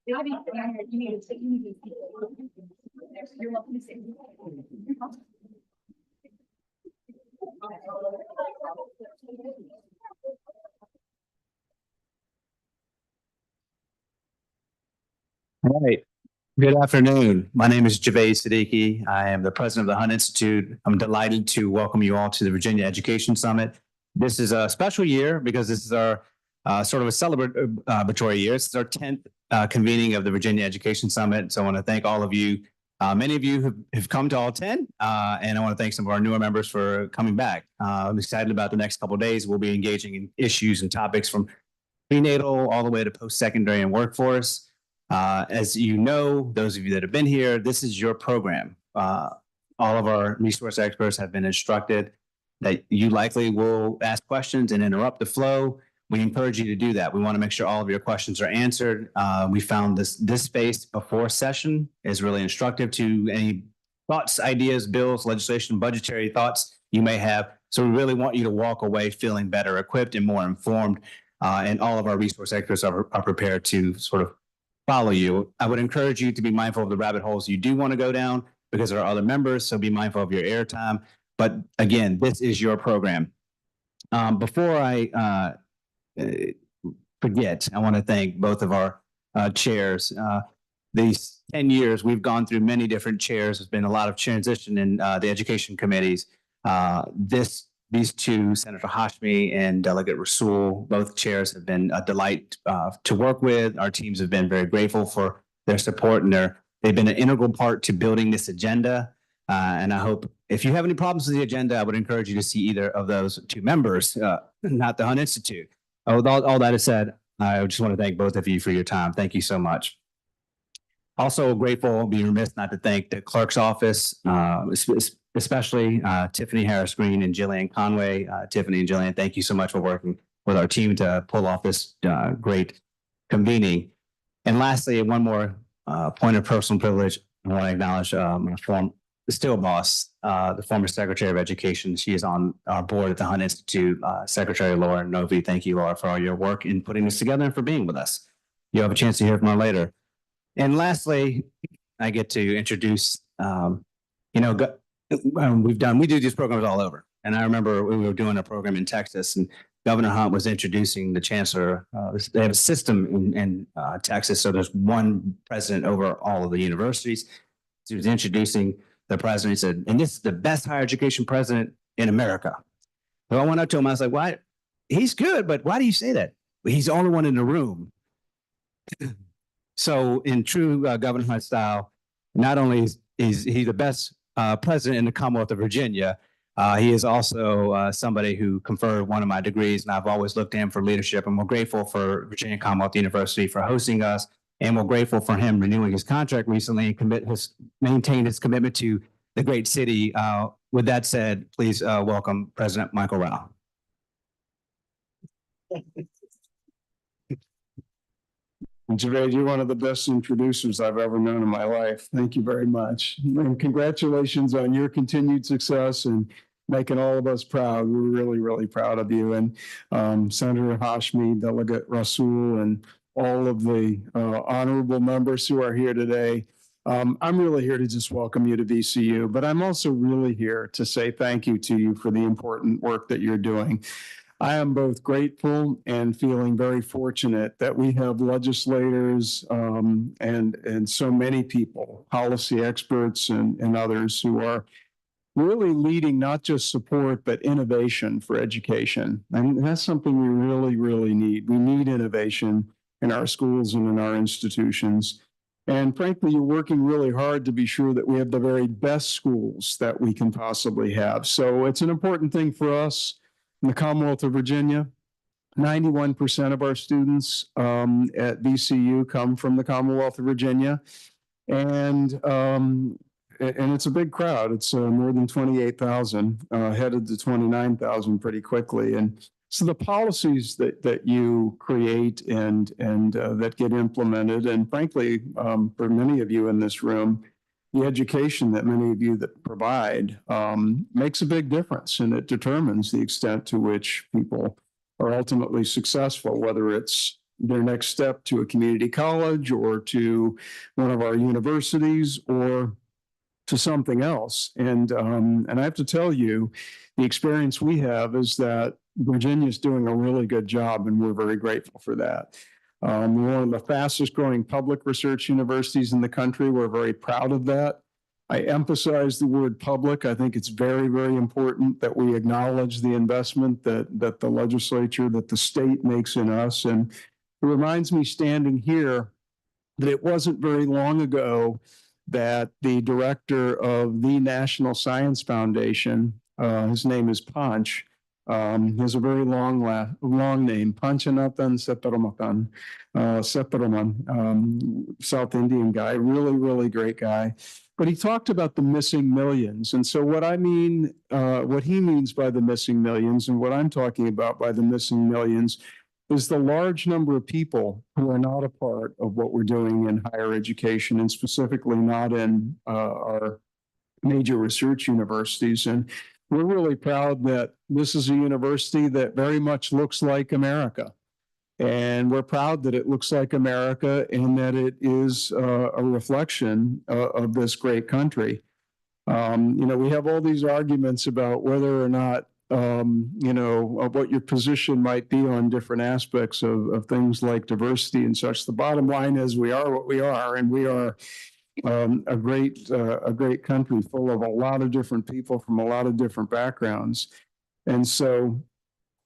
All right. Good afternoon. My name is Javed Siddiqui. I am the president of the Hunt Institute. I'm delighted to welcome you all to the Virginia Education Summit. This is a special year because this is our sort of a celebratory year. This is our 10th convening of the Virginia Education Summit. So I want to thank all of you. Many of you have come to all 10, and I want to thank some of our newer members for coming back. I'm excited about the next couple of days. We'll be engaging in issues and topics from prenatal all the way to post-secondary and workforce. As you know, those of you that have been here, this is your program. All of our resource experts have been instructed that you likely will ask questions and interrupt the flow. We encourage you to do that. We want to make sure all of your questions are answered. We found this space before session is really instructive to any thoughts, ideas, bills, legislation, budgetary thoughts you may have. So we really want you to walk away feeling better equipped and more informed. And all of our resource experts are prepared to sort of follow you. I would encourage you to be mindful of the rabbit holes you do want to go down because there are other members, so be mindful of your airtime. But again, this is your program. Before I forget, I want to thank both of our chairs. These 10 years, we've gone through many different chairs. There's been a lot of transition in the education committees. These two, Senator Hashmi and Delegate Rasool, both chairs have been a delight to work with. Our teams have been very grateful for their support, and they've been an integral part to building this agenda. And I hope if you have any problems with the agenda, I would encourage you to see either of those two members, not the Hunt Institute. With all that is said, I just want to thank both of you for your time. Thank you so much. Also grateful, be remiss not to thank the clerk's office, especially Tiffany Harris Green and Jillian Conway. Tiffany and Jillian, thank you so much for working with our team to pull off this great convening. And lastly, one more point of personal privilege. I want to acknowledge my still boss, the former Secretary of Education. She is on our board at the Hunt Institute, Secretary Laura Novi. Thank you, Laura, for all your work in putting this together and for being with us. You'll have a chance to hear from her later. And lastly, I get to introduce, we do these programs all over. And I remember we were doing a program in Texas, and Governor Hunt was introducing the chancellor. They have a system in Texas, so there's one president over all of the universities. So he was introducing the president. He said, and this is the best higher education president in America. So I went up to him. I was like, why? He's good, but why do you say that? Well, he's the only one in the room. So in true Governor Hunt style, not only is he the best president in the Commonwealth of Virginia, he is also somebody who conferred one of my degrees, and I've always looked to him for leadership. And we're grateful for Virginia Commonwealth University for hosting us, and we're grateful for him renewing his contract recently and maintained his commitment to the great city. With that said, please welcome President Michael Rao. Javed, you're one of the best introducers I've ever known in my life. Thank you very much. And congratulations on your continued success and making all of us proud. We're really, really proud of you. And Senator Hashmi, Delegate Rasool, and all of the honorable members who are here today. I'm really here to just welcome you to VCU, but I'm also really here to say thank you to you for the important work that you're doing. I am both grateful and feeling very fortunate that we have legislators and so many people, policy experts and others who are really leading not just support, but innovation for education. And that's something we really, really need. We need innovation in our schools and in our institutions. And frankly, you're working really hard to be sure that we have the very best schools that we can possibly have. So it's an important thing for us. In the Commonwealth of Virginia, 91% of our students at VCU come from the Commonwealth of Virginia. And it's a big crowd. It's more than 28,000, headed to 29,000 pretty quickly. And so the policies that you create and that get implemented, and frankly, for many of you in this room, the education that many of you that provide makes a big difference, and it determines the extent to which people are ultimately successful, whether it's their next step to a community college or to one of our universities or to something else. And I have to tell you, the experience we have is that Virginia is doing a really good job, and we're very grateful for that. We're one of the fastest growing public research universities in the country. We're very proud of that. I emphasize the word public. I think it's very, very important that we acknowledge the investment that the legislature, that the state makes in us. And it reminds me standing here that it wasn't very long ago that the director of the National Science Foundation, his name is Panch, he has a very long name, Panchanathan Separaman, South Indian guy, really, really great guy. But he talked about the missing millions. And so what he means by the missing millions and what I'm talking about by the missing millions is the large number of people who are not a part of what we're doing in higher education, and specifically not in our major research universities. And we're really proud that this is a university that very much looks like America. And we're proud that it looks like America and that it is a reflection of this great country. We have all these arguments about whether or not, what your position might be on different aspects of things like diversity and such. The bottom line is we are what we are, and we are a great country full of a lot of different people from a lot of different backgrounds. And so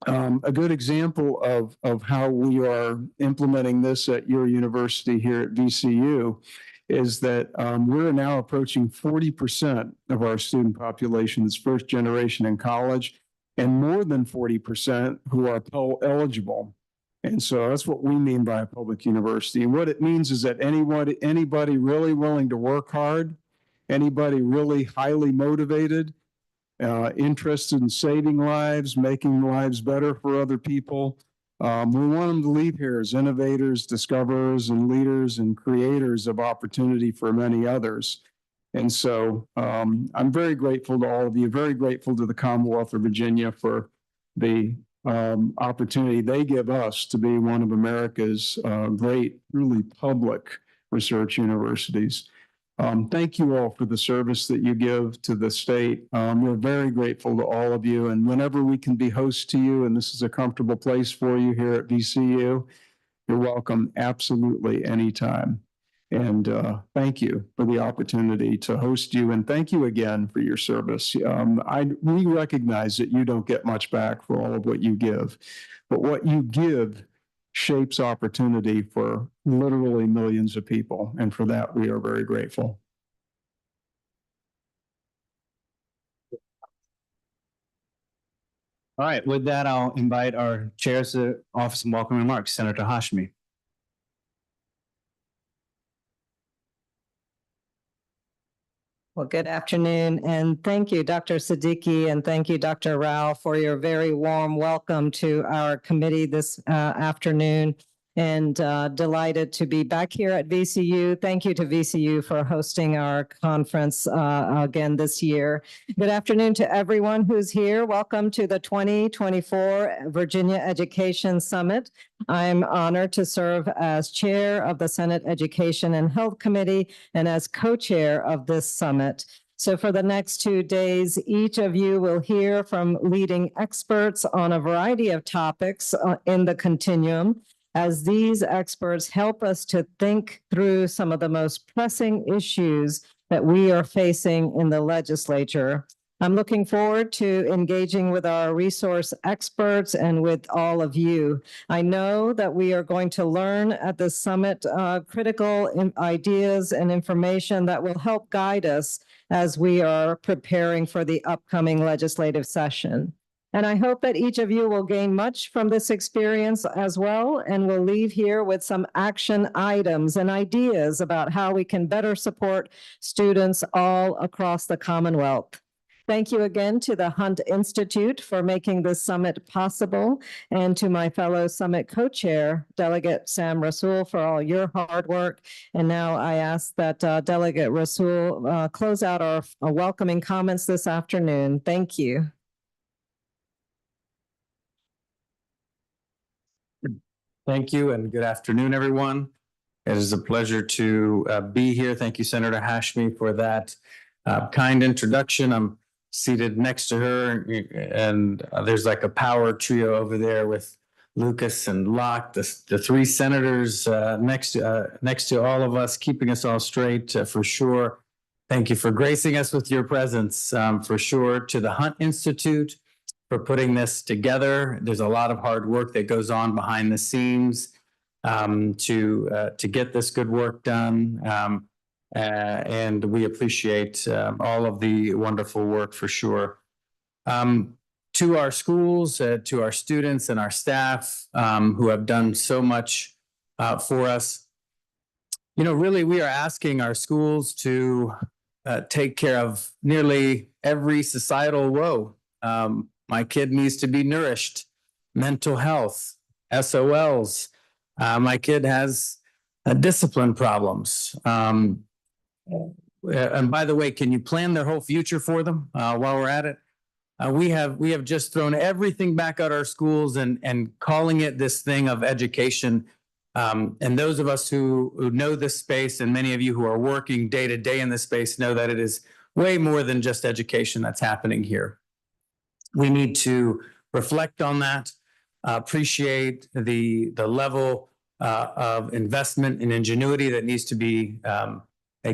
a good example of how we are implementing this at your university here at VCU is that we're now approaching 40% of our student population is first generation in college, and more than 40% who are Pell eligible. And so that's what we mean by a public university. And what it means is that anybody really willing to work hard, anybody really highly motivated, interested in saving lives, making lives better for other people, we want them to leave here as innovators, discoverers, and leaders and creators of opportunity for many others. And so I'm very grateful to all of you, very grateful to the Commonwealth of Virginia for the opportunity they give us to be one of America's great, truly public research universities. Thank you all for the service that you give to the state. We're very grateful to all of you. And whenever we can be hosts to you, and this is a comfortable place for you here at VCU, you're welcome absolutely anytime. And thank you for the opportunity to host you. And thank you again for your service. We recognize that you don't get much back for all of what you give, but what you give shapes opportunity for literally millions of people. And for that, we are very grateful. All right, with that, I'll invite our chairs to offer some welcome remarks. Senator Hashmi. Well, good afternoon, and thank you, Dr. Siddiqui, and thank you, Dr. Rao, for your very warm welcome to our committee this afternoon. And delighted to be back here at VCU. Thank you to VCU for hosting our conference again this year. Good afternoon to everyone who's here. Welcome to the 2024 Virginia Education Summit. I'm honored to serve as chair of the Senate Education and Health Committee and as co-chair of this summit. So for the next 2 days, each of you will hear from leading experts on a variety of topics in the continuum, as these experts help us to think through some of the most pressing issues that we are facing in the legislature. I'm looking forward to engaging with our resource experts and with all of you. I know that we are going to learn at the summit critical ideas and information that will help guide us as we are preparing for the upcoming legislative session. And I hope that each of you will gain much from this experience as well, and will leave here with some action items and ideas about how we can better support students all across the Commonwealth. Thank you again to the Hunt Institute for making this summit possible, and to my fellow summit co-chair, Delegate Sam Rasool, for all your hard work. And now I ask that Delegate Rasool close out our welcoming comments this afternoon. Thank you. Thank you and good afternoon, everyone. It is a pleasure to be here. Thank you, Senator Hashmi, for that kind introduction. I'm seated next to her, and there's like a power trio over there with Lucas and Locke, the three senators next to all of us, keeping us all straight for sure. Thank you for gracing us with your presence for sure. To the Hunt Institute for putting this together. There's a lot of hard work that goes on behind the scenes to get this good work done. And we appreciate all of the wonderful work for sure. To our schools, to our students and our staff who have done so much for us. You know, really, we are asking our schools to take care of nearly every societal woe. My kid needs to be nourished, mental health, SOLs. My kid has discipline problems. And by the way, can you plan their whole future for them while we're at it? We have just thrown everything back at our schools and calling it this thing of education. And those of us who know this space, and many of you who are working day to day in this space, know that it is way more than just education that's happening here. We need to reflect on that, appreciate the level of investment and ingenuity that needs to be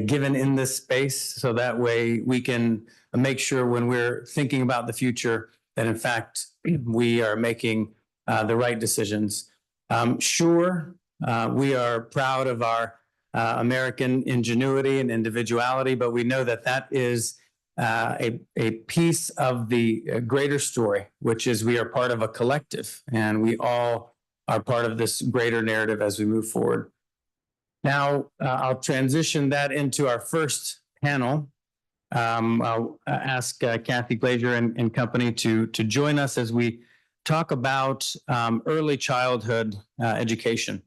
given in this space, so that way we can make sure when we're thinking about the future that in fact we are making the right decisions. Sure, we are proud of our American ingenuity and individuality, but we know that that is a piece of the greater story, which is we are part of a collective and we all are part of this greater narrative as we move forward. Now, I'll transition that into our first panel. I'll ask Kathy Glazier and company to join us as we talk about early childhood education.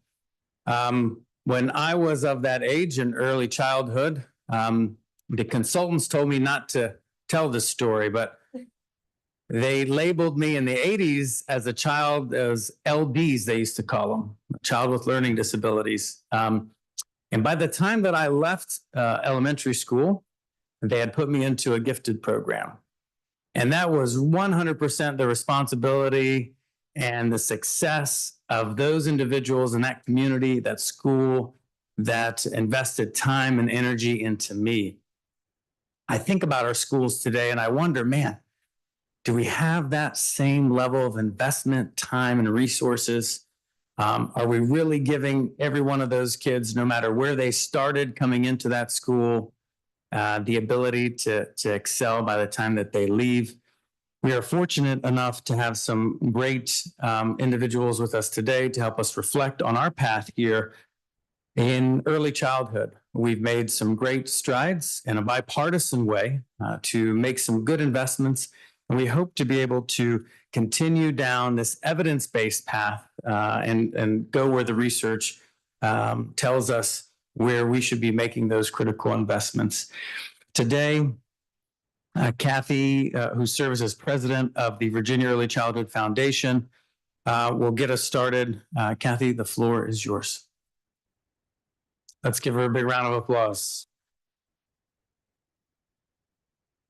When I was of that age in early childhood, the consultants told me not to tell this story, but they labeled me in the 80s as a child, as LDs, they used to call them, a child with learning disabilities. And by the time that I left elementary school, they had put me into a gifted program. And that was 100% the responsibility and the success of those individuals in that community, that school, that invested time and energy into me. I think about our schools today and I wonder, man, do we have that same level of investment, time, and resources? Are we really giving every one of those kids, no matter where they started coming into that school, the ability to excel by the time that they leave? We are fortunate enough to have some great individuals with us today to help us reflect on our path here in early childhood. We've made some great strides in a bipartisan way to make some good investments. And we hope to be able to continue down this evidence-based path and go where the research tells us where we should be making those critical investments. Today, Kathy, who serves as president of the Virginia Early Childhood Foundation, will get us started. Kathy, the floor is yours. Let's give her a big round of applause.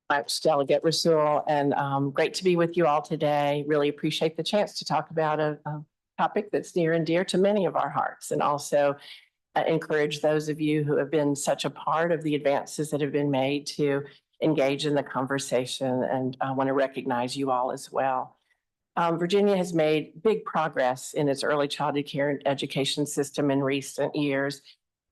Much, Delegate Rasul, and great to be with you all today. Really appreciate the chance to talk about a topic that's near and dear to many of our hearts, and also encourage those of you who have been such a part of the advances that have been made to engage in the conversation, and I want to recognize you all as well. Virginia has made big progress in its early childhood care and education system in recent years,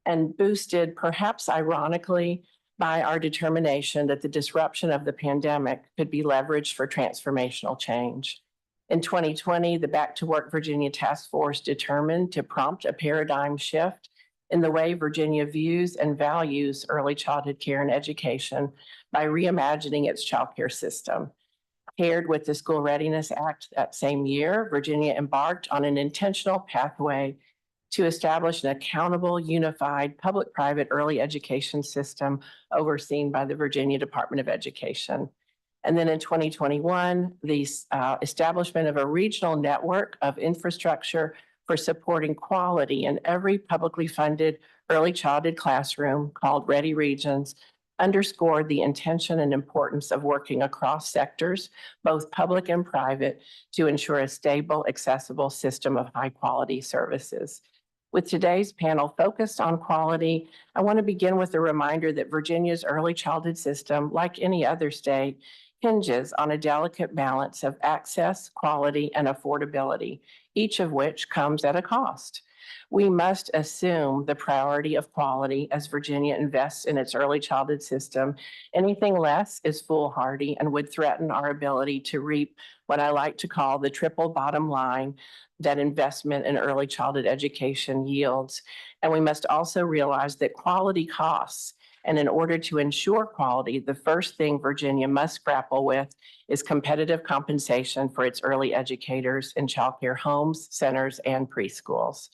and boosted, perhaps ironically, by our determination that the disruption of the pandemic could be leveraged for transformational change. In 2020, the Back to Work Virginia Task Force determined to prompt a paradigm shift in the way Virginia views and values early childhood care and education by reimagining its child care system. Paired with the School Readiness Act that same year, Virginia embarked on an intentional pathway to establish an accountable, unified, public-private early education system overseen by the Virginia Department of Education. And then in 2021, the establishment of a regional network of infrastructure for supporting quality in every publicly funded early childhood classroom called Ready Regions underscored the intention and importance of working across sectors, both public and private, to ensure a stable, accessible system of high-quality services. With today's panel focused on quality, I want to begin with a reminder that Virginia's early childhood system, like any other state, hinges on a delicate balance of access, quality, and affordability, each of which comes at a cost. We must assume the priority of quality as Virginia invests in its early childhood system. Anything less is foolhardy and would threaten our ability to reap what I like to call the triple bottom line that investment in early childhood education yields. And we must also realize that quality costs. And in order to ensure quality, the first thing Virginia must grapple with is competitive compensation for its early educators in childcare homes, centers, and preschools.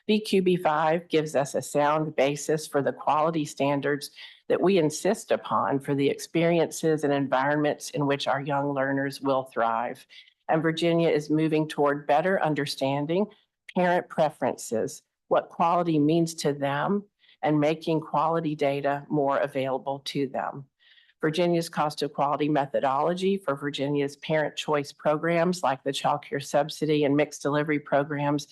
VQB5 gives us a sound basis for the quality standards that we insist upon for the experiences and environments in which our young learners will thrive. And Virginia is moving toward better understanding parent preferences, what quality means to them, and making quality data more available to them. Virginia's cost of quality methodology for Virginia's parent choice programs like the child care subsidy and mixed delivery programs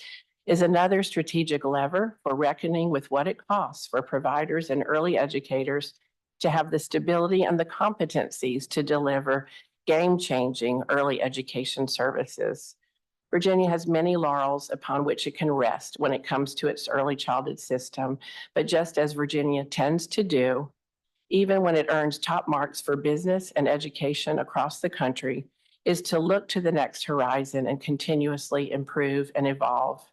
is another strategic lever for reckoning with what it costs for providers and early educators to have the stability and the competencies to deliver game-changing early education services. Virginia has many laurels upon which it can rest when it comes to its early childhood system, but just as Virginia tends to do, even when it earns top marks for business and education across the country, is to look to the next horizon and continuously improve and evolve.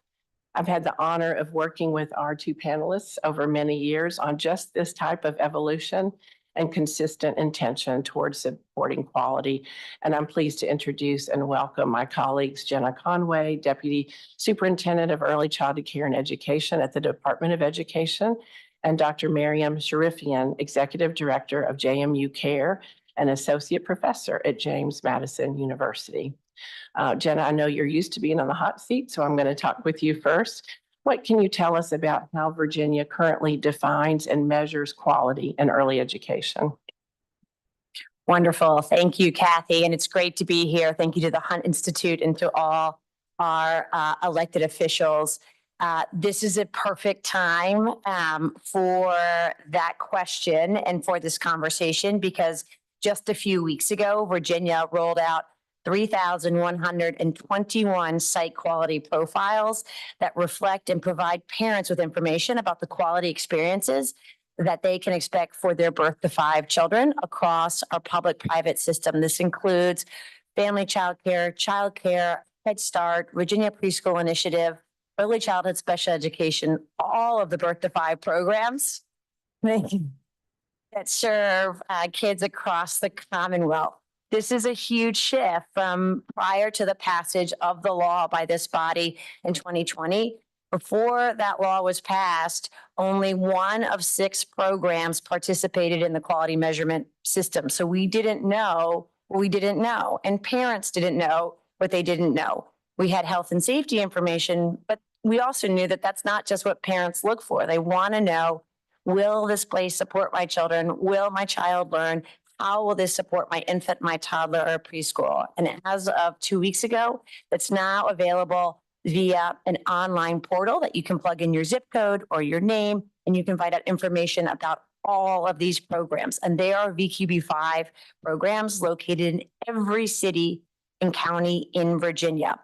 I've had the honor of working with our two panelists over many years on just this type of evolution and consistent intention towards supporting quality. And I'm pleased to introduce and welcome my colleagues, Jenna Conway, Deputy Superintendent of Early Childhood Care and Education at the Department of Education, and Dr. Miriam Sharifian, Executive Director of JMU Care and Associate Professor at James Madison University. Jenna, I know you're used to being on the hot seat, so I'm going to talk with you first. What can you tell us about how Virginia currently defines and measures quality in early education? Wonderful. Thank you, Kathy. And it's great to be here. Thank you to the Hunt Institute and to all our elected officials. This is a perfect time for that question and for this conversation, because just a few weeks ago, Virginia rolled out 3,121 site quality profiles that reflect and provide parents with information about the quality experiences that they can expect for their birth to 5 children across our public-private system. This includes family child care, Head Start, Virginia Preschool Initiative, early childhood special education, all of the birth to 5 programs that serve kids across the Commonwealth. This is a huge shift from prior to the passage of the law by this body in 2020. Before that law was passed, only 1 of 6 programs participated in the quality measurement system. So we didn't know what we didn't know, and parents didn't know what they didn't know. We had health and safety information, but we also knew that that's not just what parents look for. They want to know, will this place support my children? Will my child learn? How will this support my infant, my toddler, or preschool? And as of 2 weeks ago, it's now available via an online portal that you can plug in your zip code or your name, and you can find out information about all of these programs. And they are VQB5 programs located in every city and county in Virginia.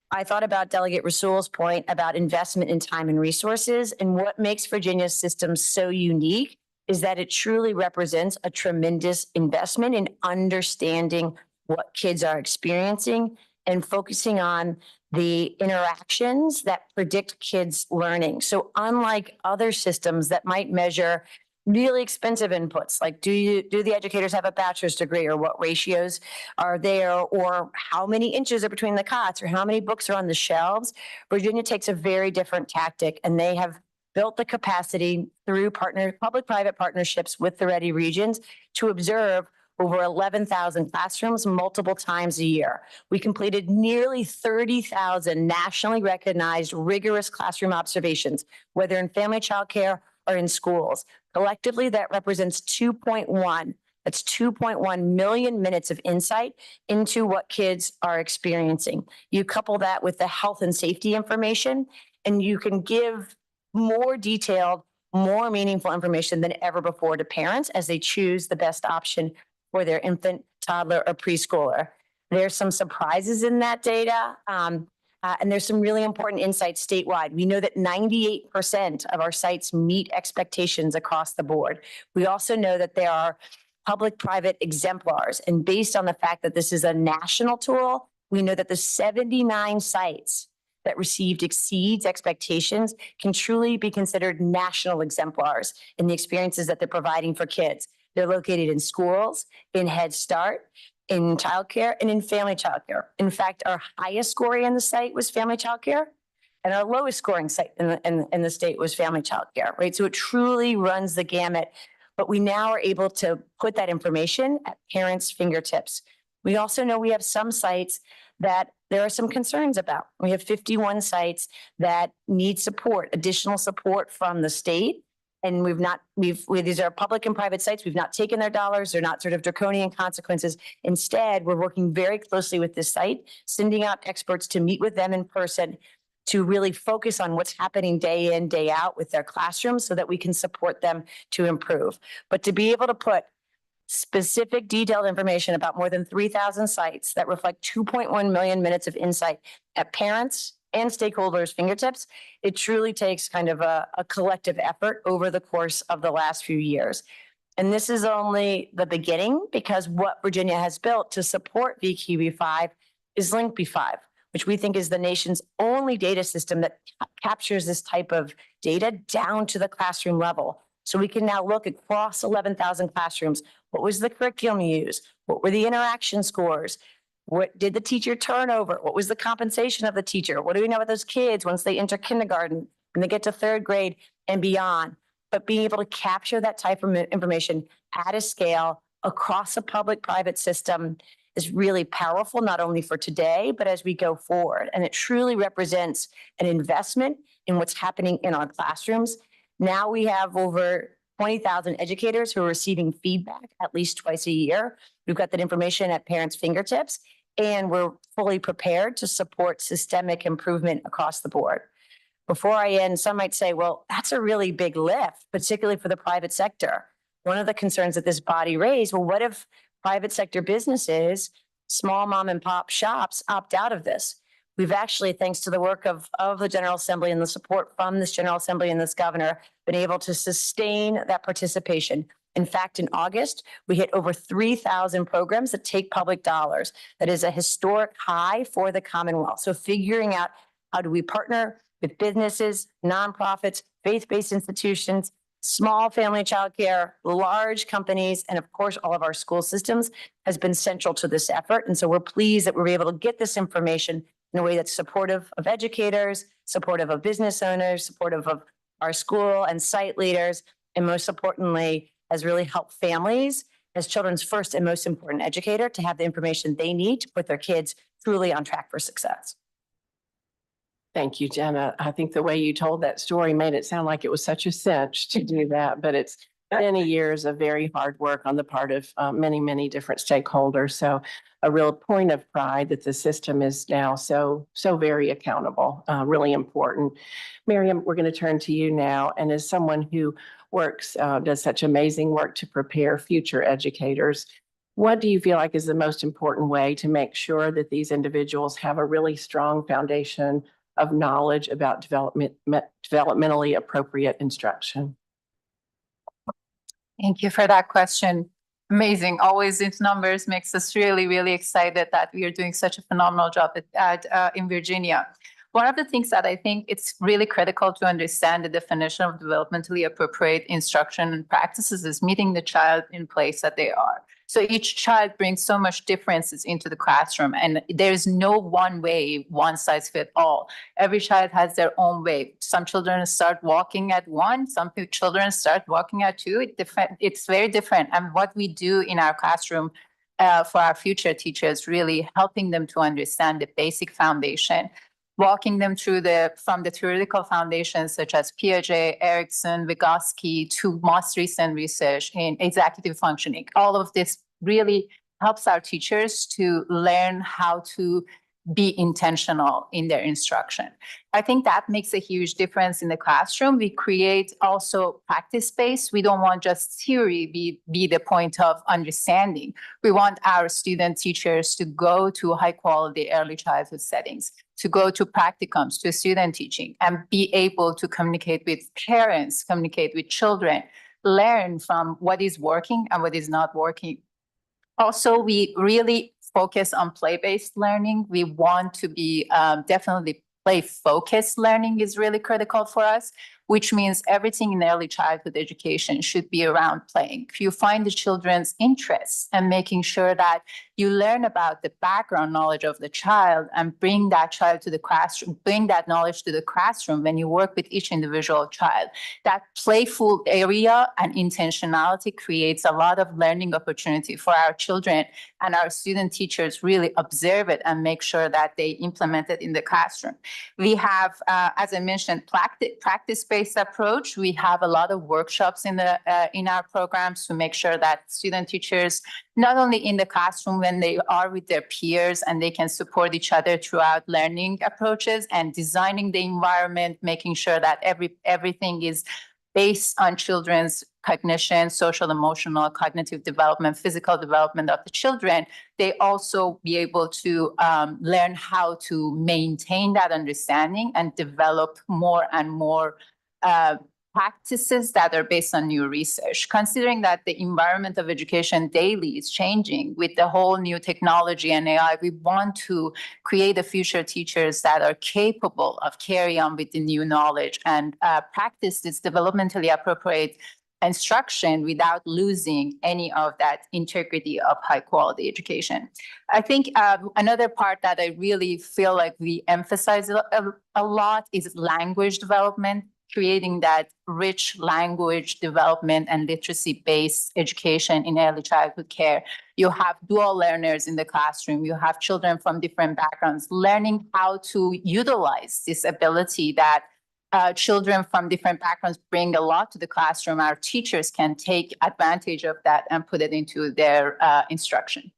I thought about Delegate Rasul's point about investment in time and resources, and what makes Virginia's system so unique is that it truly represents a tremendous investment in understanding what kids are experiencing and focusing on the interactions that predict kids' learning. So unlike other systems that might measure really expensive inputs, like do the educators have a bachelor's degree, or what ratios are there, or how many inches are between the cots, or how many books are on the shelves, Virginia takes a very different tactic, and they have built the capacity through public-private partnerships with the Ready Regions to observe over 11,000 classrooms multiple times a year. We completed nearly 30,000 nationally recognized rigorous classroom observations, whether in family childcare or in schools. Collectively, that represents 2.1 million minutes of insight into what kids are experiencing. You couple that with the health and safety information, and you can give more detailed, more meaningful information than ever before to parents as they choose the best option for their infant, toddler, or preschooler. There's some surprises in that data, and there's some really important insights statewide. We know that 98% of our sites meet expectations across the board. We also know that there are public-private exemplars, and based on the fact that this is a national tool, we know that the 79 sites that received exceeds expectations can truly be considered national exemplars in the experiences that they're providing for kids. They're located in schools, in Head Start, in childcare, and in family childcare. In fact, our highest scoring in the site was family childcare, and our lowest scoring site in the state was family childcare, right? So it truly runs the gamut, but we now are able to put that information at parents' fingertips. We also know we have some sites that there are some concerns about. We have 51 sites that need support, additional support from the state. And these are public and private sites. We've not taken their dollars. They're not sort of draconian consequences. Instead, we're working very closely with this site, sending out experts to meet with them in person to really focus on what's happening day in, day out with their classrooms so that we can support them to improve. But to be able to put specific detailed information about more than 3,000 sites that reflect 2.1 million minutes of insight at parents and stakeholders' fingertips, it truly takes kind of a collective effort over the course of the last few years. And this is only the beginning, because what Virginia has built to support VQB5 is LinkB5, which we think is the nation's only data system that captures this type of data down to the classroom level. So we can now look across 11,000 classrooms. What was the curriculum used? What were the interaction scores? What did the teacher turnover? What was the compensation of the teacher? What do we know about those kids once they enter kindergarten and they get to third grade and beyond? But being able to capture that type of information at a scale across a public-private system is really powerful, not only for today, but as we go forward. And it truly represents an investment in what's happening in our classrooms. Now we have over 20,000 educators who are receiving feedback at least twice a year. We've got that information at parents' fingertips, and we're fully prepared to support systemic improvement across the board. Before I end, some might say, well, that's a really big lift, particularly for the private sector. One of the concerns that this body raised, well, what if private sector businesses, small mom and pop shops opt out of this? We've actually, thanks to the work of the General Assembly and the support from this General Assembly and this governor, been able to sustain that participation. In fact, in August, we hit over 3,000 programs that take public dollars. That is a historic high for the Commonwealth. So figuring out how do we partner with businesses, nonprofits, faith-based institutions, small family childcare, large companies, and of course, all of our school systems has been central to this effort. And so we're pleased that we're able to get this information in a way that's supportive of educators, supportive of business owners, supportive of our school and site leaders, and most importantly, has really helped families as children's first and most important educator to have the information they need to put their kids truly on track for success. Thank you, Jenna. I think the way you told that story made it sound like it was such a cinch to do that, but it's many years of very hard work on the part of many, many different stakeholders. So a real point of pride that the system is now so very accountable, really important. Miriam, we're going to turn to you now. And as someone who does such amazing work to prepare future educators, what do you feel like is the most important way to make sure that these individuals have a really strong foundation of knowledge about developmentally appropriate instruction? Thank you for that question. Amazing. Always these numbers makes us really, really excited that we are doing such a phenomenal job in Virginia. One of the things that I think it's really critical to understand the definition of developmentally appropriate instruction and practices is meeting the child in place that they are. So each child brings so much differences into the classroom, and there's no one way, one size fit all. Every child has their own way. Some children start walking at 1, some children start walking at 2. It's very different. And what we do in our classroom for our future teachers, really helping them to understand the basic foundation, walking them through from the theoretical foundations such as Piaget, Erickson, Vygotsky, to most recent research in executive functioning. All of this really helps our teachers to learn how to be intentional in their instruction. I think that makes a huge difference in the classroom. We create also practice space. We don't want just theory be the point of understanding. We want our student teachers to go to high quality early childhood settings, to go to practicums, to student teaching, and be able to communicate with parents, communicate with children, learn from what is working and what is not working. Also, we really focus on play-based learning. We want to be definitely play-focused learning is really critical for us, which means everything in early childhood education should be around playing. You find the children's interests and making sure that you learn about the background knowledge of the child and bring that child to the classroom, bring that knowledge to the classroom when you work with each individual child. That playful area and intentionality creates a lot of learning opportunity for our children, and our student teachers really observe it and make sure that they implement it in the classroom. We have, as I mentioned, practice-based approach. We have a lot of workshops in our programs to make sure that student teachers, not only in the classroom when they are with their peers and they can support each other throughout learning approaches and designing the environment, making sure that everything is based on children's cognition, social, emotional, cognitive development, physical development of the children. They also be able to learn how to maintain that understanding and develop more and more practices that are based on new research. Considering that the environment of education daily is changing with the whole new technology and AI, we want to create a future teachers that are capable of carry on with the new knowledge and practice this developmentally appropriate instruction without losing any of that integrity of high quality education. I think another part that I really feel like we emphasize a lot is language development, creating that rich language development and literacy-based education in early childhood care. You have dual learners in the classroom. You have children from different backgrounds learning how to utilize this ability that children from different backgrounds bring a lot to the classroom. Our teachers can take advantage of that and put it into their instruction.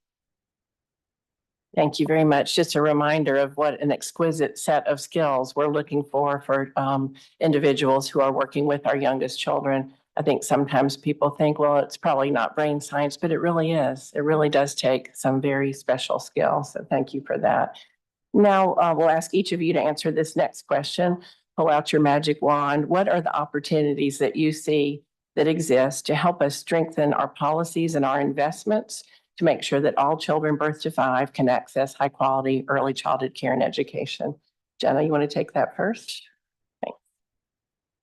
Thank you very much. Just a reminder of what an exquisite set of skills we're looking for individuals who are working with our youngest children. I think sometimes people think, well, it's probably not brain science, but it really is. It really does take some very special skills. So thank you for that. Now we'll ask each of you to answer this next question. Pull out your magic wand. What are the opportunities that you see that exist to help us strengthen our policies and our investments to make sure that all children birth to 5 can access high quality early childhood care and education? Jenna, you want to take that first? Thanks.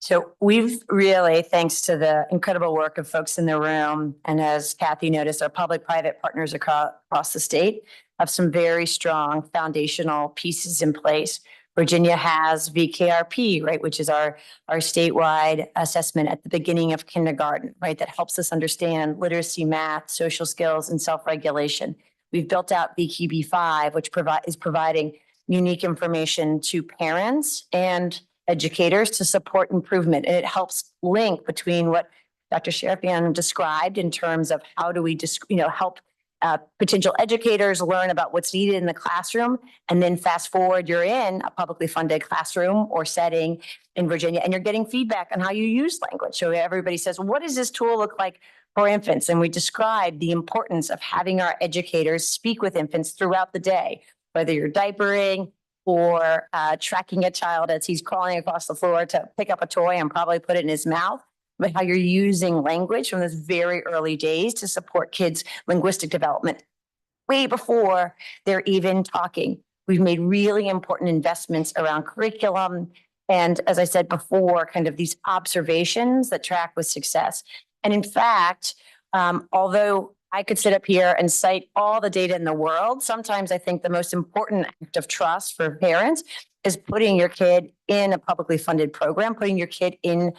So we've really, thanks to the incredible work of folks in the room, and as Kathy noticed, our public-private partners across the state have some very strong foundational pieces in place. Virginia has VKRP, right, which is our statewide assessment at the beginning of kindergarten, right, that helps us understand literacy, math, social skills, and self-regulation. We've built out VKB5, which is providing unique information to parents and educators to support improvement. And it helps link between what Dr. Sharafian described in terms of how do we help potential educators learn about what's needed in the classroom, and then fast forward, you're in a publicly funded classroom or setting in Virginia, and you're getting feedback on how you use language. So everybody says, well, what does this tool look like for infants? And we describe the importance of having our educators speak with infants throughout the day, whether you're diapering or tracking a child as he's crawling across the floor to pick up a toy and probably put it in his mouth, but how you're using language from those very early days to support kids' linguistic development way before they're even talking. We've made really important investments around curriculum. And as I said before, kind of these observations that track with success. And in fact, although I could sit up here and cite all the data in the world. Sometimes I think the most important act of trust for parents is putting your kid in a publicly funded program, putting your kid in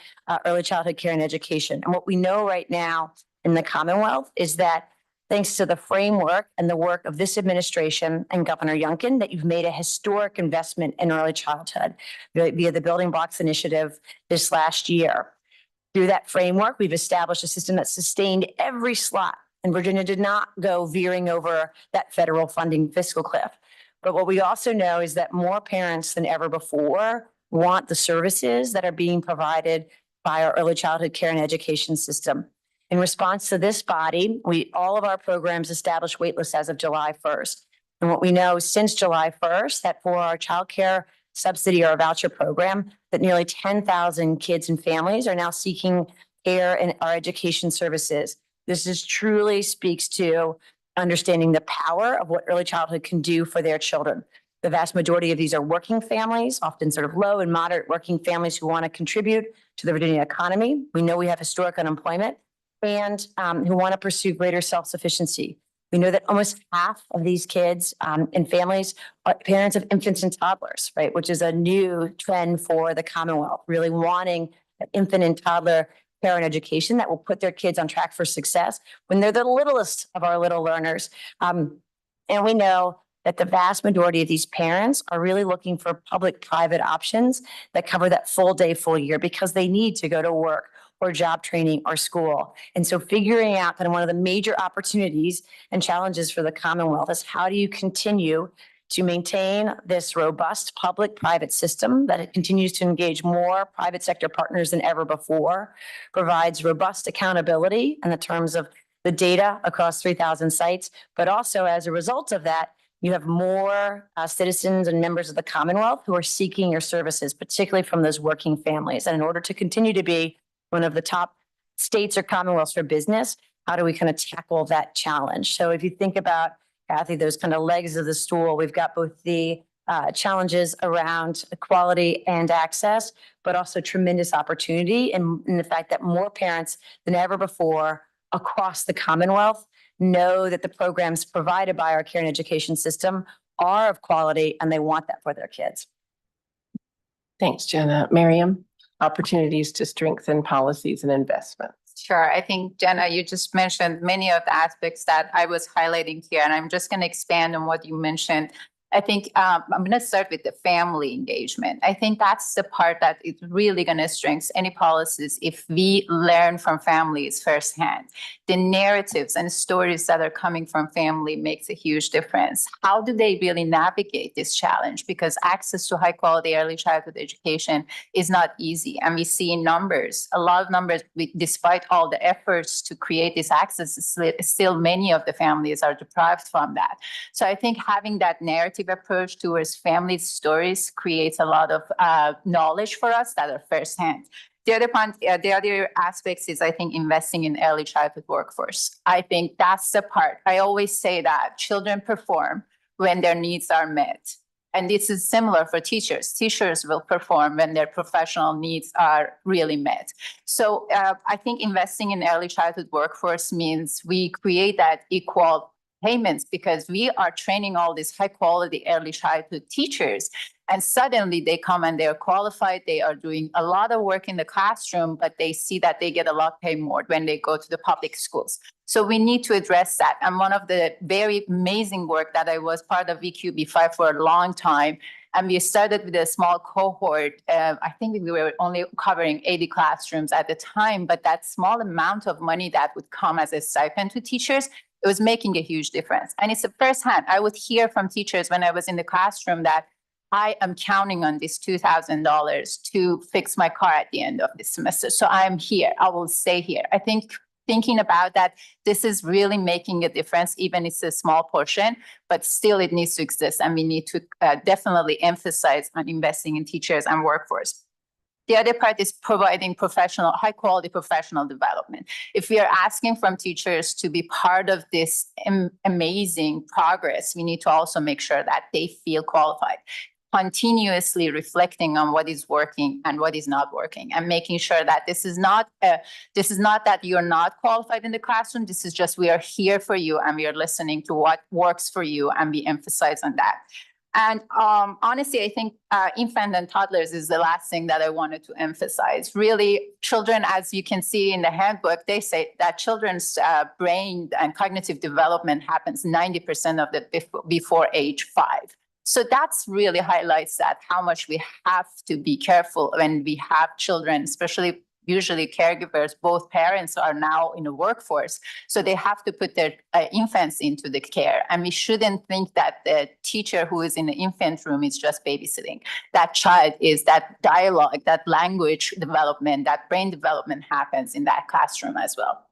early childhood care and education. And what we know right now in the Commonwealth is that thanks to the framework and the work of this administration and Governor Youngkin, that you've made a historic investment in early childhood via the Building Blocks Initiative this last year. Through that framework, we've established a system that sustained every slot, and Virginia did not go veering over that federal funding fiscal cliff. But what we also know is that more parents than ever before want the services that are being provided by our early childhood care and education system. In response to this body, all of our programs established waitlists as of July 1st. And what we know since July 1st, that for our child care subsidy or voucher program, that nearly 10,000 kids and families are now seeking care in our education services. This truly speaks to understanding the power of what early childhood can do for their children. The vast majority of these are working families, often sort of low and moderate working families who want to contribute to the Virginia economy. We know we have historic unemployment, and who want to pursue greater self-sufficiency. We know that almost half of these kids and families are parents of infants and toddlers, right? Which is a new trend for the Commonwealth, really wanting an infant and toddler care and education that will put their kids on track for success when they're the littlest of our little learners. And we know that the vast majority of these parents are really looking for public-private options that cover that full day, full year, because they need to go to work or job training or school. And so figuring out kind of one of the major opportunities and challenges for the Commonwealth is how do you continue to maintain this robust public-private system that it continues to engage more private sector partners than ever before, provides robust accountability in the terms of the data across 3,000 sites, but also as a result of that, you have more citizens and members of the Commonwealth who are seeking your services, particularly from those working families. And in order to continue to be one of the top states or commonwealths for business, how do we kind of tackle that challenge? So if you think about, Kathy, those kind of legs of the stool, we've got both the challenges around equality and access, but also tremendous opportunity in the fact that more parents than ever before across the Commonwealth know that the programs provided by our care and education system are of quality and they want that for their kids. Thanks, Jenna. Miriam, opportunities to strengthen policies and investments. Sure. I think, Jenna, you just mentioned many of the aspects that I was highlighting here, and I'm just going to expand on what you mentioned. I think I'm going to start with the family engagement. I think that's the part that is really going to strengthen any policies if we learn from families firsthand. The narratives and stories that are coming from family makes a huge difference. How do they really navigate this challenge? Because access to high quality early childhood education is not easy. And we see in numbers, a lot of numbers, despite all the efforts to create this access, still many of the families are deprived from that. So I think having that narrative approach towards family stories creates a lot of knowledge for us that are firsthand. The other aspects is, I think, investing in early childhood workforce. I think that's the part. I always say that children perform when their needs are met. And this is similar for teachers. Teachers will perform when their professional needs are really met. So I think investing in early childhood workforce means we create that equal payments, because we are training all these high quality early childhood teachers, and suddenly they come and they're qualified, they are doing a lot of work in the classroom, but they see that they get a lot paid more when they go to the public schools. So we need to address that. And one of the very amazing work that I was part of VQB5 for a long time, and we started with a small cohort. I think we were only covering 80 classrooms at the time, but that small amount of money that would come as a stipend to teachers, it was making a huge difference. And it's firsthand. I would hear from teachers when I was in the classroom that I am counting on this $2,000 to fix my car at the end of this semester. So I'm here. I will stay here. I think thinking about that, this is really making a difference, even if it's a small portion, but still it needs to exist. And we need to definitely emphasize on investing in teachers and workforce. The other part is providing high quality professional development. If we are asking from teachers to be part of this amazing progress, we need to also make sure that they feel qualified. continuously reflecting on what is working and what is not working, and making sure that this is not that you're not qualified in the classroom. This is just, we are here for you and we are listening to what works for you, and we emphasize on that. And honestly, I think infant and toddlers is the last thing that I wanted to emphasize. Really, children, as you can see in the handbook, they say that children's brain and cognitive development happens 90% of it before age 5. So that's really highlights that how much we have to be careful when we have children, especially usually caregivers, both parents are now in the workforce. So they have to put their infants into the care. And we shouldn't think that the teacher who is in the infant room is just babysitting. That child is that dialogue, that language development, that brain development happens in that classroom as well.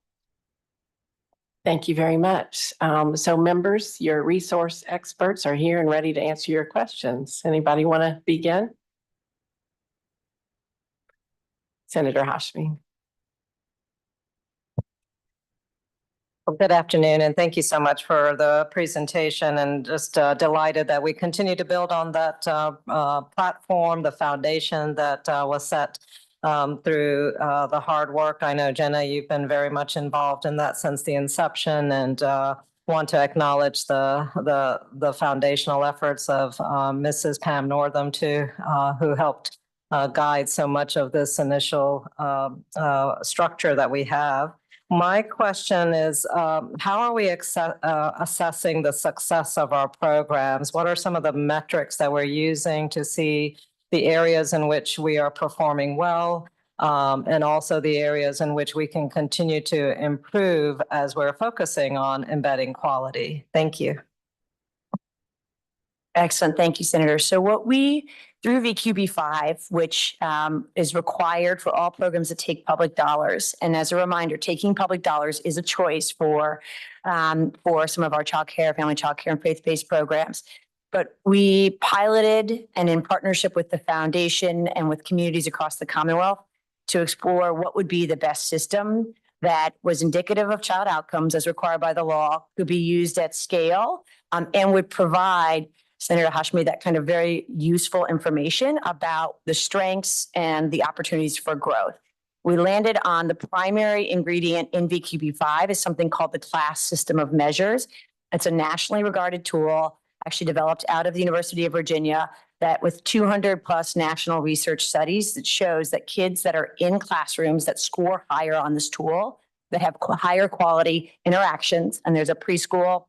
Thank you very much. So members, your resource experts are here and ready to answer your questions. Anybody want to begin? Senator Hashmi. Well, good afternoon, and thank you so much for the presentation, and just delighted that we continue to build on that platform, the foundation that was set through the hard work. I know, Jenna, you've been very much involved in that since the inception, and want to acknowledge the foundational efforts of Mrs. Pam Northam too, who helped guide so much of this initial structure that we have. My question is, how are we assessing the success of our programs? What are some of the metrics that we're using to see the areas in which we are performing well, and also the areas in which we can continue to improve as we're focusing on embedding quality? Thank you. Excellent. Thank you, Senator. So what we, through VQB5, which is required for all programs that take public dollars. And as a reminder, taking public dollars is a choice for some of our child care, family child care, and faith-based programs. But we piloted, and in partnership with the foundation and with communities across the Commonwealth, to explore what would be the best system that was indicative of child outcomes as required by the law, could be used at scale, and would provide Senator Hashmi that kind of very useful information about the strengths and the opportunities for growth. We landed on the primary ingredient in VQB5 is something called the class system of measures. It's a nationally regarded tool, actually developed out of the University of Virginia, that with 200 plus national research studies that shows that kids that are in classrooms that score higher on this tool, that have higher quality interactions, and there's a preschool,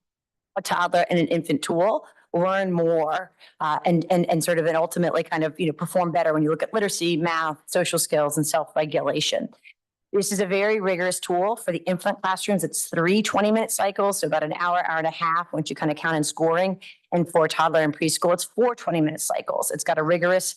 a toddler, and an infant tool, learn more and sort of, and ultimately kind of, perform better when you look at literacy, math, social skills, and self-regulation. This is a very rigorous tool for the infant classrooms. It's 3 20-minute cycles, so about an hour, hour and a half once you kind of count in scoring. And for toddler and preschool, it's 4 20-minute cycles. It's got a rigorous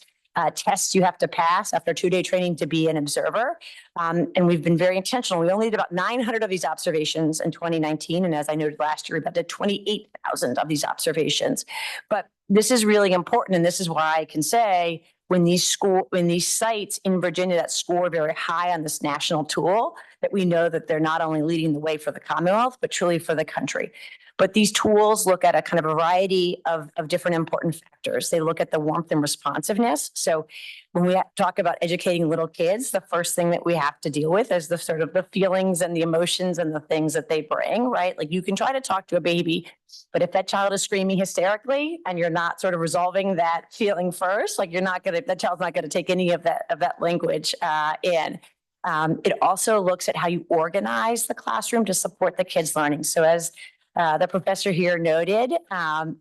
test you have to pass after 2-day training to be an observer. And we've been very intentional. We only did about 900 of these observations in 2019. And as I noted last year, we about did 28,000 of these observations. But this is really important. And this is why I can say when these sites in Virginia that score very high on this national tool, that we know that they're not only leading the way for the Commonwealth, but truly for the country. But these tools look at a kind of a variety of different important factors. They look at the warmth and responsiveness. So when we talk about educating little kids, the first thing that we have to deal with is the sort of the feelings and the emotions and the things that they bring, right? Like you can try to talk to a baby, but if that child is screaming hysterically and you're not sort of resolving that feeling first, like that child's not gonna take any of that language in. It also looks at how you organize the classroom to support the kids' learning. So as the professor here noted, how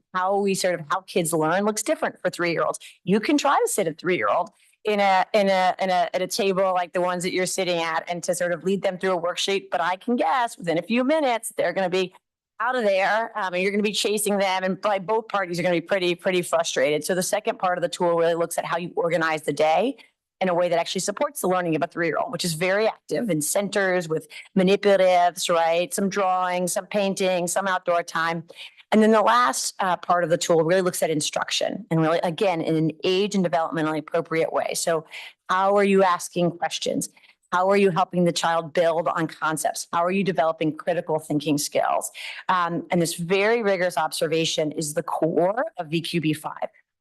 kids learn looks different for 3-year-olds. You can try to sit a 3-year-old at a table like the ones that you're sitting at and to sort of lead them through a worksheet. But I can guess within a few minutes, they're going to be out of there and you're going to be chasing them. And probably both parties are going to be pretty frustrated. So the second part of the tool really looks at how you organize the day in a way that actually supports the learning of a 3-year-old, which is very active in centers with manipulatives, right? Some drawing, some painting, some outdoor time. And then the last part of the tool really looks at instruction and really, again, in an age and developmentally appropriate way. So how are you asking questions? How are you helping the child build on concepts? How are you developing critical thinking skills? And this very rigorous observation is the core of VQB5.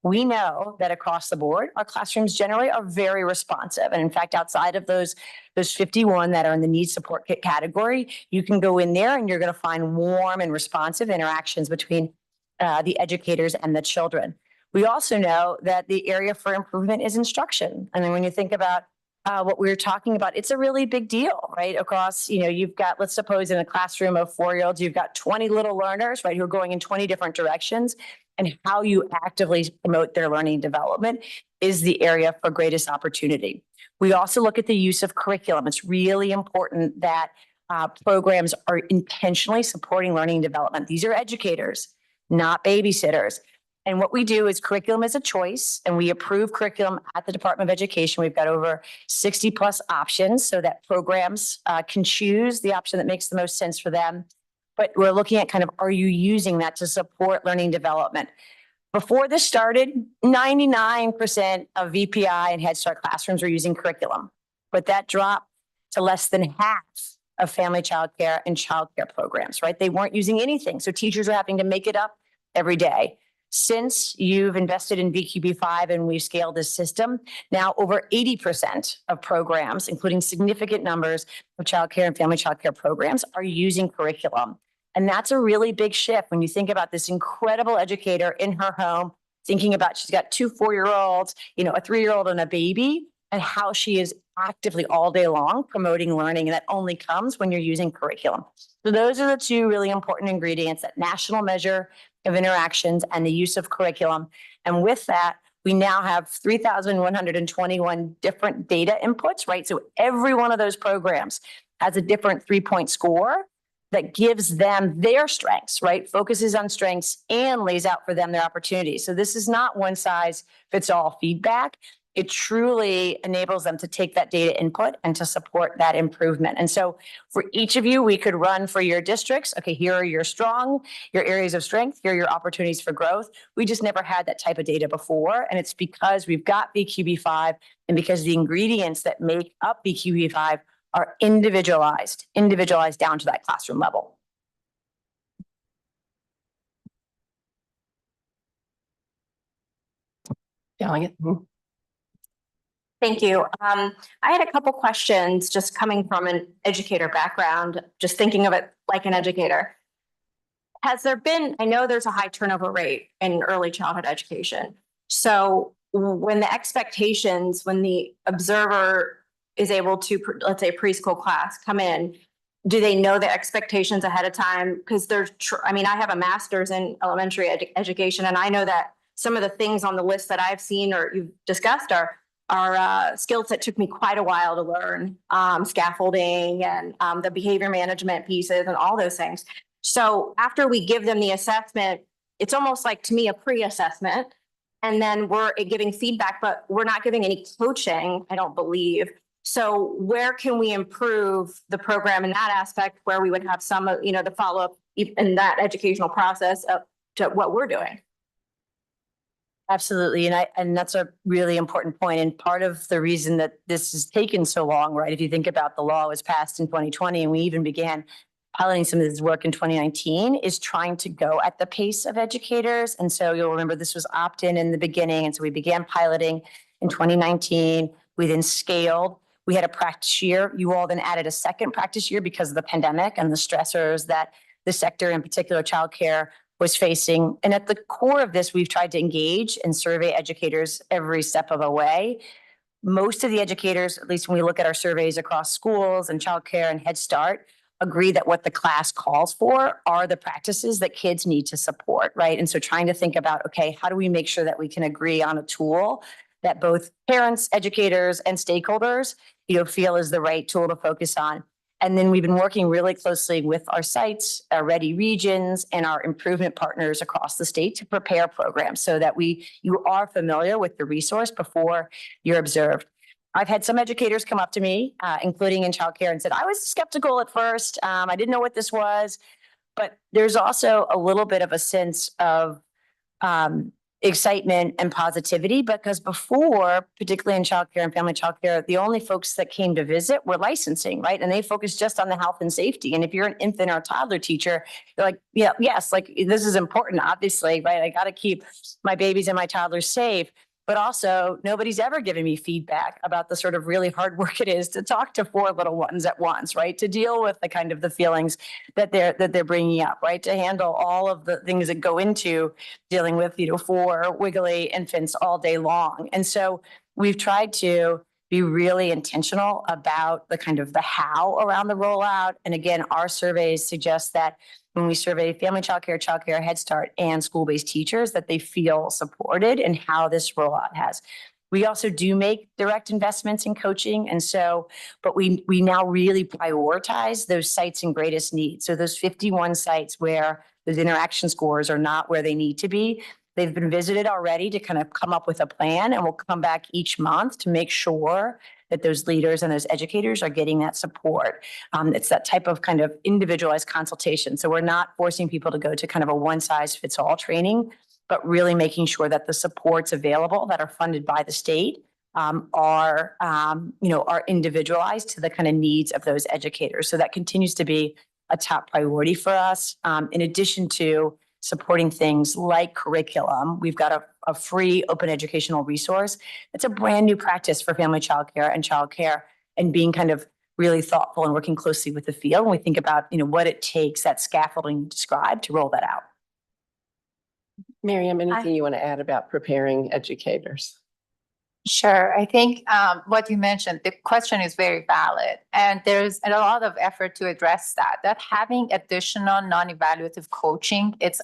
we know that across the board, our classrooms generally are very responsive. And in fact, outside of those 51 that are in the needs support kit category, you can go in there and you're going to find warm and responsive interactions between the educators and the children. We also know that the area for improvement is instruction. And then when you think about what we were talking about, it's a really big deal, right? Across, you've got, let's suppose in a classroom of 4-year-olds, you've got 20 little learners, right, who are going in 20 different directions. And how you actively promote their learning development is the area for greatest opportunity. We also look at the use of curriculum. It's really important that programs are intentionally supporting learning development. These are educators, not babysitters. And what we do is curriculum is a choice, and we approve curriculum at the Department of Education. We've got over 60 plus options so that programs can choose the option that makes the most sense for them. But we're looking at kind of, are you using that to support learning development? Before this started, 99% of VPI and Head Start classrooms were using curriculum, but that dropped to less than half of family childcare and childcare programs, right? They weren't using anything. So teachers are having to make it up every day. Since you've invested in VQB5 and we've scaled this system, now over 80% of programs, including significant numbers of childcare and family childcare programs, are using curriculum. And that's a really big shift when you think about this incredible educator in her home, thinking about she's got 2 4-year-olds, a 3-year-old and a baby, and how she is actively all day long promoting learning. And that only comes when you're using curriculum. So those are the 2 really important ingredients, that national measure of interactions and the use of curriculum. And with that, we now have 3,121 different data inputs, right? So every one of those programs has a different 3-point score that gives them their strengths, right? Focuses on strengths and lays out for them their opportunities. So this is not one size fits all feedback. It truly enables them to take that data input and to support that improvement. And so for each of you, we could run for your districts. Okay, here are your areas of strength. Here are your opportunities for growth. We just never had that type of data before. And it's because we've got VQB5 and because the ingredients that make up VQB5 are individualized down to that classroom level. Delegate. Thank you. I had a couple questions just coming from an educator background, just thinking of it like an educator. Has there been, I know there's a high turnover rate in early childhood education. So when the expectations, when the observer is able to, let's say preschool class, come in, do they know the expectations ahead of time? Because I have a master's in elementary education, and I know that some of the things on the list that I've seen or you've discussed are skills that took me quite a while to learn, scaffolding and the behavior management pieces and all those things. So after we give them the assessment, it's almost like, to me, a pre-assessment, and then we're giving feedback, but we're not giving any coaching, I don't believe. So where can we improve the program in that aspect, where we would have some, the follow-up in that educational process up to what we're doing? Absolutely. And that's a really important point. And part of the reason that this has taken so long, right? If you think about, the law was passed in 2020 and we even began piloting some of this work in 2019, is trying to go at the pace of educators. And so you'll remember this was opt-in in the beginning. And so we began piloting in 2019. We then scaled. We had a practice year. You all then added a second practice year because of the pandemic and the stressors that the sector, in particular childcare, was facing. And at the core of this, we've tried to engage and survey educators every step of the way. Most of the educators, at least when we look at our surveys across schools and childcare and Head Start, agree that what the class calls for are the practices that kids need to support, right? And so trying to think about, okay, how do we make sure that we can agree on a tool that both parents, educators, and stakeholders, feel is the right tool to focus on. And then we've been working really closely with our sites, our ready regions, and our improvement partners across the state to prepare programs so that you are familiar with the resource before you're observed. I've had some educators come up to me, including in childcare, and said, I was skeptical at first. I didn't know what this was. But there's also a little bit of a sense of excitement and positivity, because before, particularly in childcare and family childcare, the only folks that came to visit were licensing, right? And they focused just on the health and safety. And if you're an infant or a toddler teacher, you're like, yeah, yes, like this is important, obviously, right? I got to keep my babies and my toddlers safe. But also, nobody's ever given me feedback about the sort of really hard work it is to talk to 4 little ones at once, right? To deal with the kind of the feelings that they're bringing up, right? To handle all of the things that go into dealing with, 4 wiggly infants all day long. And so we've tried to be really intentional about the kind of the how around the rollout. And again, our surveys suggest that when we survey family childcare, Head Start, and school-based teachers, that they feel supported in how this rollout has. We also do make direct investments in coaching. And so, but we now really prioritize those sites in greatest need. So those 51 sites where those interaction scores are not where they need to be, they've been visited already to kind of come up with a plan, and we'll come back each month to make sure that those leaders and those educators are getting that support. It's that type of kind of individualized consultation. So we're not forcing people to go to kind of a one-size-fits-all training, but really making sure that the supports available that are funded by the state are individualized to the kind of needs of those educators. So that continues to be a top priority for us. In addition to supporting things like curriculum, we've got a free open educational resource. It's a brand new practice for family childcare and being kind of really thoughtful and working closely with the field. When we think about, what it takes, that scaffolding you described, to roll that out. Miriam, anything you want to add about preparing educators? Sure. I think what you mentioned, the question is very valid. And there's a lot of effort to address that having additional non-evaluative coaching, this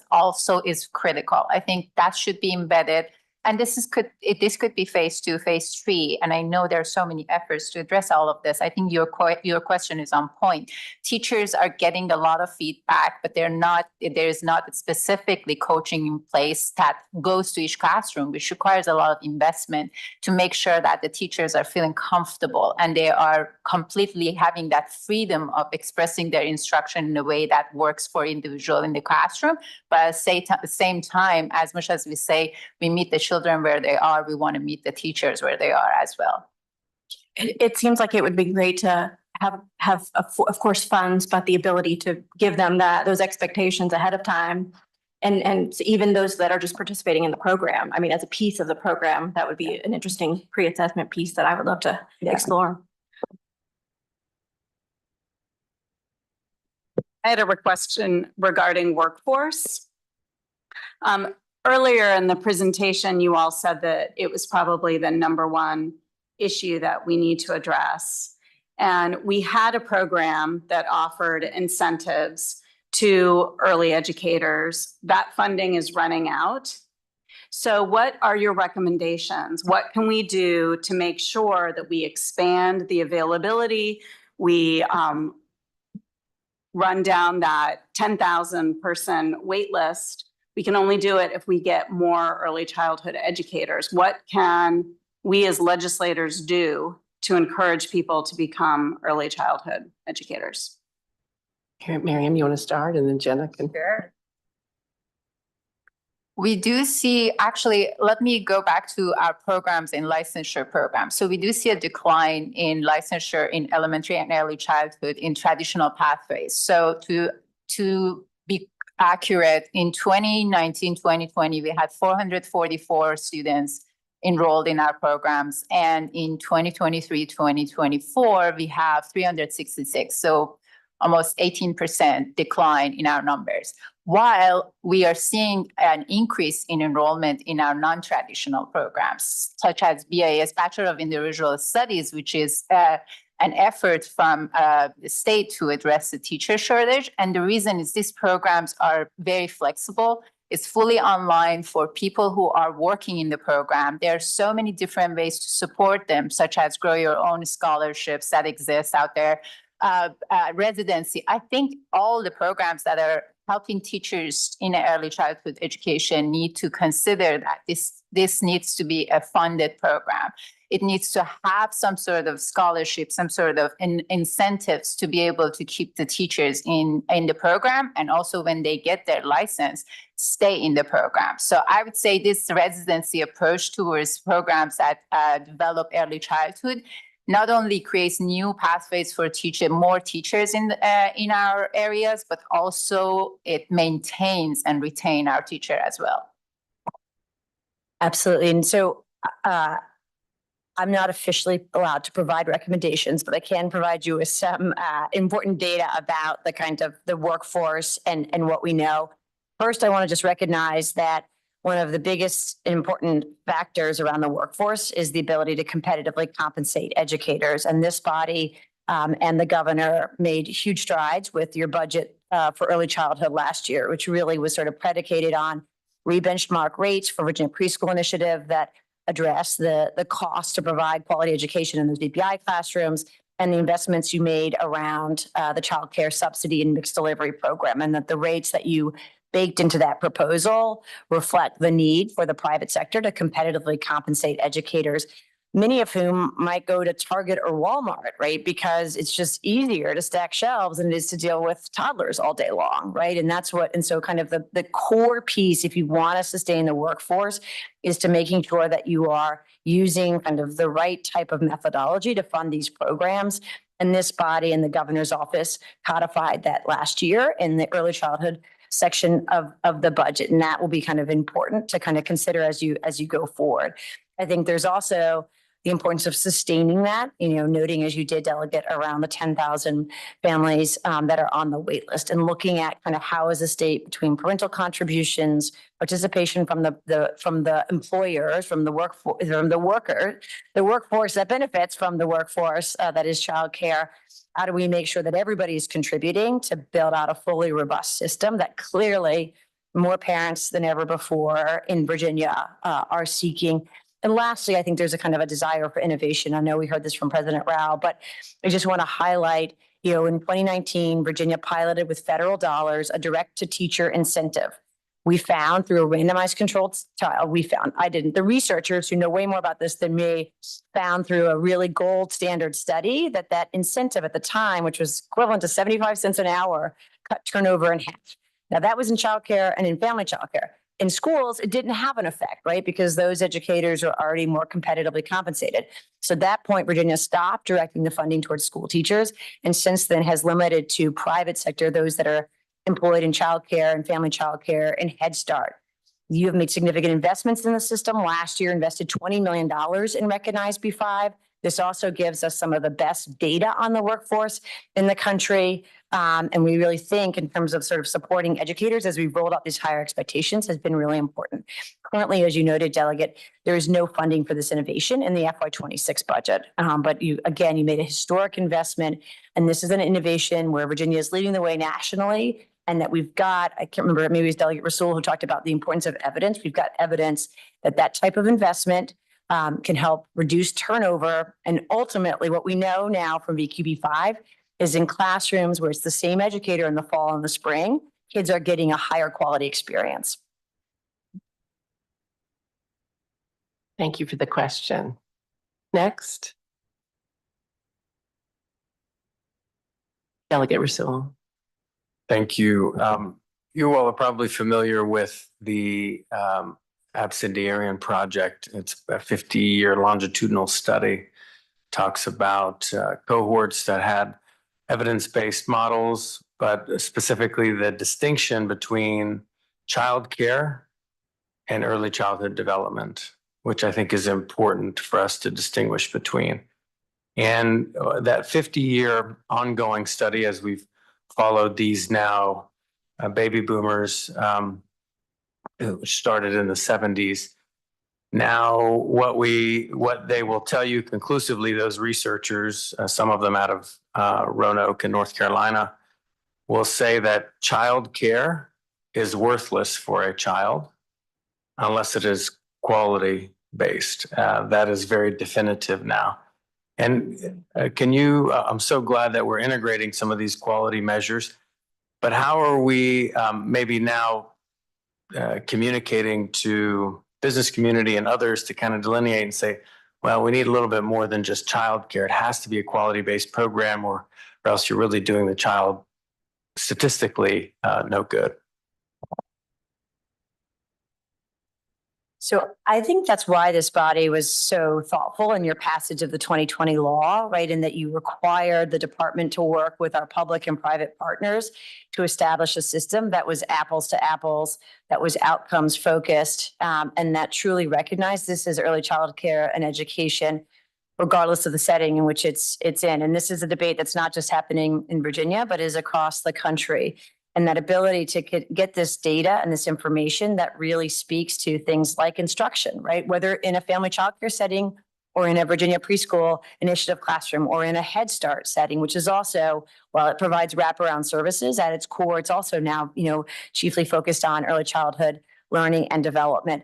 is critical. I think that should be embedded. And this could be phase 2, phase 3. And I know there are so many efforts to address all of this. I think your question is on point. Teachers are getting a lot of feedback, but there is not specifically coaching in place that goes to each classroom, which requires a lot of investment to make sure that the teachers are feeling comfortable and they are completely having that freedom of expressing their instruction in a way that works for individual in the classroom. But at the same time, as much as we say we meet the children where they are, we want to meet the teachers where they are as well. It seems like it would be great to have of course funds, but the ability to give them those expectations ahead of time. And even those that are just participating in the program. I mean, as a piece of the program, that would be an interesting pre-assessment piece that I would love to explore. I had a question regarding workforce. Earlier in the presentation, you all said that it was probably the #1 issue that we need to address. And we had a program that offered incentives to early educators. That funding is running out. So what are your recommendations? What can we do to make sure that we expand the availability? We run down that 10,000 person wait list. We can only do it if we get more early childhood educators. What can we as legislators do to encourage people to become early childhood educators? Here, Miriam, you want to start, and then Jenna can. Sure. We do see, actually, let me go back to our programs and licensure programs. So we do see a decline in licensure in elementary and early childhood in traditional pathways. So to be accurate, in 2019, 2020, we had 444 students enrolled in our programs. And in 2023, 2024, we have 366. So almost 18% decline in our numbers, while we are seeing an increase in enrollment in our non-traditional programs, such as BIS, Bachelor of Individual Studies, which is an effort from the state to address the teacher shortage. And the reason is these programs are very flexible. It's fully online for people who are working in the program. There are so many different ways to support them, such as grow your own scholarships that exist out there. Residency. I think all the programs that are helping teachers in early childhood education need to consider that this needs to be a funded program. it needs to have some sort of scholarship, some sort of incentives to be able to keep the teachers in the program, and also when they get their license, stay in the program. So I would say this residency approach towards programs that develop early childhood not only creates new pathways for more teachers in our areas, but also it maintains and retain our teacher as well. Absolutely. And so I'm not officially allowed to provide recommendations, but I can provide you with some important data about the kind of the workforce and what we know. First, I want to just recognize that one of the biggest important factors around the workforce is the ability to competitively compensate educators. And this body and the governor made huge strides with your budget for early childhood last year, which really was sort of predicated on re-benchmark rates for Virginia Preschool Initiative that address the cost to provide quality education in those DPI classrooms, and the investments you made around the child care subsidy and mixed delivery program, and that the rates that you baked into that proposal reflect the need for the private sector to competitively compensate educators, many of whom might go to Target or Walmart, right? Because it's just easier to stack shelves than it is to deal with toddlers all day long, right? And so kind of the core piece, if you want to sustain the workforce, is to making sure that you are using kind of the right type of methodology to fund these programs. And this body and the governor's office codified that last year in the early childhood section of the budget. And that will be kind of important to kind of consider as you go forward. I think there's also the importance of sustaining that, noting as you did, Delegate, around the 10,000 families that are on the wait list, and looking at kind of how is the state between parental contributions, participation from the employers, from the workforce, from the workforce that benefits from the workforce that is childcare. How do we make sure that everybody is contributing to build out a fully robust system that clearly more parents than ever before in Virginia are seeking? And lastly, I think there's a kind of a desire for innovation. I know we heard this from President Rao, but I just want to highlight, in 2019, Virginia piloted with federal dollars a direct-to-teacher incentive. We found through a randomized controlled trial, the researchers who know way more about this than me, found through a really gold standard study that incentive at the time, which was equivalent to 75 cents an hour, cut turnover in half. Now that was in childcare and in family childcare. In schools, it didn't have an effect, right? Because those educators are already more competitively compensated. So at that point, Virginia stopped directing the funding towards school teachers, and since then has limited to private sector, those that are employed in childcare and family childcare and Head Start. You have made significant investments in the system. Last year, invested $20 million in Recognize B5. This also gives us some of the best data on the workforce in the country. And we really think in terms of sort of supporting educators as we've rolled out these higher expectations has been really important. Currently, as you noted, Delegate, there is no funding for this innovation in the FY26 budget. But you made a historic investment, and this is an innovation where Virginia is leading the way nationally. And that we've got, I can't remember, maybe it was Delegate Rasool who talked about the importance of evidence. We've got evidence that type of investment can help reduce turnover. And ultimately, what we know now from VQB5 is in classrooms where it's the same educator in the fall and the spring, kids are getting a higher quality experience. Thank you for the question. Next. Delegate Rasool. Thank you. You all are probably familiar with the Absenteeism Project. It's a 50-year longitudinal study. Talks about cohorts that had evidence-based models, but specifically the distinction between childcare and early childhood development, which I think is important for us to distinguish between. And that 50-year ongoing study, as we've followed these now baby boomers, which started in the 70s. Now, what they will tell you conclusively, those researchers, some of them out of Roanoke in North Carolina, will say that child care is worthless for a child unless it is quality based. That is very definitive now. And I'm so glad that we're integrating some of these quality measures, but how are we maybe now communicating to business community and others to kind of delineate and say, well, we need a little bit more than just childcare. It has to be a quality-based program, or else you're really doing the child statistically no good. So I think that's why this body was so thoughtful in your passage of the 2020 law, right? In that you required the department to work with our public and private partners to establish a system that was apples to apples, that was outcomes focused, and that truly recognized this as early child care and education, regardless of the setting in which it's in. And this is a debate that's not just happening in Virginia, but is across the country. And that ability to get this data and this information that really speaks to things like instruction, right? Whether in a family childcare setting or in a Virginia preschool initiative classroom or in a Head Start setting, which is also, while it provides wraparound services at its core, it's also now, chiefly focused on early childhood learning and development.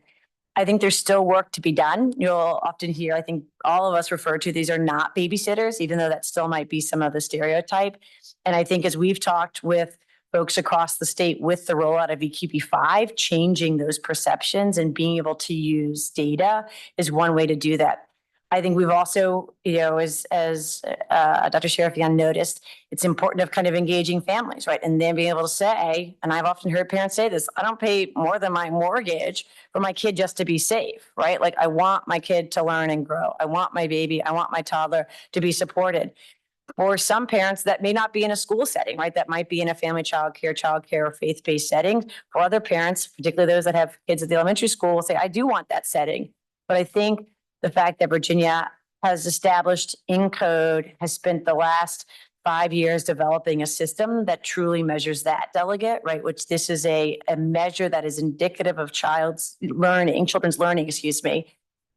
I think there's still work to be done. You'll often hear, I think all of us refer to these are not babysitters, even though that still might be some of the stereotype. And I think as we've talked with folks across the state with the rollout of EQP5, changing those perceptions and being able to use data is one way to do that. I think we've also, as Dr. Sharafian noticed, it's important of kind of engaging families, right? And then being able to say, and I've often heard parents say this, I don't pay more than my mortgage for my kid just to be safe, right? Like I want my kid to learn and grow. I want my baby, I want my toddler to be supported. For some parents, that may not be in a school setting, right? That might be in a family childcare, or faith-based setting. For other parents, particularly those that have kids at the elementary school, will say, I do want that setting. But I think the fact that Virginia has established in code, has spent the last 5 years developing a system that truly measures that delegate, right? Which this is a measure that is indicative of children's learning,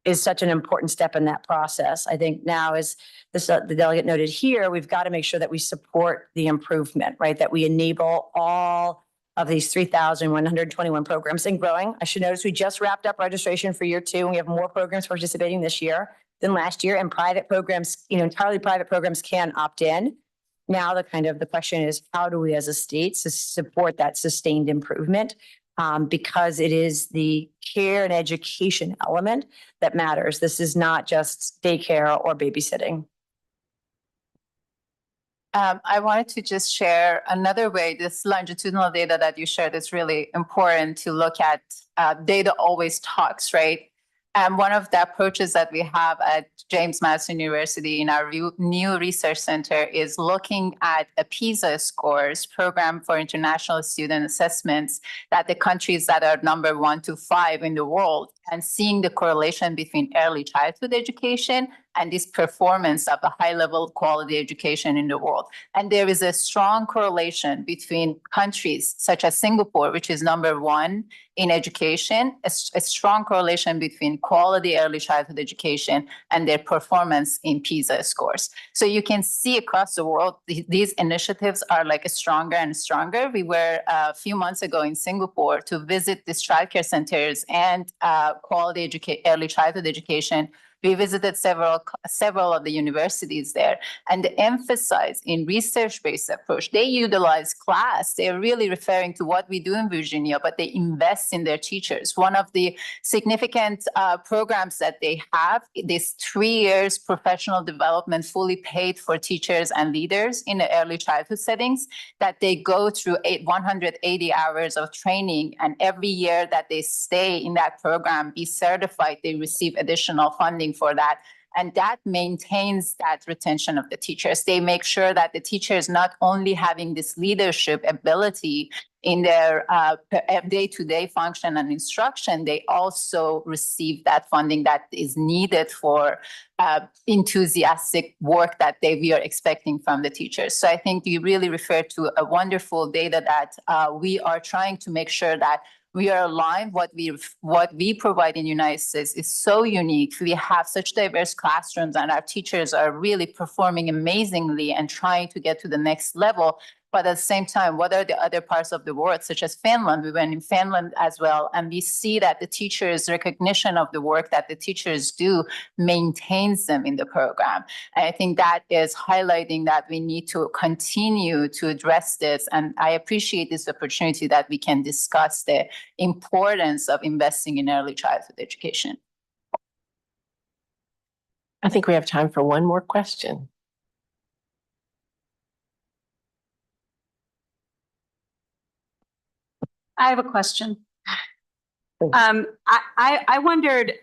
is such an important step in that process. I think now, as the delegate noted here, we've got to make sure that we support the improvement, right? That we enable all of these 3,121 programs and growing. I should notice we just wrapped up registration for year 2, and we have more programs participating this year than last year. And private programs, entirely private programs can opt in. Now the question is, how do we as a state support that sustained improvement? Because it is the care and education element that matters. This is not just daycare or babysitting. I wanted to just share another way. This longitudinal data that you shared is really important to look at. Data always talks, right? And one of the approaches that we have at James Madison University in our new research center is looking at a PISA scores, Program for International Student Assessments, that the countries that are number 1 to 5 in the world, and seeing the correlation between early childhood education and this performance of a high-level quality education in the world. And there is a strong correlation between countries such as Singapore, which is number 1 in education, a strong correlation between quality early childhood education and their performance in PISA scores. So you can see across the world, these initiatives are like stronger and stronger. We were a few months ago in Singapore to visit these childcare centers and quality early childhood education. We visited several of the universities there, and the emphasis in research-based approach. They utilize class. They're really referring to what we do in Virginia, but they invest in their teachers. One of the significant programs that they have, this 3 years professional development fully paid for teachers and leaders in the early childhood settings, that they go through 180 hours of training, and every year that they stay in that program, be certified, they receive additional funding for that. And that maintains that retention of the teachers. They make sure that the teachers not only having this leadership ability in their day-to-day function and instruction, they also receive that funding that is needed for enthusiastic work that we are expecting from the teachers. So I think you really refer to a wonderful data that we are trying to make sure that we are aligned. What we provide in the United States is so unique. We have such diverse classrooms, and our teachers are really performing amazingly and trying to get to the next level. But at the same time, what are the other parts of the world, such as Finland? We went in Finland as well, and we see that the teachers' recognition of the work that the teachers do maintains them in the program. And I think that is highlighting that we need to continue to address this. And I appreciate this opportunity that we can discuss the importance of investing in early childhood education. I think we have time for one more question. I have a question. I wondered,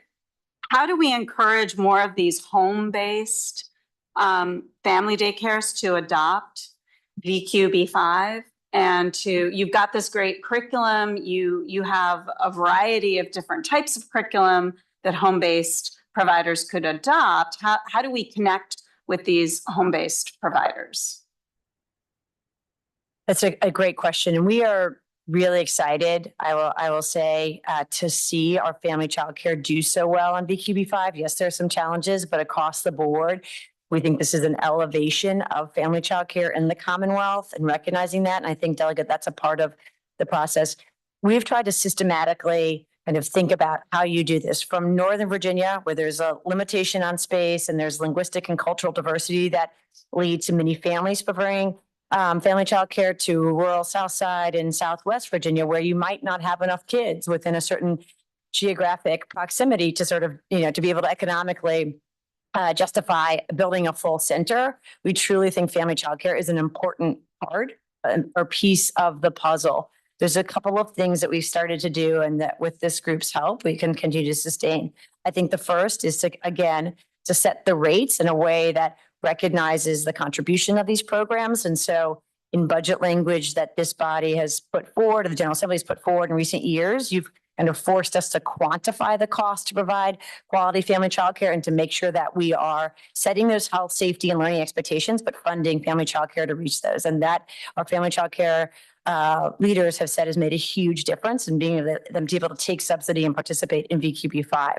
how do we encourage more of these home-based family daycares to adopt VQB5 and you've got this great curriculum, you have a variety of different types of curriculum that home-based providers could adopt. How do we connect with these home-based providers? That's a great question. And we are really excited, I will say, to see our family childcare do so well on VQB5. Yes, there are some challenges, but across the board, we think this is an elevation of family childcare in the Commonwealth and recognizing that. And I think, Delegate, that's a part of the process. We've tried to systematically kind of think about how you do this from Northern Virginia, where there's a limitation on space and there's linguistic and cultural diversity that leads to many families preferring family childcare, to rural South Side and Southwest Virginia, where you might not have enough kids within a certain geographic proximity to sort of, to be able to economically justify building a full center. We truly think family childcare is an important part or piece of the puzzle. There's a couple of things that we've started to do, and that with this group's help, we can continue to sustain. I think the first is to set the rates in a way that recognizes the contribution of these programs. And so in budget language that this body has put forward, or the General Assembly has put forward in recent years, you've kind of forced us to quantify the cost to provide quality family childcare and to make sure that we are setting those health, safety, and learning expectations, but funding family childcare to reach those. And that our family childcare leaders have said has made a huge difference in being able to, them to be able to take subsidy and participate in VQB5.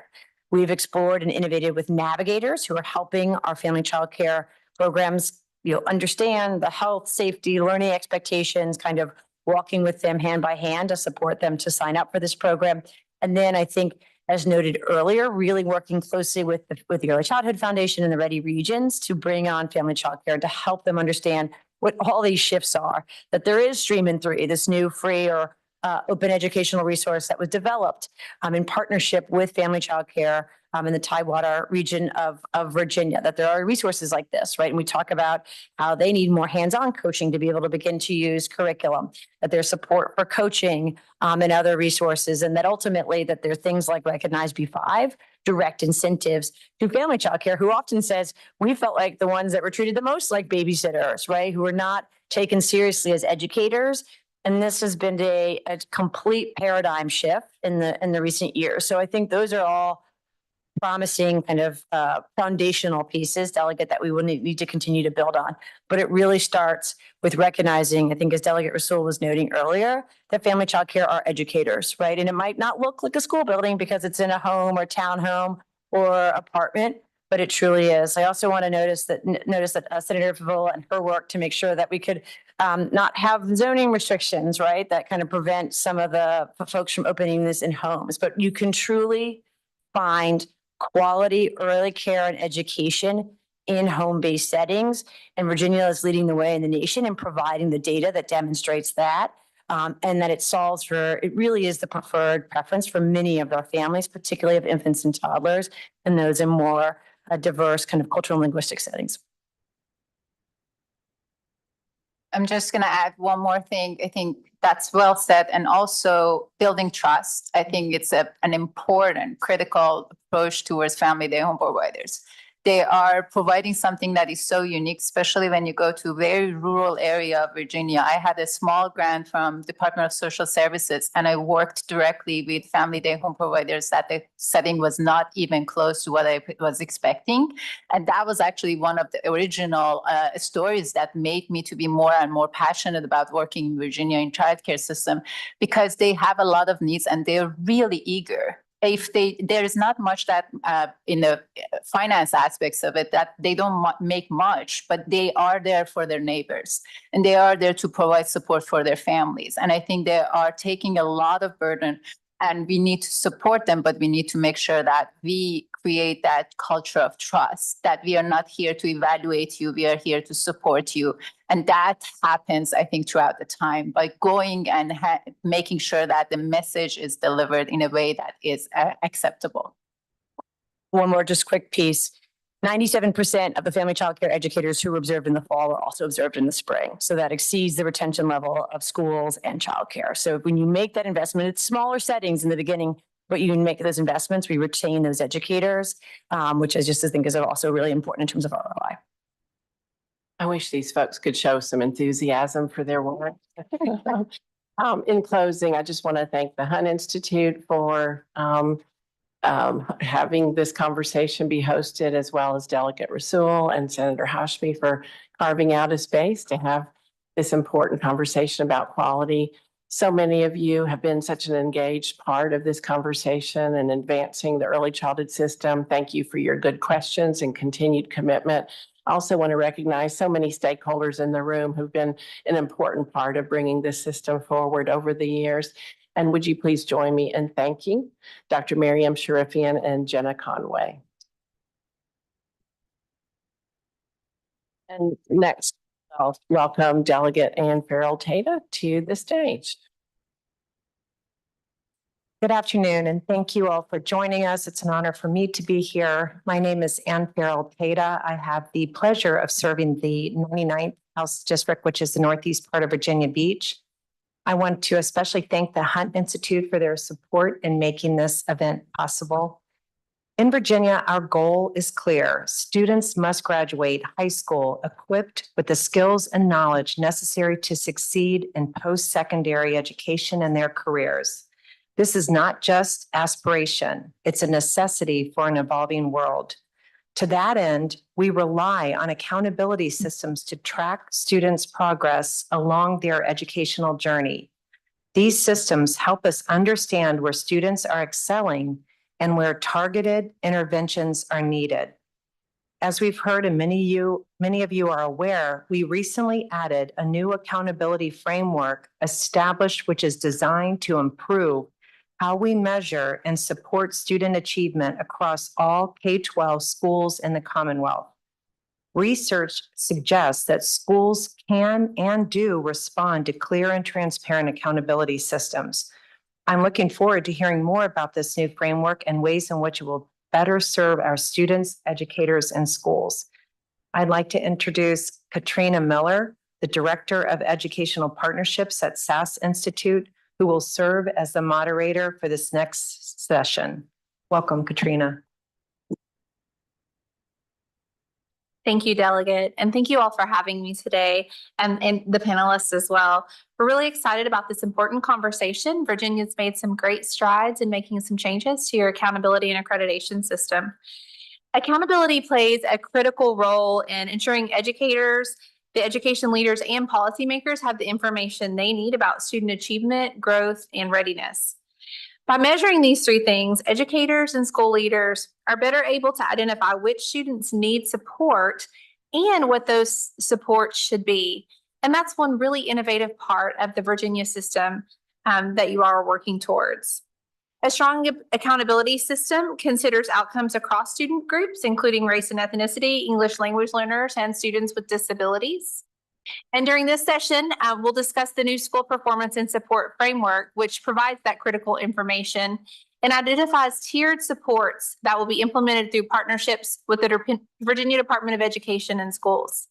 We've explored and innovated with navigators who are helping our family childcare programs, understand the health, safety, learning expectations, kind of walking with them hand by hand to support them to sign up for this program. And then I think, as noted earlier, really working closely with the Early Childhood Foundation and the Ready Regions to bring on family childcare to help them understand what all these shifts are, that there is Stream in 3, this new free or open educational resource that was developed in partnership with family childcare in the Tidewater region of Virginia, that there are resources like this, right? And we talk about how they need more hands-on coaching to be able to begin to use curriculum, that there's support for coaching and other resources, and that ultimately that there are things like Recognize B5, direct incentives to family childcare, who often says, we felt like the ones that were treated the most like babysitters, right? Who were not taken seriously as educators. And this has been a complete paradigm shift in the recent years. So I think those are all promising kind of foundational pieces, Delegate, that we will need to continue to build on. But it really starts with recognizing, I think as Delegate Rasool was noting earlier, that family childcare are educators, right? And it might not look like a school building because it's in a home or townhome or apartment, but it truly is. I also want to notice that Senator Favilla and her work to make sure that we could not have zoning restrictions, right? That kind of prevent some of the folks from opening this in homes, but you can truly find quality early care and education in home-based settings. And Virginia is leading the way in the nation in providing the data that demonstrates that. And that it really is the preferred preference for many of our families, particularly of infants and toddlers, and those in more diverse kind of cultural and linguistic settings. I'm just going to add one more thing. I think that's well said. And also building trust. I think it's an important, critical approach towards family day home providers. They are providing something that is so unique, especially when you go to a very rural area of Virginia. I had a small grant from Department of Social Services, and I worked directly with family day home providers that the setting was not even close to what I was expecting. And that was actually one of the original stories that made me to be more and more passionate about working in Virginia in childcare system, because they have a lot of needs and they're really eager. There is not much that in the finance aspects of it that they don't make much, but they are there for their neighbors and they are there to provide support for their families. And I think they are taking a lot of burden, and we need to support them, but we need to make sure that we create that culture of trust, that we are not here to evaluate you, we are here to support you. And that happens, I think, throughout the time by going and making sure that the message is delivered in a way that is acceptable. One more just quick piece. 97% of the family child care educators who were observed in the fall were also observed in the spring. So that exceeds the retention level of schools and childcare. So when you make that investment, it's smaller settings in the beginning, but you make those investments, we retain those educators, which I just think is also really important in terms of ROI. I wish these folks could show some enthusiasm for their work. In closing, I just want to thank the Hunt Institute for having this conversation be hosted, as well as Delegate Rasul and Senator Hashmi for carving out a space to have this important conversation about quality. So many of you have been such an engaged part of this conversation and advancing the early childhood system. Thank you for your good questions and continued commitment. I also want to recognize so many stakeholders in the room who've been an important part of bringing this system forward over the years. And would you please join me in thanking Dr. Miriam Sharifian and Jenna Conway. And next, I'll welcome Delegate Ann Farrell-Tata to the stage. Good afternoon, and thank you all for joining us. It's an honor for me to be here. My name is Ann Farrell-Tata. I have the pleasure of serving the 99th House District, which is the northeast part of Virginia Beach. I want to especially thank the Hunt Institute for their support in making this event possible. In Virginia, our goal is clear. Students must graduate high school equipped with the skills and knowledge necessary to succeed in post-secondary education and their careers. This is not just aspiration, it's a necessity for an evolving world. To that end, we rely on accountability systems to track students' progress along their educational journey. These systems help us understand where students are excelling and where targeted interventions are needed. As we've heard and many of you are aware, we recently added a new accountability framework established, which is designed to improve how we measure and support student achievement across all K-12 schools in the Commonwealth. Research suggests that schools can and do respond to clear and transparent accountability systems. I'm looking forward to hearing more about this new framework and ways in which it will better serve our students, educators, and schools. I'd like to introduce Katrina Miller, the Director of Educational Partnerships at SAS Institute, who will serve as the moderator for this next session. Welcome, Katrina. Thank you, Delegate, and thank you all for having me today, and the panelists as well. We're really excited about this important conversation. Virginia's made some great strides in making some changes to your accountability and accreditation system. Accountability plays a critical role in ensuring educators, the education leaders, and policymakers have the information they need about student achievement, growth, and readiness. By measuring these three things, educators and school leaders are better able to identify which students need support and what those supports should be. And that's one really innovative part of the Virginia system that you are working towards. A strong accountability system considers outcomes across student groups, including race and ethnicity, English language learners, and students with disabilities. And during this session, we'll discuss the new school performance and support framework, which provides that critical information and identifies tiered supports that will be implemented through partnerships with the Virginia Department of Education and schools.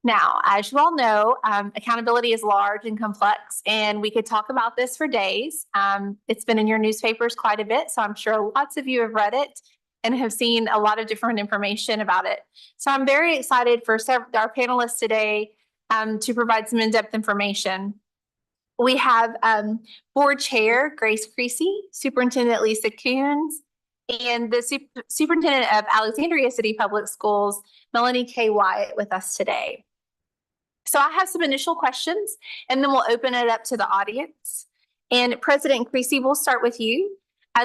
Now, as you all know, accountability is large and complex, and we could talk about this for days. It's been in your newspapers quite a bit, so I'm sure lots of you have read it and have seen a lot of different information about it. So I'm very excited for our panelists today to provide some in-depth information. We have Board Chair Grace Creasy, Superintendent Lisa Coons, and the Superintendent of Alexandria City Public Schools, Melanie K. Wyatt, with us today. So I have some initial questions, and then we'll open it up to the audience. And President Creasy, we'll start with you.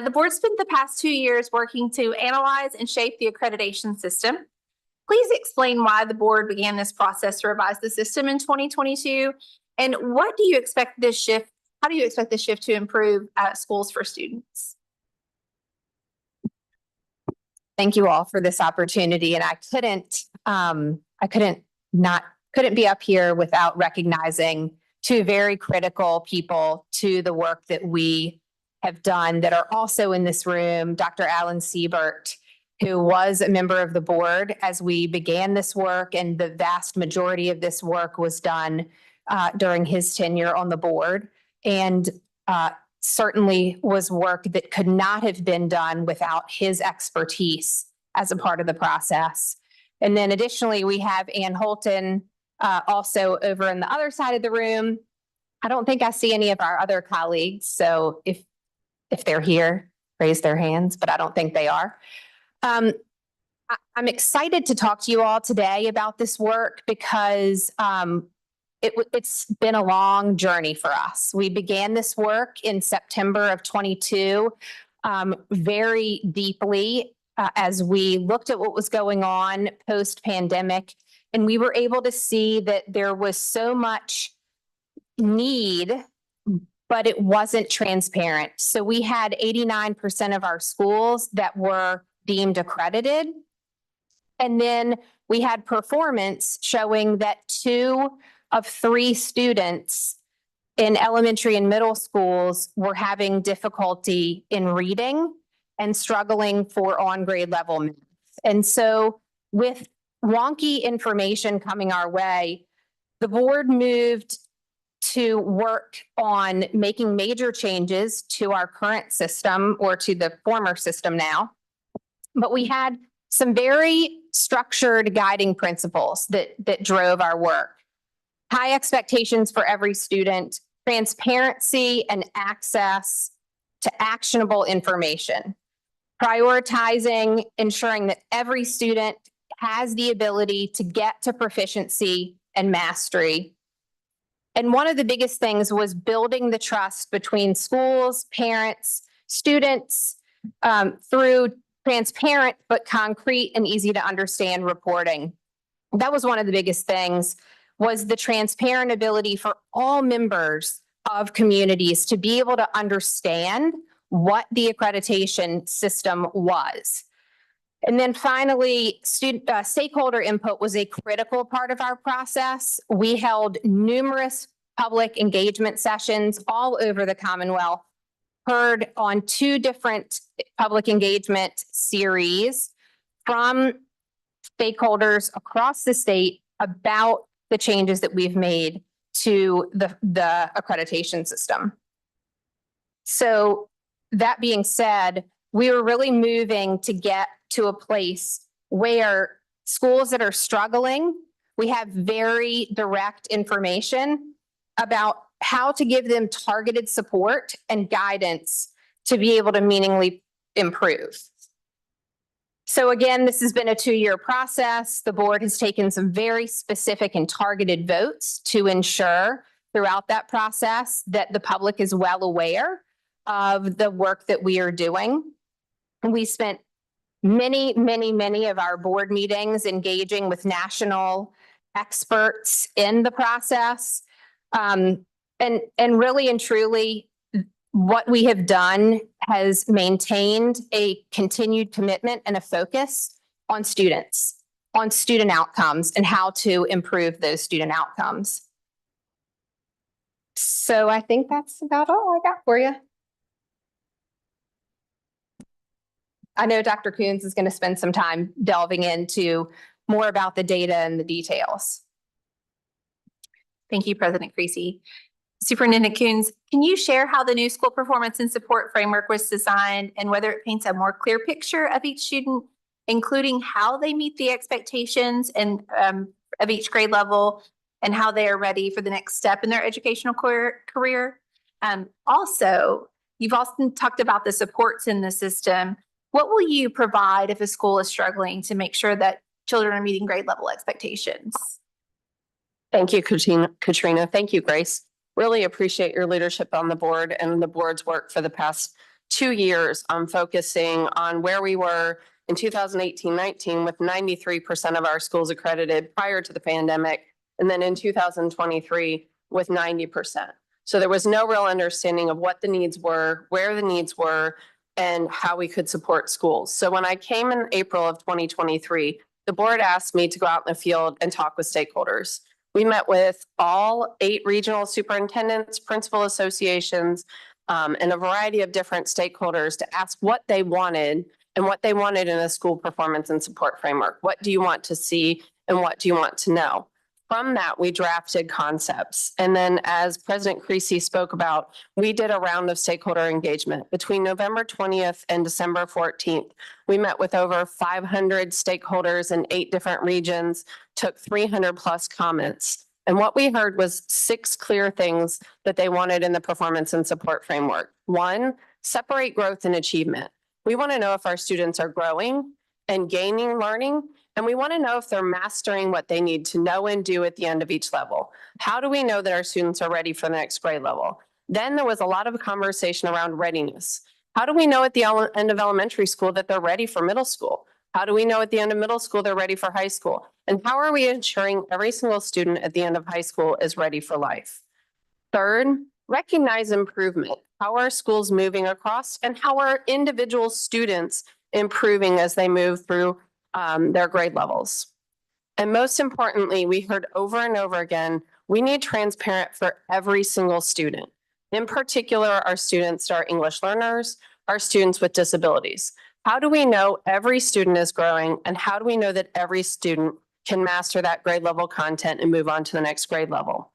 The board spent the past 2 years working to analyze and shape the accreditation system. Please explain why the board began this process to revise the system in 2022, and what do you expect this shift? How do you expect this shift to improve schools for students? Thank you all for this opportunity, and I couldn't be up here without recognizing two very critical people to the work that we have done that are also in this room, Dr. Alan Siebert who was a member of the board as we began this work, and the vast majority of this work was done during his tenure on the board. And certainly was work that could not have been done without his expertise as a part of the process. And then additionally, we have Ann Holton also over in the other side of the room. I don't think I see any of our other colleagues. So if they're here, raise their hands, but I don't think they are. I'm excited to talk to you all today about this work because it's been a long journey for us. We began this work in September of 22, very deeply as we looked at what was going on post-pandemic, and we were able to see that there was so much need, but it wasn't transparent. So we had 89% of our schools that were deemed accredited. And then we had performance showing that 2 of 3 students in elementary and middle schools were having difficulty in reading and struggling for on grade level math. And so with wonky information coming our way, the board moved to work on making major changes to our current system, or to the former system now. But we had some very structured guiding principles that drove our work. High expectations for every student, transparency and access to actionable information, prioritizing, ensuring that every student has the ability to get to proficiency and mastery. And one of the biggest things was building the trust between schools, parents, students, through transparent but concrete and easy to understand reporting. That was one of the biggest things, was the transparent ability for all members of communities to be able to understand what the accreditation system was. And then finally, stakeholder input was a critical part of our process. We held numerous public engagement sessions all over the Commonwealth, heard on 2 different public engagement series from stakeholders across the state about the changes that we've made to the accreditation system. So that being said, we were really moving to get to a place where schools that are struggling, we have very direct information about how to give them targeted support and guidance to be able to meaningfully improve. So again, this has been a 2-year process. The board has taken some very specific and targeted votes to ensure throughout that process that the public is well aware of the work that we are doing. We spent many of our board meetings engaging with national experts in the process. And really and truly, what we have done has maintained a continued commitment and a focus on students, on student outcomes, and how to improve those student outcomes. So I think that's about all I got for you. I know Dr. Coons is going to spend some time delving into more about the data and the details. Thank you, President Creasy. Superintendent Coons, can you share how the new school performance and support framework was designed and whether it paints a more clear picture of each student, including how they meet the expectations and of each grade level and how they are ready for the next step in their educational career? Also, you've also talked about the supports in the system. What will you provide if a school is struggling to make sure that children are meeting grade level expectations? Thank you, Katrina. Thank you, Grace. Really appreciate your leadership on the board and the board's work for the past 2 years on focusing on where we were in 2018-19 with 93% of our schools accredited prior to the pandemic, and then in 2023 with 90%. So there was no real understanding of what the needs were, where the needs were, and how we could support schools. So when I came in April of 2023, the board asked me to go out in the field and talk with stakeholders. We met with all 8 regional superintendents, principal associations, and a variety of different stakeholders to ask what they wanted and what they wanted in a school performance and support framework. What do you want to see and what do you want to know? From that, we drafted concepts. And then as President Creasy spoke about, we did a round of stakeholder engagement. Between November 20th and December 14th, we met with over 500 stakeholders in 8 different regions, took 300 plus comments. And what we heard was 6 clear things that they wanted in the performance and support framework. 1, separate growth and achievement. We want to know if our students are growing and gaining learning, and we want to know if they're mastering what they need to know and do at the end of each level. How do we know that our students are ready for the next grade level? Then there was a lot of conversation around readiness. How do we know at the end of elementary school that they're ready for middle school? How do we know at the end of middle school they're ready for high school? And how are we ensuring every single student at the end of high school is ready for life? Third, recognize improvement. How are schools moving across, and how are individual students improving as they move through their grade levels? And most importantly, we heard over and over again, we need transparent for every single student. In particular, our students are English learners, our students with disabilities. How do we know every student is growing, and how do we know that every student can master that grade level content and move on to the next grade level?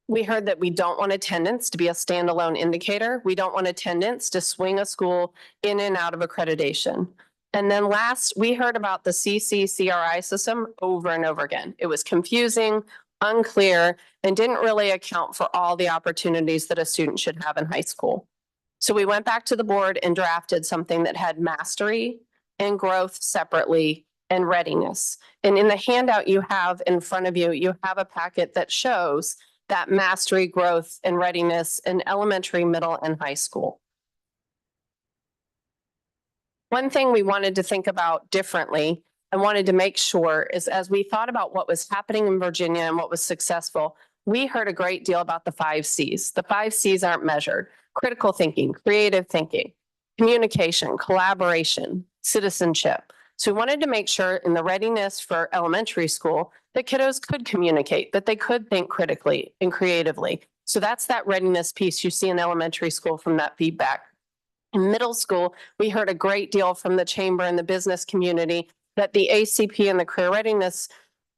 We heard that we don't want attendance to be a standalone indicator. We don't want attendance to swing a school in and out of accreditation. And then last, we heard about the CCCRI system over and over again. It was confusing, unclear, and didn't really account for all the opportunities that a student should have in high school. So we went back to the board and drafted something that had mastery and growth separately and readiness. And in the handout you have in front of you, you have a packet that shows that mastery, growth, and readiness in elementary, middle, and high school. One thing we wanted to think about differently and wanted to make sure is, as we thought about what was happening in Virginia and what was successful, we heard a great deal about the 5 C's. The 5 C's aren't measured: critical thinking, creative thinking, communication, collaboration, citizenship. So we wanted to make sure in the readiness for elementary school that kiddos could communicate, that they could think critically and creatively. So that's that readiness piece you see in elementary school from that feedback. In middle school, we heard a great deal from the chamber and the business community that the ACP and the career readiness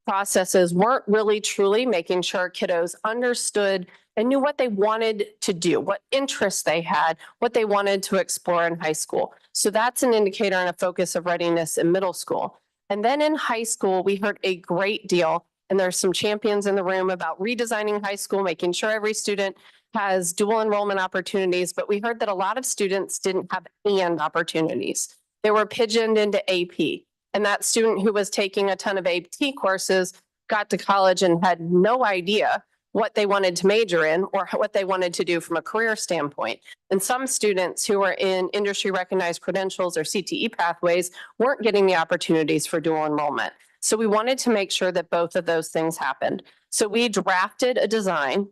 processes weren't really truly making sure kiddos understood and knew what they wanted to do, what interests they had, what they wanted to explore in high school. So that's an indicator and a focus of readiness in middle school. And then in high school, we heard a great deal, and there's some champions in the room about redesigning high school, making sure every student has dual enrollment opportunities, but we heard that a lot of students didn't have and opportunities. They were pigeoned into AP. And that student who was taking a ton of AP courses got to college and had no idea what they wanted to major in or what they wanted to do from a career standpoint. And some students who were in industry recognized credentials or CTE pathways weren't getting the opportunities for dual enrollment. So we wanted to make sure that both of those things happened. So we drafted a design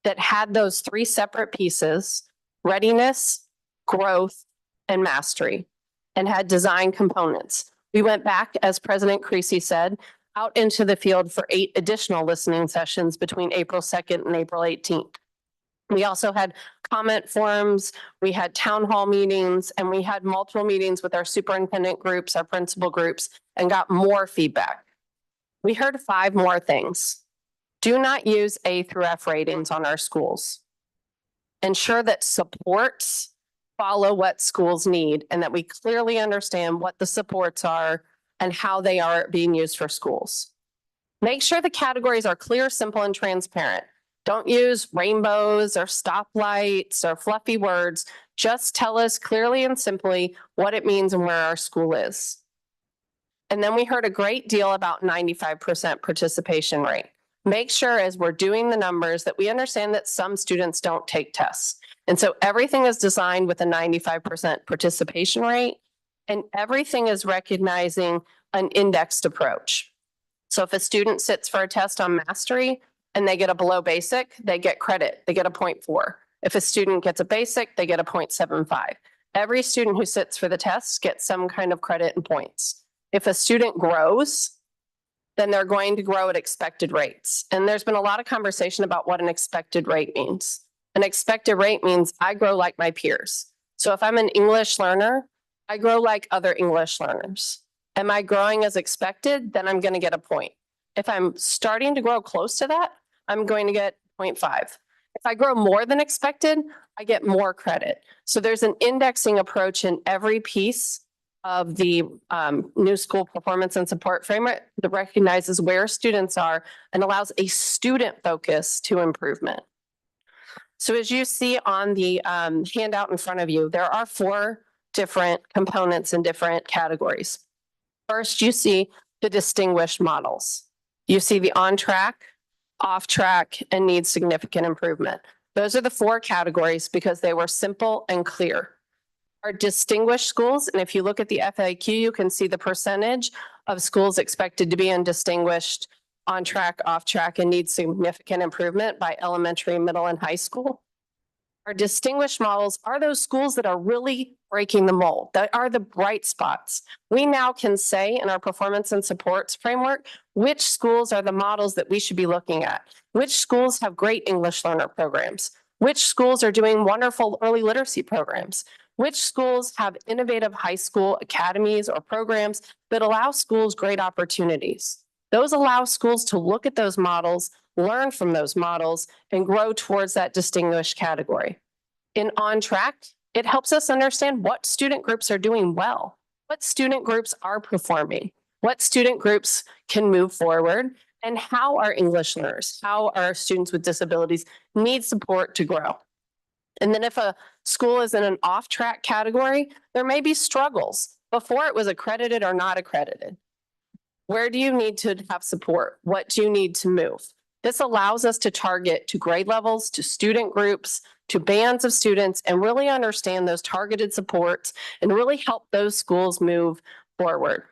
that had those 3 separate pieces: readiness, growth, and mastery, and had design components. We went back, as President Creasy said, out into the field for 8 additional listening sessions between April 2nd and April 18th. We also had comment forums, we had town hall meetings, and we had multiple meetings with our superintendent groups, our principal groups, and got more feedback. We heard 5 more things. Do not use A through F ratings on our schools. Ensure that supports follow what schools need and that we clearly understand what the supports are and how they are being used for schools. Make sure the categories are clear, simple, and transparent. Don't use rainbows or stoplights or fluffy words. Just tell us clearly and simply what it means and where our school is. And then we heard a great deal about 95% participation rate. Make sure as we're doing the numbers that we understand that some students don't take tests. And so everything is designed with a 95% participation rate, and everything is recognizing an indexed approach. So if a student sits for a test on mastery and they get a below basic, they get credit, they get a 0.4. If a student gets a basic, they get a 0.75. Every student who sits for the test gets some kind of credit and points. If a student grows, then they're going to grow at expected rates. And there's been a lot of conversation about what an expected rate means. An expected rate means I grow like my peers. So if I'm an English learner, I grow like other English learners. Am I growing as expected? Then I'm going to get a point. If I'm starting to grow close to that, I'm going to get 0.5. If I grow more than expected, I get more credit. So there's an indexing approach in every piece of the new school performance and support framework that recognizes where students are and allows a student focus to improvement. So as you see on the handout in front of you, there are 4 different components in different categories. First, you see the distinguished models. You see the on track, off track, and needs significant improvement. Those are the 4 categories because they were simple and clear. Our distinguished schools, and if you look at the FAQ, you can see the percentage of schools expected to be in distinguished, on track, off track, and need significant improvement by elementary, middle, and high school. Our distinguished models are those schools that are really breaking the mold, that are the bright spots. We now can say in our performance and supports framework, which schools are the models that we should be looking at, which schools have great English learner programs, which schools are doing wonderful early literacy programs, which schools have innovative high school academies or programs that allow schools great opportunities. Those allow schools to look at those models, learn from those models, and grow towards that distinguished category. In on track, it helps us understand what student groups are doing well, what student groups are performing, what student groups can move forward, and how our English learners, how our students with disabilities need support to grow. And then if a school is in an off-track category, there may be struggles before it was accredited or not accredited. Where do you need to have support? What do you need to move? This allows us to target to grade levels, to student groups, to bands of students, and really understand those targeted supports and really help those schools move forward.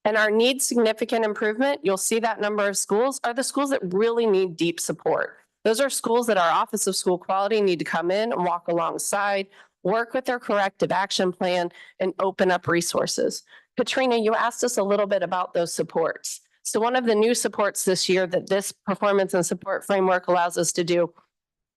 And our need significant improvement, you'll see that number of schools are the schools that really need deep support. Those are schools that our Office of School Quality need to come in and walk alongside, work with their corrective action plan, and open up resources. Katrina, you asked us a little bit about those supports. So one of the new supports this year that this performance and support framework allows us to do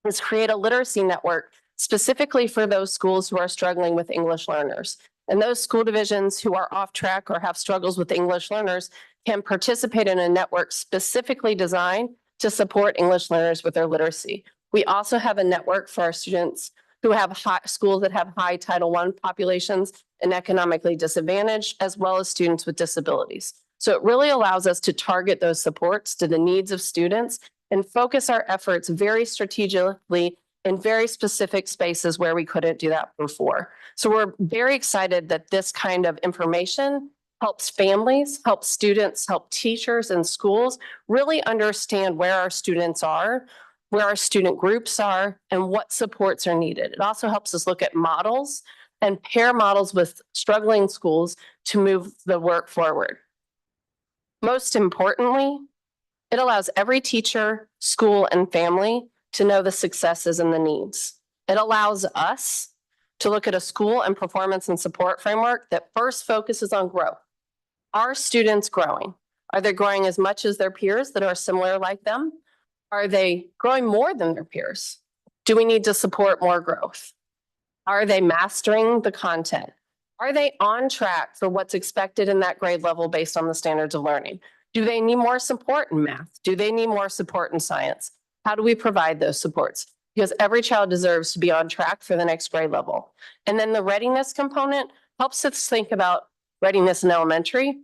is create a literacy network specifically for those schools who are struggling with English learners. And those school divisions who are off track or have struggles with English learners can participate in a network specifically designed to support English learners with their literacy. We also have a network for our students who have schools that have high Title I populations and economically disadvantaged, as well as students with disabilities. So it really allows us to target those supports to the needs of students and focus our efforts very strategically in very specific spaces where we couldn't do that before. So we're very excited that this kind of information helps families, helps students, help teachers and schools really understand where our students are, where our student groups are, and what supports are needed. It also helps us look at models and pair models with struggling schools to move the work forward. Most importantly, it allows every teacher, school, and family to know the successes and the needs. It allows us to look at a school and performance and support framework that first focuses on growth. Are students growing? Are they growing as much as their peers that are similar like them? Are they growing more than their peers? Do we need to support more growth? Are they mastering the content? Are they on track for what's expected in that grade level based on the standards of learning? Do they need more support in math? Do they need more support in science? How do we provide those supports? Because every child deserves to be on track for the next grade level. And then the readiness component helps us think about readiness in elementary,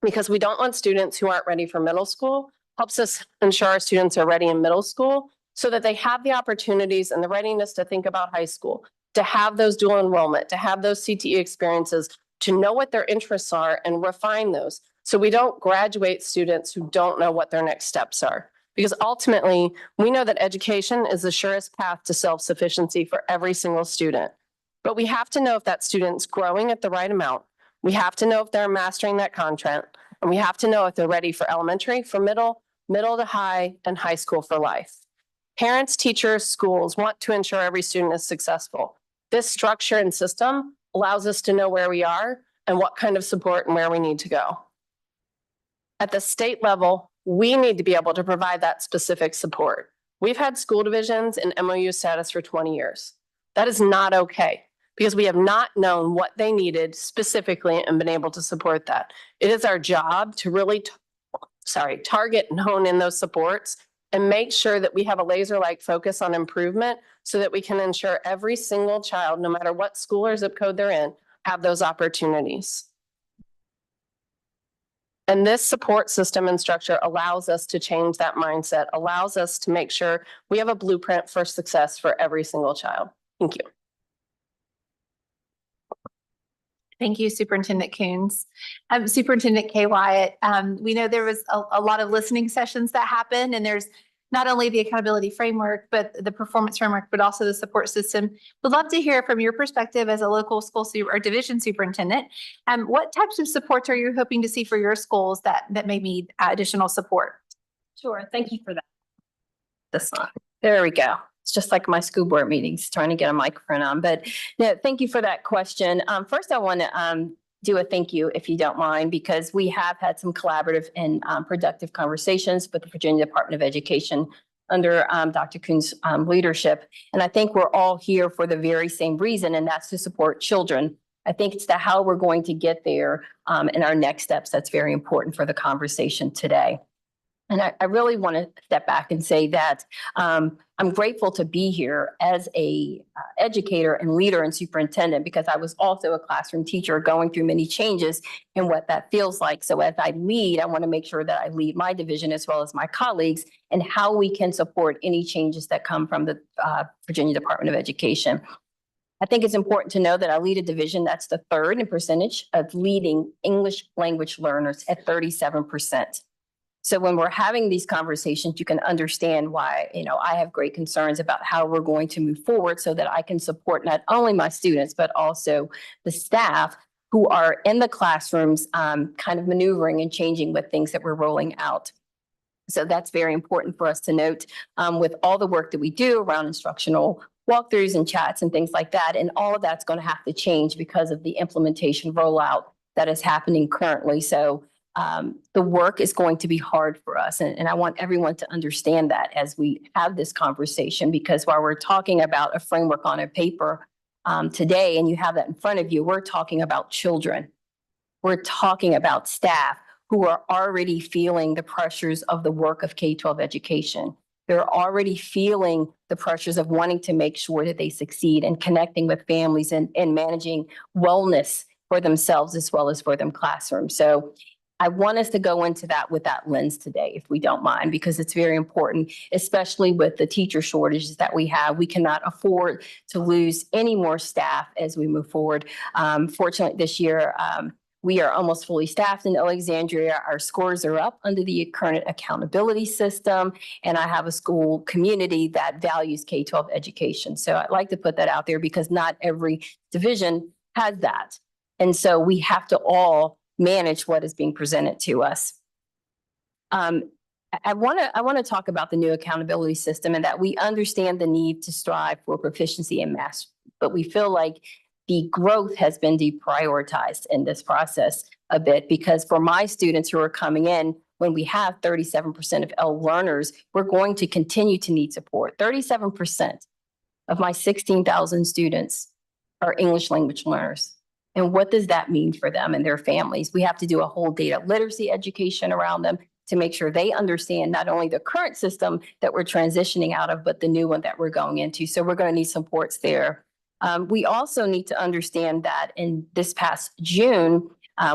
because we don't want students who aren't ready for middle school, helps us ensure our students are ready in middle school so that they have the opportunities and the readiness to think about high school, to have those dual enrollment, to have those CTE experiences, to know what their interests are and refine those. So we don't graduate students who don't know what their next steps are. Because ultimately, we know that education is the surest path to self-sufficiency for every single student. But we have to know if that student's growing at the right amount. We have to know if they're mastering that content. And we have to know if they're ready for elementary, for middle, middle to high, and high school for life. Parents, teachers, schools want to ensure every student is successful. This structure and system allows us to know where we are and what kind of support and where we need to go. At the state level, we need to be able to provide that specific support. We've had school divisions in MOU status for 20 years. That is not okay. because we have not known what they needed specifically and been able to support that. It is our job to really, target and hone in those supports and make sure that we have a laser-like focus on improvement so that we can ensure every single child, no matter what school or zip code they're in, have those opportunities. And this support system and structure allows us to change that mindset, allows us to make sure we have a blueprint for success for every single child. Thank you. Thank you, Superintendent Coons. Superintendent Kay Wyatt, we know there was a lot of listening sessions that happened, and there's not only the accountability framework, but the performance framework, but also the support system. We'd love to hear from your perspective as a local school or division superintendent. What types of supports are you hoping to see for your schools that may need additional support? Sure. Thank you for that. This one. There we go. It's just like my school board meetings, trying to get a microphone on. But no, thank you for that question. First, I want to do a thank you, if you don't mind, because we have had some collaborative and productive conversations with the Virginia Department of Education under Dr. Coons' leadership. And I think we're all here for the very same reason, and that's to support children. I think it's how we're going to get there and our next steps that's very important for the conversation today. And I really want to step back and say that I'm grateful to be here as a educator and leader and superintendent, because I was also a classroom teacher going through many changes and what that feels like. So as I lead, I want to make sure that I lead my division as well as my colleagues and how we can support any changes that come from the Virginia Department of Education. I think it's important to know that I lead a division that's the third in percentage of leading English language learners at 37%. So when we're having these conversations, you can understand why, I have great concerns about how we're going to move forward so that I can support not only my students, but also the staff who are in the classrooms, kind of maneuvering and changing with things that we're rolling out. So that's very important for us to note with all the work that we do around instructional walkthroughs and chats and things like that. And all of that's going to have to change because of the implementation rollout that is happening currently. So the work is going to be hard for us. And I want everyone to understand that as we have this conversation, because while we're talking about a framework on a paper today, and you have that in front of you, we're talking about children. We're talking about staff who are already feeling the pressures of the work of K-12 education. They're already feeling the pressures of wanting to make sure that they succeed and connecting with families and managing wellness for themselves as well as for them classrooms. So I want us to go into that with that lens today, if we don't mind, because it's very important, especially with the teacher shortages that we have. We cannot afford to lose any more staff as we move forward. Fortunately, this year, we are almost fully staffed in Alexandria. Our scores are up under the current accountability system, and I have a school community that values K-12 education. So I'd like to put that out there because not every division has that. And so we have to all manage what is being presented to us. I want to talk about the new accountability system and that we understand the need to strive for proficiency in math, but we feel like the growth has been deprioritized in this process a bit, because for my students who are coming in, when we have 37% of L learners, we're going to continue to need support. 37% of my 16,000 students are English language learners. And what does that mean for them and their families? We have to do a whole data literacy education around them to make sure they understand not only the current system that we're transitioning out of, but the new one that we're going into. So we're going to need supports there. We also need to understand that in this past June,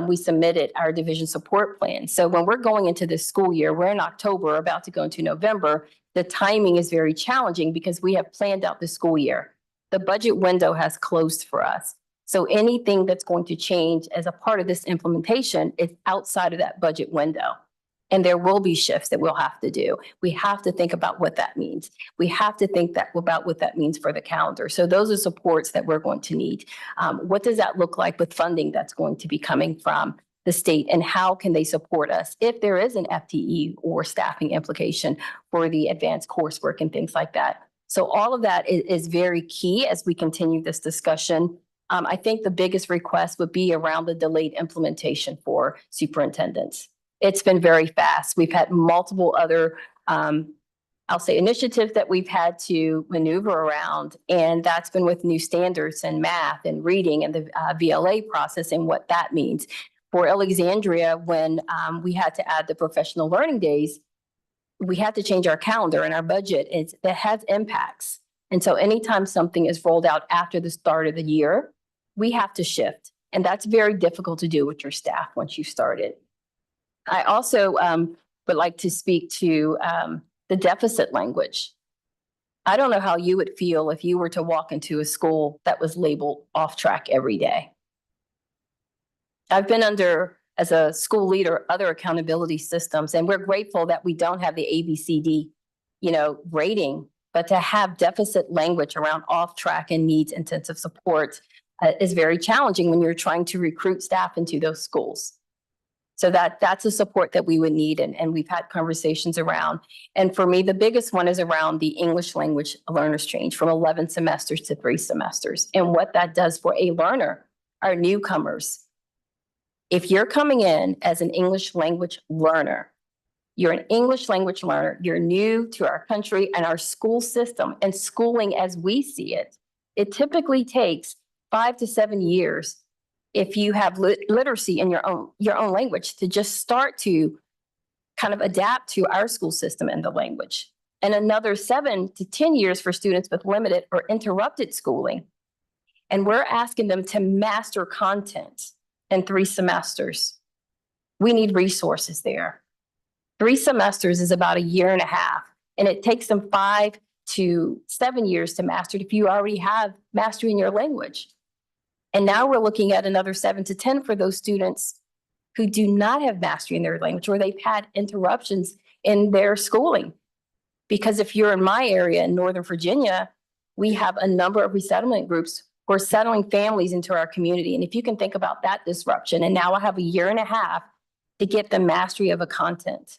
we submitted our division support plan. So when we're going into this school year, we're in October, about to go into November, the timing is very challenging because we have planned out the school year. The budget window has closed for us. So anything that's going to change as a part of this implementation is outside of that budget window. And there will be shifts that we'll have to do. We have to think about what that means. We have to think about what that means for the calendar. So those are supports that we're going to need. What does that look like with funding that's going to be coming from the state, and how can they support us if there is an FTE or staffing implication for the advanced coursework and things like that? So all of that is very key as we continue this discussion. I think the biggest request would be around the delayed implementation for superintendents. It's been very fast. We've had multiple other I'll say, initiatives that we've had to maneuver around. And that's been with new standards in math and reading and the VLA process and what that means. For Alexandria, when we had to add the professional learning days, we had to change our calendar and our budget. That has impacts. And so anytime something is rolled out after the start of the year, we have to shift. And that's very difficult to do with your staff once you start it. I also would like to speak to the deficit language. I don't know how you would feel if you were to walk into a school that was labeled off track every day. I've been under, as a school leader, other accountability systems, and we're grateful that we don't have the ABCD, rating, but to have deficit language around off track and needs intensive support is very challenging when you're trying to recruit staff into those schools. So that's a support that we would need, and we've had conversations around. And for me, the biggest one is around the English language learners change from 11 semesters to 3 semesters, and what that does for a learner, our newcomers. If you're coming in as an English language learner, you're an English language learner, you're new to our country and our school system and schooling as we see it, it typically takes 5 to 7 years if you have literacy in your own language to just start to kind of adapt to our school system and the language. And another 7 to 10 years for students with limited or interrupted schooling. And we're asking them to master content in 3 semesters. We need resources there. 3 semesters is about 1.5 years, and it takes them 5 to 7 years to master it if you already have mastery in your language. And now we're looking at another 7 to 10 for those students who do not have mastery in their language, or they've had interruptions in their schooling. Because if you're in my area in Northern Virginia, we have a number of resettlement groups who are settling families into our community. And if you can think about that disruption, and now I have 1.5 years to get the mastery of a content.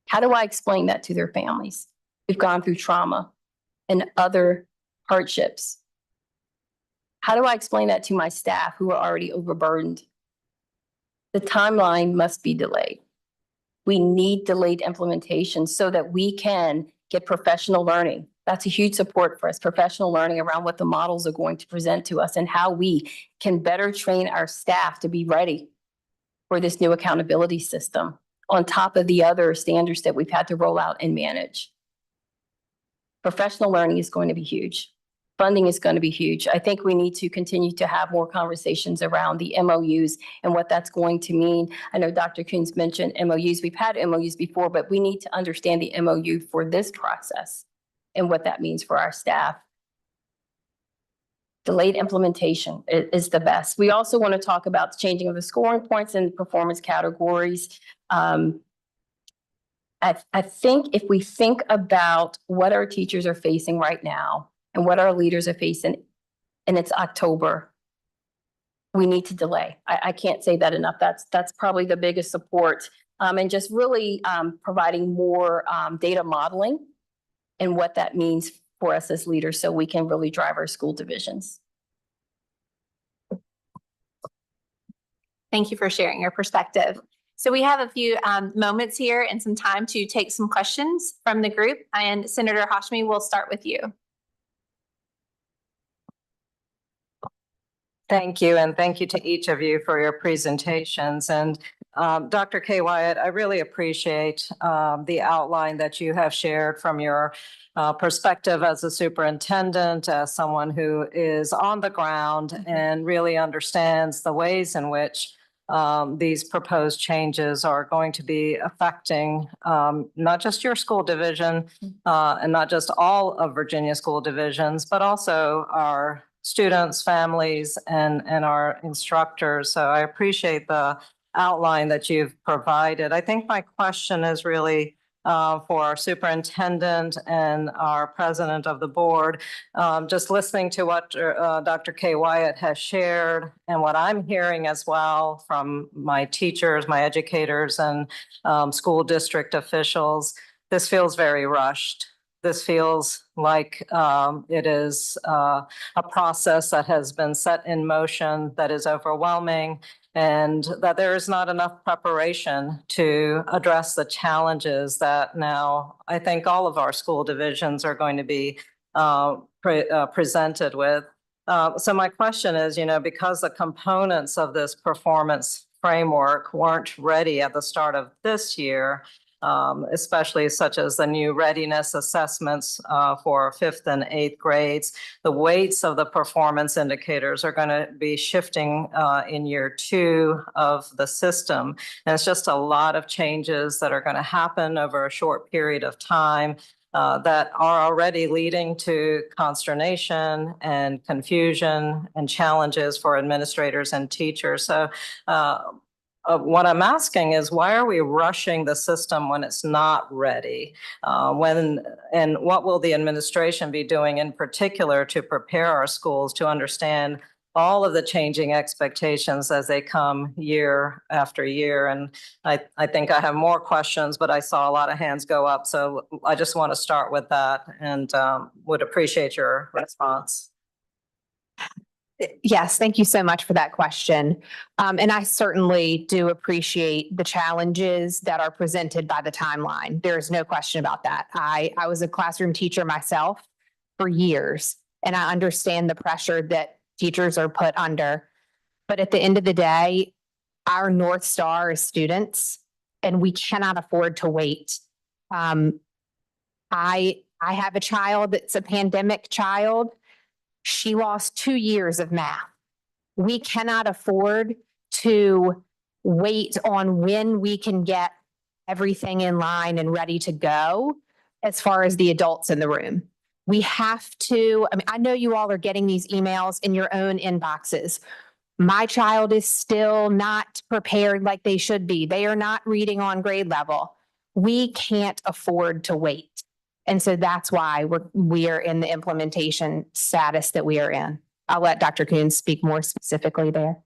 How do I explain that to their families? We've gone through trauma and other hardships. How do I explain that to my staff who are already overburdened? The timeline must be delayed. We need delayed implementation so that we can get professional learning. That's a huge support for us, professional learning around what the models are going to present to us and how we can better train our staff to be ready for this new accountability system on top of the other standards that we've had to roll out and manage. Professional learning is going to be huge. Funding is going to be huge. I think we need to continue to have more conversations around the MOUs and what that's going to mean. I know Dr. Coons mentioned MOUs. We've had MOUs before, but we need to understand the MOU for this process and what that means for our staff. Delayed implementation is the best. We also want to talk about the changing of the scoring points and performance categories. I think if we think about what our teachers are facing right now and what our leaders are facing, and it's October, we need to delay. I can't say that enough. That's probably the biggest support. And just really providing more data modeling and what that means for us as leaders so we can really drive our school divisions. Thank you for sharing your perspective. So we have a few moments here and some time to take some questions from the group. And Senator Hashmi, we'll start with you. Thank you, and thank you to each of you for your presentations. And Dr. K. Wyatt, I really appreciate the outline that you have shared from your perspective as a superintendent, as someone who is on the ground and really understands the ways in which these proposed changes are going to be affecting not just your school division and not just all of Virginia school divisions, but also our students, families, and our instructors. So I appreciate the outline that you've provided. I think my question is really for our superintendent and our president of the board. Just listening to what Dr. K. Wyatt has shared and what I'm hearing as well from my teachers, my educators, and school district officials, this feels very rushed. This feels like it is a process that has been set in motion that is overwhelming. and that there is not enough preparation to address the challenges that now I think all of our school divisions are going to be presented with. So my question is, because the components of this performance framework weren't ready at the start of this year, especially such as the new readiness assessments for 5th and 8th grades. The weights of the performance indicators are going to be shifting in year 2 of the system. And it's just a lot of changes that are going to happen over a short period of time that are already leading to consternation and confusion and challenges for administrators and teachers. So what I'm asking is, why are we rushing the system when it's not ready? And what will the administration be doing in particular to prepare our schools to understand all of the changing expectations as they come year after year? And I think I have more questions, but I saw a lot of hands go up. So I just want to start with that and would appreciate your response. Yes, thank you so much for that question. And I certainly do appreciate the challenges that are presented by the timeline. There is no question about that. I was a classroom teacher myself for years, and I understand the pressure that teachers are put under. But at the end of the day, our North Star is students, and we cannot afford to wait. I have a child that's a pandemic child. She lost 2 years of math. We cannot afford to wait on when we can get everything in line and ready to go as far as the adults in the room. We have to, I know you all are getting these emails in your own inboxes. My child is still not prepared like they should be. They are not reading on grade level. We can't afford to wait. And so that's why we are in the implementation status that we are in. I'll let Dr. Coons speak more specifically there.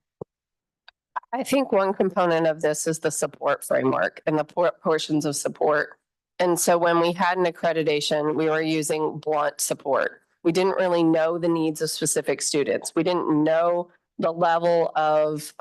I think one component of this is the support framework and the portions of support. And so when we had an accreditation, we were using blunt support. We didn't really know the needs of specific students. We didn't know the level of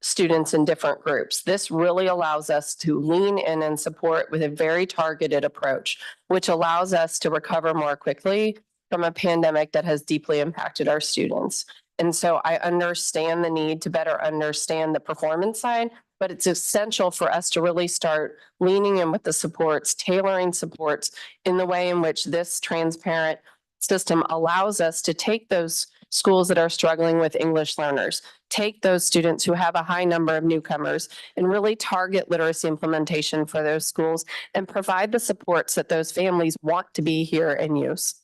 students in different groups. This really allows us to lean in and support with a very targeted approach, which allows us to recover more quickly from a pandemic that has deeply impacted our students. And so I understand the need to better understand the performance side, but it's essential for us to really start leaning in with the supports, tailoring supports in the way in which this transparent system allows us to take those schools that are struggling with English learners, take those students who have a high number of newcomers, and really target literacy implementation for those schools and provide the supports that those families want to be here and use.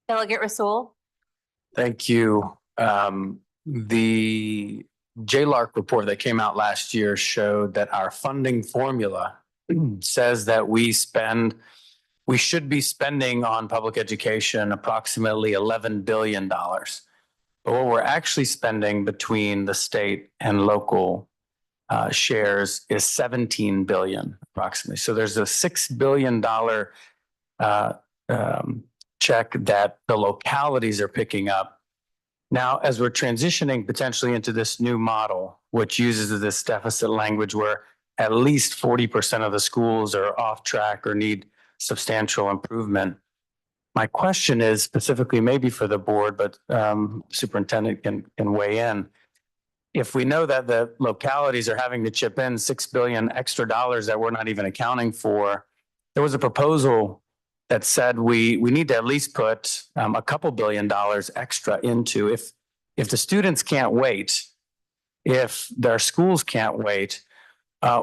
Delegate Rasool. Thank you. The JLARC report that came out last year showed that our funding formula says that we should be spending on public education approximately $11 billion. But what we're actually spending between the state and local shares is $17 billion approximately. So there's a $6 billion check that the localities are picking up. Now, as we're transitioning potentially into this new model, which uses this deficit language where at least 40% of the schools are off track or need substantial improvement. My question is specifically maybe for the board, but superintendent can weigh in. If we know that the localities are having to chip in $6 billion extra dollars that we're not even accounting for, there was a proposal that said we need to at least put a couple $1 billion extra into if the students can't wait, if their schools can't wait.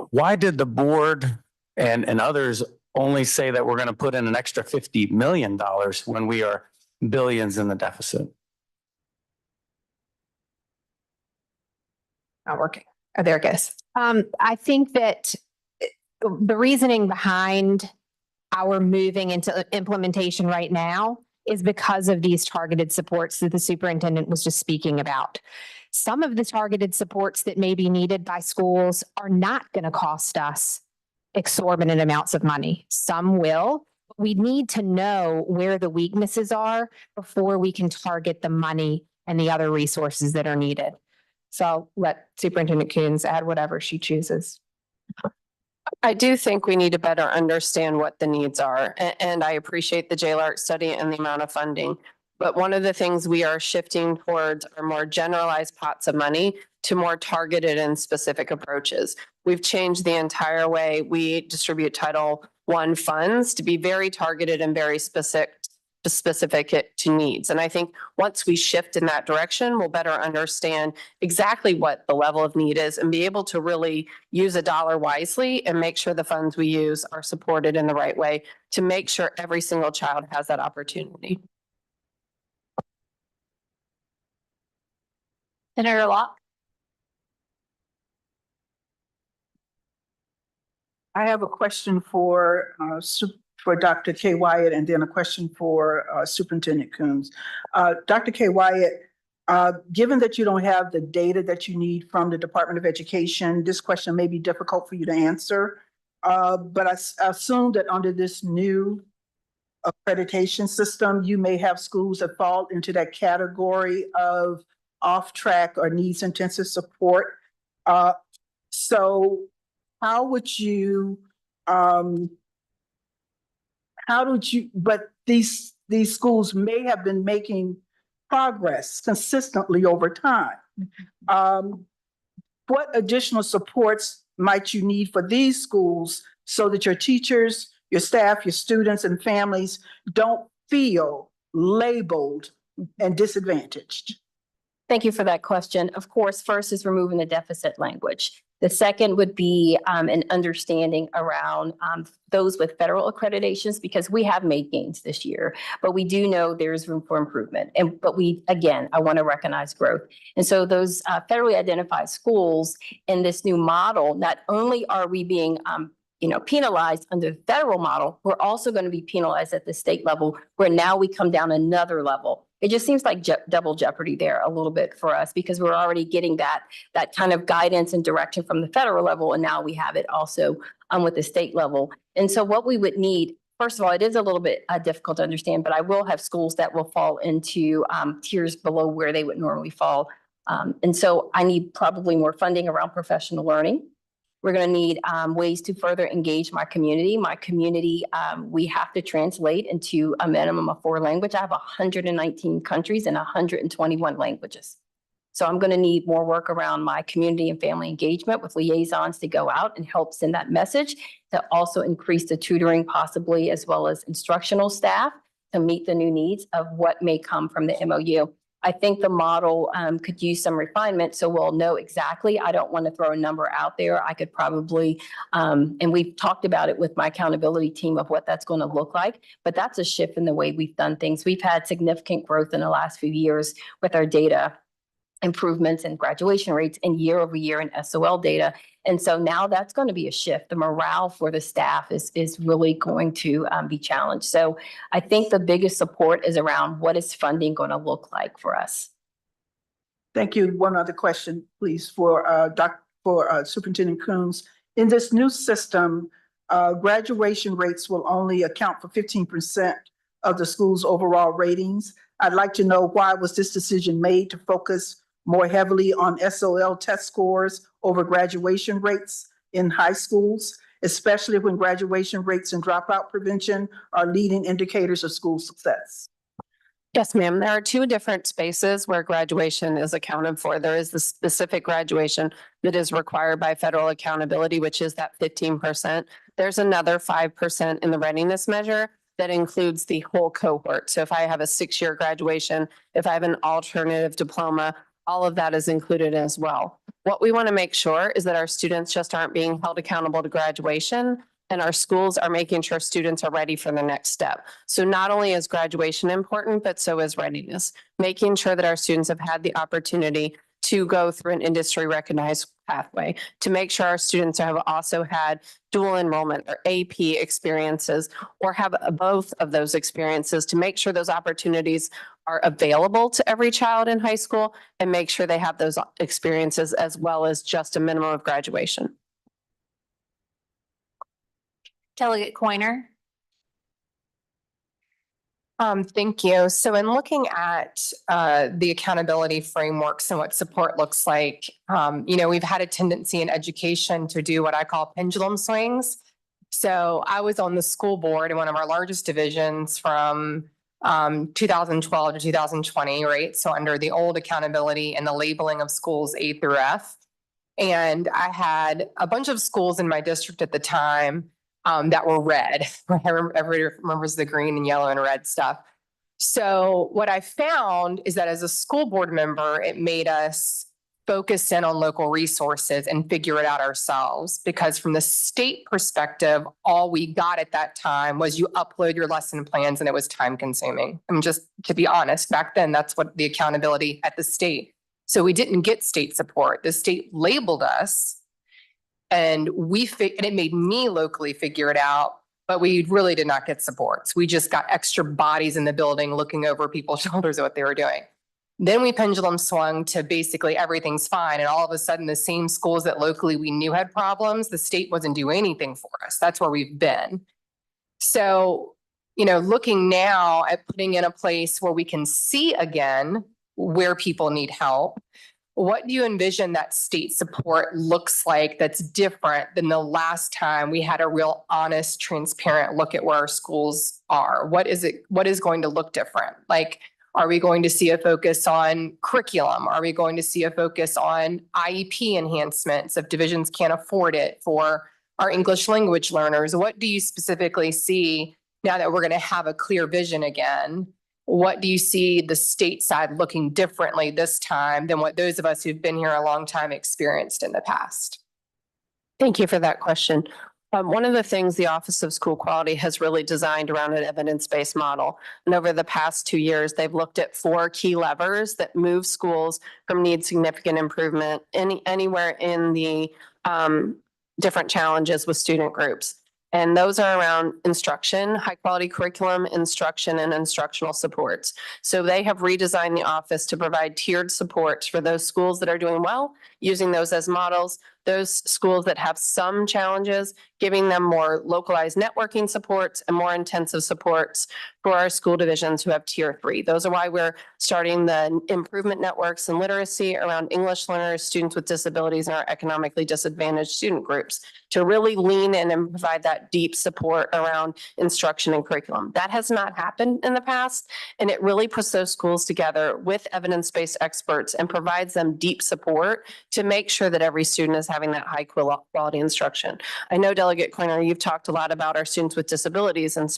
Why did the board and others only say that we're going to put in an extra $50 million when we are billions in the deficit? Not working. Oh, there it goes. I think that the reasoning behind our moving into implementation right now is because of these targeted supports that the superintendent was just speaking about. Some of the targeted supports that may be needed by schools are not going to cost us exorbitant amounts of money. Some will. We need to know where the weaknesses are before we can target the money and the other resources that are needed. So I'll let Superintendent Coons add whatever she chooses. I do think we need to better understand what the needs are, and I appreciate the JLARC study and the amount of funding. But one of the things we are shifting towards are more generalized pots of money to more targeted and specific approaches. We've changed the entire way we distribute Title I funds to be very targeted and very specific to needs. And I think once we shift in that direction, we'll better understand exactly what the level of need is and be able to really use a dollar wisely and make sure the funds we use are supported in the right way to make sure every single child has that opportunity. Senator Locke? I have a question for Dr. K. Wyatt and then a question for Superintendent Coons. Dr. K. Wyatt, given that you don't have the data that you need from the Department of Education, this question may be difficult for you to answer. But I assume that under this new accreditation system, you may have schools that fall into that category of off-track or needs intensive support. So how would you, but these schools may have been making progress consistently over time. What additional supports might you need for these schools so that your teachers, your staff, your students and families don't feel labeled and disadvantaged? Thank you for that question. Of course, first is removing the deficit language. The second would be an understanding around those with federal accreditations, because we have made gains this year, but we do know there's room for improvement. But I want to recognize growth. And so those federally identified schools in this new model, not only are we being penalized under the federal model, we're also going to be penalized at the state level, where now we come down another level. It just seems like double jeopardy there a little bit for us, because we're already getting that kind of guidance and direction from the federal level, and now we have it also with the state level. And so what we would need, first of all, it is a little bit difficult to understand, but I will have schools that will fall into tiers below where they would normally fall. And so I need probably more funding around professional learning. We're going to need ways to further engage my community. My community, we have to translate into a minimum of 4 languages. I have 119 countries and 121 languages. So I'm going to need more work around my community and family engagement with liaisons to go out and help send that message, to also increase the tutoring possibly, as well as instructional staff to meet the new needs of what may come from the MOU. I think the model could use some refinement, so we'll know exactly. I don't want to throw a number out there. I could probably, and we've talked about it with my accountability team of what that's going to look like, but that's a shift in the way we've done things. We've had significant growth in the last few years with our data improvements and graduation rates and year over year in SOL data. And so now that's going to be a shift. The morale for the staff is really going to be challenged. So I think the biggest support is around what is funding going to look like for us. Thank you. One other question, please, for Superintendent Coons. In this new system, graduation rates will only account for 15% of the school's overall ratings. I'd like to know, why was this decision made to focus more heavily on SOL test scores over graduation rates in high schools, especially when graduation rates and dropout prevention are leading indicators of school success? Yes, ma'am. There are 2 different spaces where graduation is accounted for. There is the specific graduation that is required by federal accountability, which is that 15%. There's another 5% in the readiness measure that includes the whole cohort. So if I have a 6-year graduation, if I have an alternative diploma, all of that is included as well. What we want to make sure is that our students just aren't being held accountable to graduation, and our schools are making sure students are ready for the next step. So not only is graduation important, but so is readiness, making sure that our students have had the opportunity to go through an industry recognized pathway, to make sure our students have also had dual enrollment or AP experiences, or have both of those experiences, to make sure those opportunities are available to every child in high school, and make sure they have those experiences as well as just a minimum of graduation. Delegate Coiner? Thank you. So in looking at the accountability frameworks and what support looks like, we've had a tendency in education to do what I call pendulum swings. So I was on the school board in one of our largest divisions from 2012 to 2020, right? So under the old accountability and the labeling of schools A through F. And I had a bunch of schools in my district at the time that were red. Everybody remembers the green and yellow and red stuff. So what I found is that as a school board member, it made us focus in on local resources and figure it out ourselves. Because from the state perspective, all we got at that time was you upload your lesson plans and it was time consuming. I mean, just to be honest, back then, that's what the accountability at the state. So we didn't get state support. The state labeled us and it made me locally figure it out, but we really did not get supports. We just got extra bodies in the building looking over people's shoulders at what they were doing. Then we pendulum swung to basically everything's fine. And all of a sudden, the same schools that locally we knew had problems, the state wasn't doing anything for us. That's where we've been. So, looking now at putting in a place where we can see again where people need help, what do you envision that state support looks like that's different than the last time we had a real honest, transparent look at where our schools are? What is going to look different? Like, are we going to see a focus on curriculum? Are we going to see a focus on IEP enhancements if divisions can't afford it for our English language learners? What do you specifically see now that we're going to have a clear vision again? What do you see the state side looking differently this time than what those of us who've been here a long time experienced in the past? Thank you for that question. One of the things the Office of School Quality has really designed around an evidence-based model. And over the past 2 years, they've looked at 4 key levers that move schools from need significant improvement anywhere in the different challenges with student groups. And those are around instruction, high quality curriculum, instruction, and instructional supports. So they have redesigned the office to provide tiered supports for those schools that are doing well, using those as models. Those schools that have some challenges, giving them more localized networking supports and more intensive supports for our school divisions who have tier 3. Those are why we're starting the improvement networks and literacy around English learners, students with disabilities, and our economically disadvantaged student groups to really lean in and provide that deep support around instruction and curriculum. That has not happened in the past, and it really puts those schools together with evidence-based experts and provides them deep support to make sure that every student is having that high quality instruction. I know, Delegate Coiner, you've talked a lot about our students with disabilities and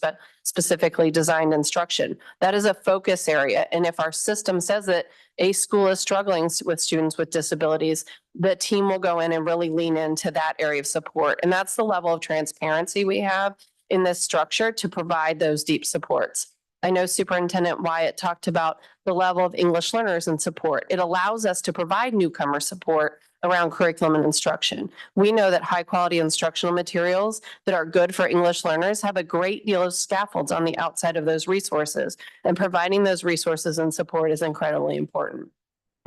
specifically designed instruction. That is a focus area. And if our system says that a school is struggling with students with disabilities, the team will go in and really lean into that area of support. And that's the level of transparency we have in this structure to provide those deep supports. I know Superintendent Wyatt talked about the level of English learners and support. It allows us to provide newcomer support around curriculum and instruction. We know that high quality instructional materials that are good for English learners have a great deal of scaffolds on the outside of those resources, and providing those resources and support is incredibly important.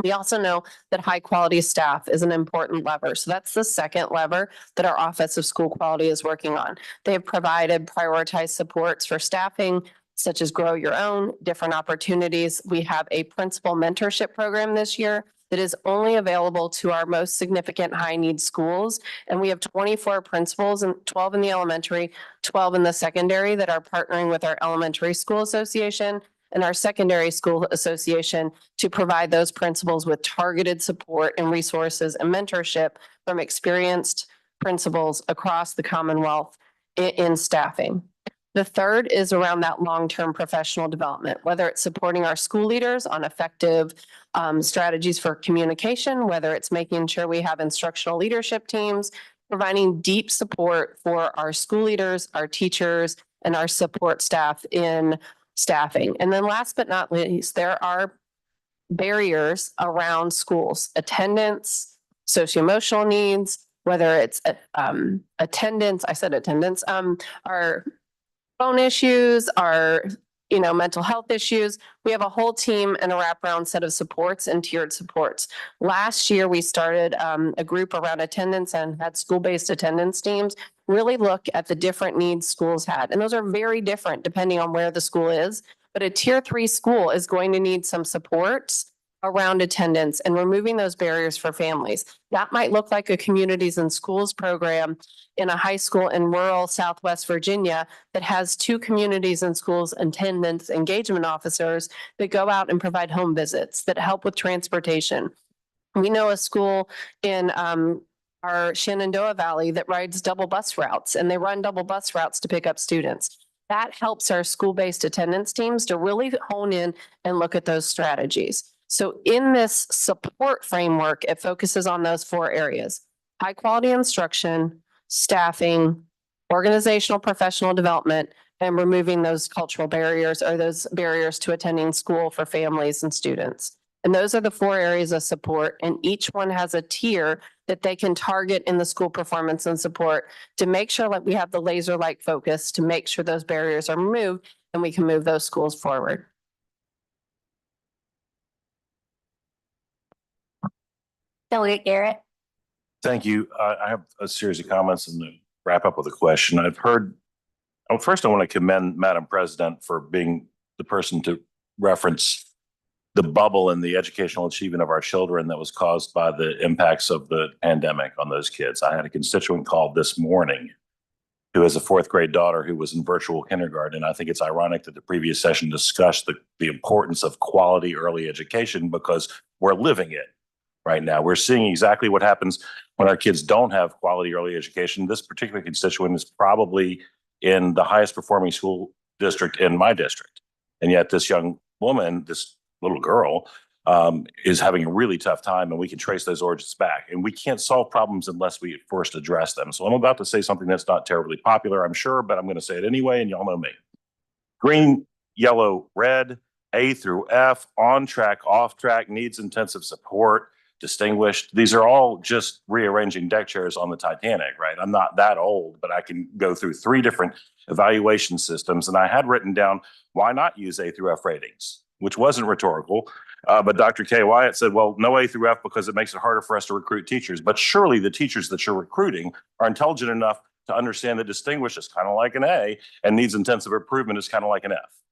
We also know that high quality staff is an important lever. So that's the second lever that our Office of School Quality is working on. They've provided prioritized supports for staffing, such as Grow Your Own, different opportunities. We have a principal mentorship program this year that is only available to our most significant high need schools. And we have 24 principals, and 12 in the elementary, 12 in the secondary, that are partnering with our elementary school association and our secondary school association to provide those principals with targeted support and resources and mentorship from experienced principals across the Commonwealth in staffing. The third is around that long-term professional development, whether it's supporting our school leaders on effective strategies for communication, whether it's making sure we have instructional leadership teams, providing deep support for our school leaders, our teachers, and our support staff in staffing. And then last but not least, there are barriers around schools, attendance, socio-emotional needs, whether it's attendance, our phone issues, our mental health issues. We have a whole team and a wraparound set of supports and tiered supports. Last year, we started a group around attendance and had school-based attendance teams really look at the different needs schools had. And those are very different depending on where the school is. But a tier 3 school is going to need some support around attendance and removing those barriers for families. That might look like a communities and schools program in a high school in rural Southwest Virginia that has 2 communities and schools attendance engagement officers that go out and provide home visits that help with transportation. We know a school in our Shenandoah Valley that rides double bus routes, and they run double bus routes to pick up students. That helps our school-based attendance teams to really hone in and look at those strategies. So in this support framework, it focuses on those 4 areas: high quality instruction, staffing, organizational professional development, and removing those cultural barriers or those barriers to attending school for families and students. And those are the 4 areas of support, and each one has a tier that they can target in the school performance and support to make sure that we have the laser-like focus to make sure those barriers are removed and we can move those schools forward. Delegate Garrett. Thank you. I have a series of comments and then wrap up with a question. First, I want to commend Madam President for being the person to reference the bubble in the educational achievement of our children that was caused by the impacts of the pandemic on those kids. I had a constituent call this morning who has a 4th grade daughter who was in virtual kindergarten. And I think it's ironic that the previous session discussed the importance of quality early education because we're living it right now. We're seeing exactly what happens when our kids don't have quality early education. This particular constituent is probably in the highest performing school district in my district. And yet this young woman, this little girl, is having a really tough time, and we can trace those origins back. And we can't solve problems unless we first address them. So I'm about to say something that's not terribly popular, I'm sure, but I'm going to say it anyway, and y'all know me. Green, yellow, red, A through F, on track, off track, needs intensive support, distinguished. These are all just rearranging deck chairs on the Titanic, right? I'm not that old, but I can go through 3 different evaluation systems. And I had written down, why not use A through F ratings, which wasn't rhetorical. But Dr. K. Wyatt said, well, no A through F because it makes it harder for us to recruit teachers. But surely the teachers that you're recruiting are intelligent enough to understand that distinguished is kind of like an A and needs intensive improvement is kind of like an F,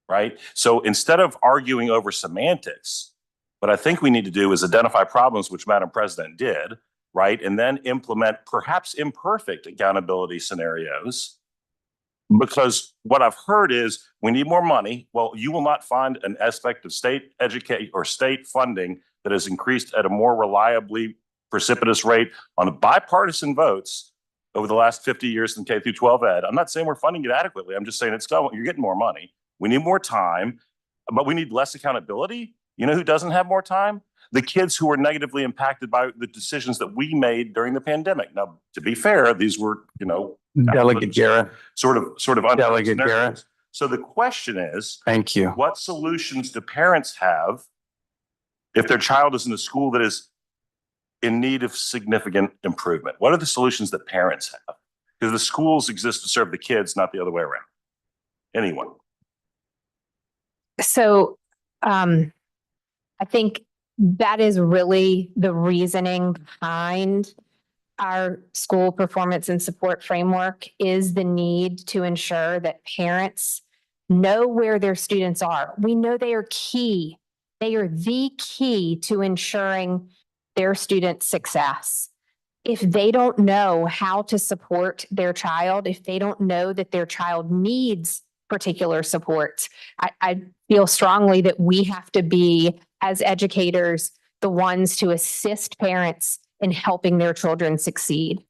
right? So instead of arguing over semantics, what I think we need to do is identify problems, which Madam President did, right? And then implement perhaps imperfect accountability scenarios. Because what I've heard is we need more money. Well, you will not find an aspect of state education or state funding that has increased at a more reliably precipitous rate on bipartisan votes over the last 50 years than K through 12 ed. I'm not saying we're funding it adequately. I'm just saying you're getting more money. We need more time, but we need less accountability. You know who doesn't have more time? The kids who were negatively impacted by the decisions that we made during the pandemic. Now, to be fair, these were, Delegate Garrett. sort of Delegate Garrett. So the question is, Thank you. what solutions do parents have if their child is in a school that is in need of significant improvement? What are the solutions that parents have? Because the schools exist to serve the kids, not the other way around. Anyone? So, I think that is really the reasoning behind our school performance and support framework is the need to ensure that parents know where their students are. We know they are key. They are the key to ensuring their students' success. If they don't know how to support their child, if they don't know that their child needs particular support, I feel strongly that we have to be, as educators, the ones to assist parents in helping their children succeed.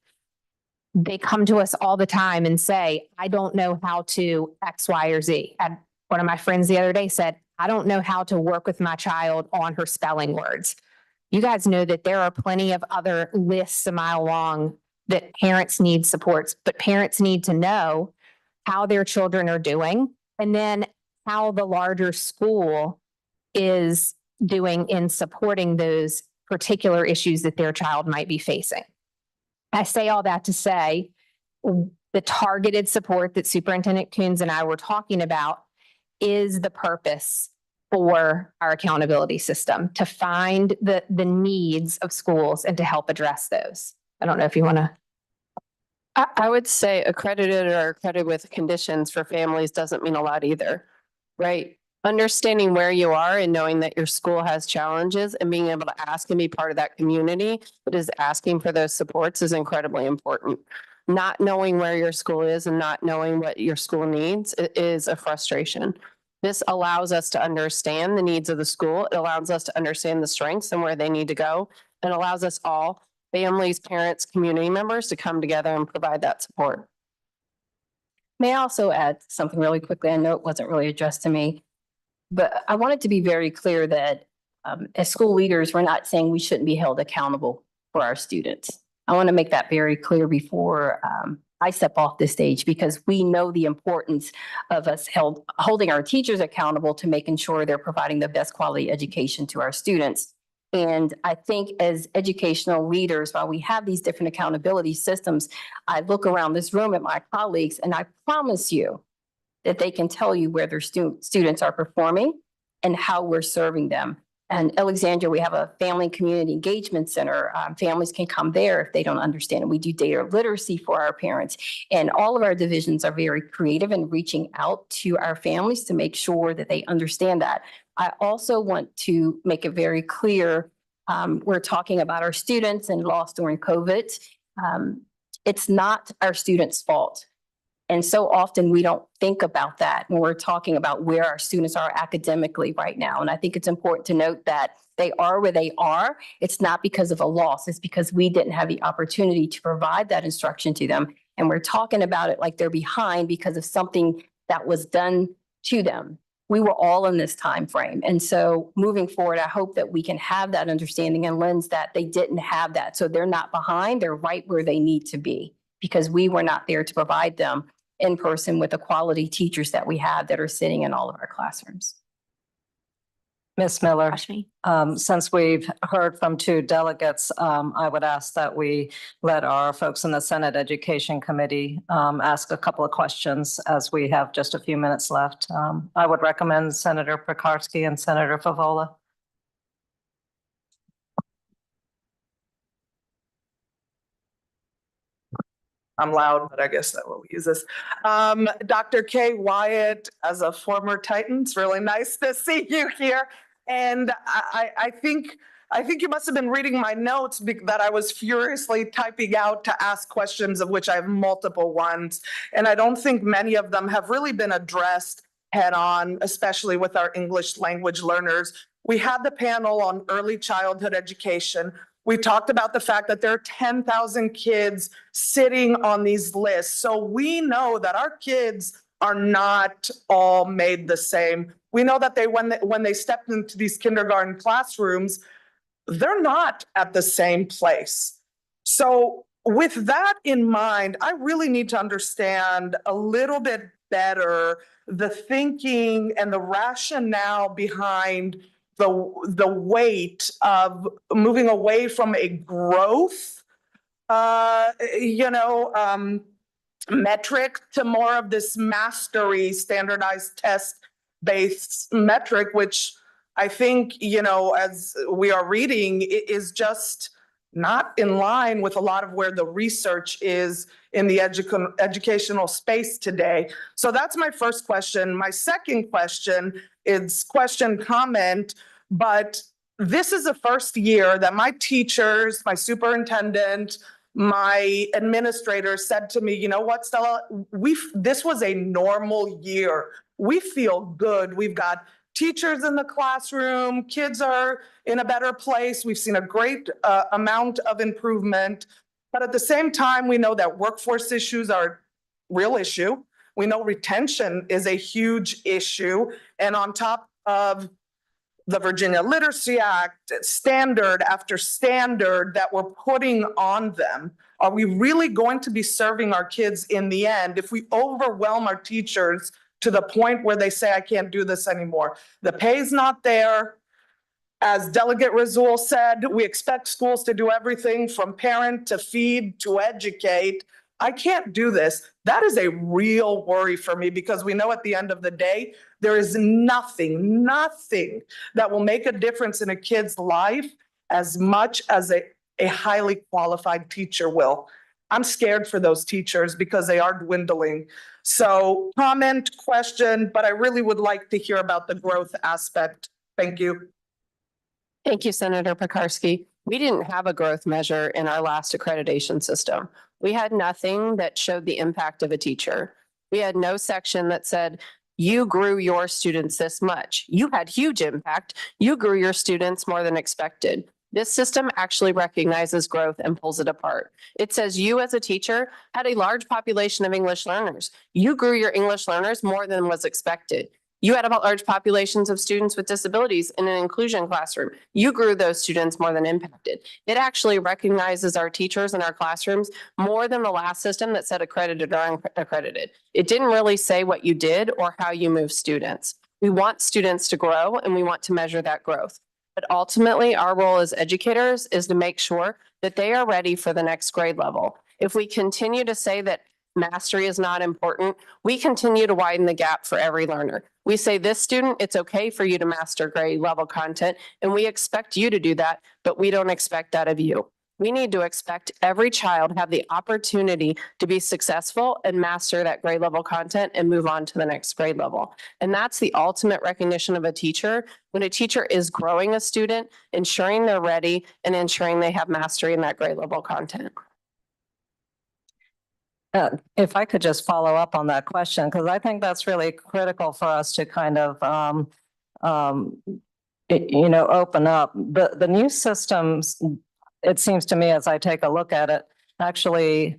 They come to us all the time and say, I don't know how to X, Y, or Z. And one of my friends the other day said, I don't know how to work with my child on her spelling words. You guys know that there are plenty of other lists a mile long that parents need supports, but parents need to know how their children are doing and then how the larger school is doing in supporting those particular issues that their child might be facing. I say all that to say the targeted support that Superintendent Coons and I were talking about is the purpose for our accountability system, to find the needs of schools and to help address those. I don't know if you want to. I would say accredited or accredited with conditions for families doesn't mean a lot either. Right. Understanding where you are and knowing that your school has challenges and being able to ask and be part of that community, but is asking for those supports is incredibly important. Not knowing where your school is and not knowing what your school needs is a frustration. This allows us to understand the needs of the school. It allows us to understand the strengths and where they need to go. And allows us all, families, parents, community members, to come together and provide that support. May I also add something really quickly? I know it wasn't really addressed to me, but I wanted to be very clear that as school leaders, we're not saying we shouldn't be held accountable for our students. I want to make that very clear before I step off this stage, because we know the importance of us holding our teachers accountable to making sure they're providing the best quality education to our students. And I think as educational leaders, while we have these different accountability systems, I look around this room at my colleagues and I promise you that they can tell you where their students are performing and how we're serving them. And Alexandria, we have a family and community engagement center. Families can come there if they don't understand. And we do data literacy for our parents. And all of our divisions are very creative in reaching out to our families to make sure that they understand that. I also want to make it very clear, we're talking about our students and loss during COVID. It's not our students' fault. And so often we don't think about that when we're talking about where our students are academically right now. And I think it's important to note that they are where they are. It's not because of a loss. It's because we didn't have the opportunity to provide that instruction to them. And we're talking about it like they're behind because of something that was done to them. We were all in this time frame. And so moving forward, I hope that we can have that understanding and lens that they didn't have that. So they're not behind, they're right where they need to be because we were not there to provide them in person with the quality teachers that we have that are sitting in all of our classrooms. Ms. Miller, since we've heard from two delegates, I would ask that we let our folks in the Senate Education Committee ask a couple of questions as we have just a few minutes left. I would recommend Senator Pekarsky and Senator Favola. I'm loud, but I guess that will use this. Dr. Kay Wyatt, as a former Titan, it's really nice to see you here. And I think you must have been reading my notes that I was furiously typing out to ask questions, of which I have multiple ones. And I don't think many of them have really been addressed head on, especially with our English language learners. We had the panel on early childhood education. We talked about the fact that there are 10,000 kids sitting on these lists. So we know that our kids are not all made the same. We know that when they step into these kindergarten classrooms, they're not at the same place. So with that in mind, I really need to understand a little bit better the thinking and the rationale behind the weight of moving away from a growth, metric to more of this mastery standardized test-based metric, which I think, as we are reading, it is just not in line with a lot of where the research is in the educational space today. So that's my first question. My second question is comment, but this is the first year that my teachers, my superintendent, my administrators said to me, you know what, Stella, this was a normal year. We feel good. We've got teachers in the classroom, kids are in a better place. We've seen a great amount of improvement. But at the same time, we know that workforce issues are a real issue. We know retention is a huge issue. And on top of the Virginia Literacy Act, standard after standard that we're putting on them, are we really going to be serving our kids in the end if we overwhelm our teachers to the point where they say, I can't do this anymore? The pay's not there. As Delegate Rasool said, we expect schools to do everything from parent to feed to educate. I can't do this. That is a real worry for me because we know at the end of the day, there is nothing that will make a difference in a kid's life as much as a highly qualified teacher will. I'm scared for those teachers because they are dwindling. So comment, question, but I really would like to hear about the growth aspect. Thank you. Thank you, Senator Pekarsky. We didn't have a growth measure in our last accreditation system. We had nothing that showed the impact of a teacher. We had no section that said, you grew your students this much. You had huge impact. You grew your students more than expected. This system actually recognizes growth and pulls it apart. It says you as a teacher had a large population of English learners. You grew your English learners more than was expected. You had about large populations of students with disabilities in an inclusion classroom. You grew those students more than impacted. It actually recognizes our teachers in our classrooms more than the last system that said accredited or unaccredited. It didn't really say what you did or how you move students. We want students to grow and we want to measure that growth. But ultimately, our role as educators is to make sure that they are ready for the next grade level. If we continue to say that mastery is not important, we continue to widen the gap for every learner. We say this student, it's okay for you to master grade level content, and we expect you to do that, but we don't expect that of you. We need to expect every child have the opportunity to be successful and master that grade level content and move on to the next grade level. And that's the ultimate recognition of a teacher. When a teacher is growing a student, ensuring they're ready and ensuring they have mastery in that grade level content. If I could just follow up on that question, because I think that's really critical for us to kind of, open up. The new systems, it seems to me as I take a look at it, actually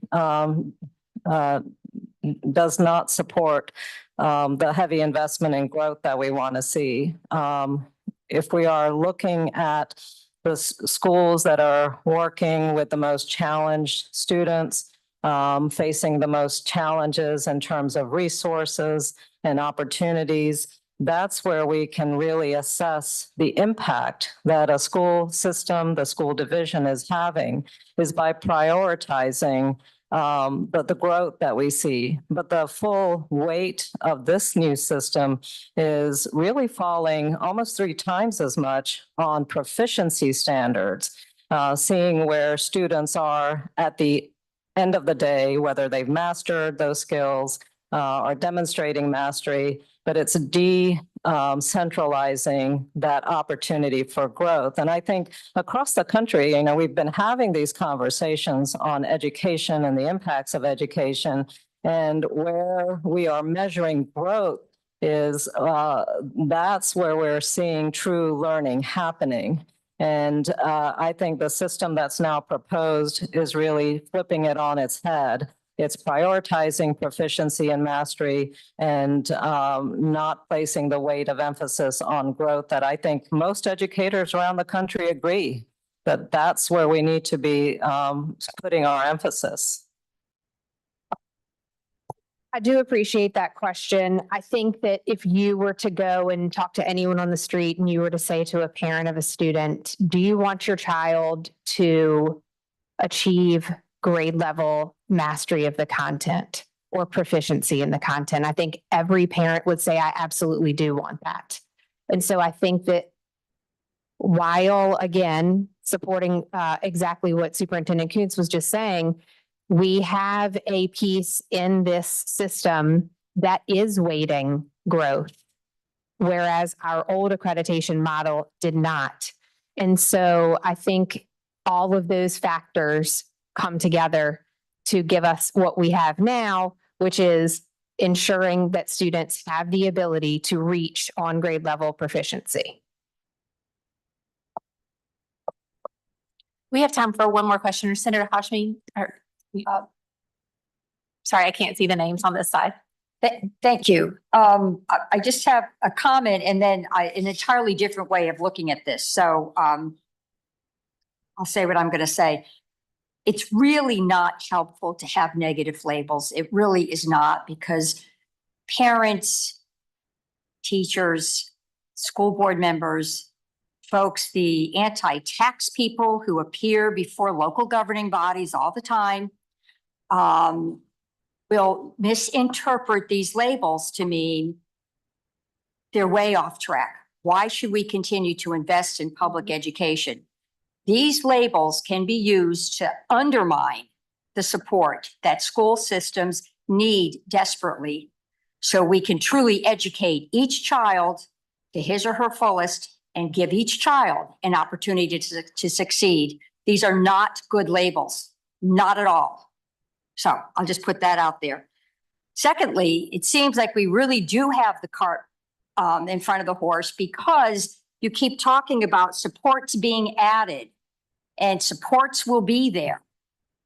does not support the heavy investment in growth that we want to see. If we are looking at the schools that are working with the most challenged students, facing the most challenges in terms of resources and opportunities, that's where we can really assess the impact that a school system, the school division is having, is by prioritizing the growth that we see. But the full weight of this new system is really falling almost 3 times as much on proficiency standards, seeing where students are at the end of the day, whether they've mastered those skills or demonstrating mastery, but it's decentralizing that opportunity for growth. And I think across the country, we've been having these conversations on education and the impacts of education, and where we are measuring growth is that's where we're seeing true learning happening. And I think the system that's now proposed is really flipping it on its head. It's prioritizing proficiency and mastery and not placing the weight of emphasis on growth that I think most educators around the country agree that that's where we need to be putting our emphasis. I do appreciate that question. I think that if you were to go and talk to anyone on the street and you were to say to a parent of a student, do you want your child to achieve grade level mastery of the content or proficiency in the content? I think every parent would say, I absolutely do want that. And so I think that while, again, supporting exactly what Superintendent Kuntz was just saying, we have a piece in this system that is weighting growth, whereas our old accreditation model did not. And so I think all of those factors come together to give us what we have now, which is ensuring that students have the ability to reach on grade level proficiency. We have time for one more question. Senator Hashmi, sorry, I can't see the names on this side. Thank you. I just have a comment and then an entirely different way of looking at this. So I'll say what I'm going to say. It's really not helpful to have negative labels. It really is not, because parents, teachers, school board members, folks, the anti-tax people who appear before local governing bodies all the time, will misinterpret these labels to mean they're way off track. Why should we continue to invest in public education? These labels can be used to undermine the support that school systems need desperately so we can truly educate each child to his or her fullest and give each child an opportunity to succeed. These are not good labels, not at all. So I'll just put that out there. Secondly, it seems like we really do have the cart in front of the horse because you keep talking about supports being added and supports will be there.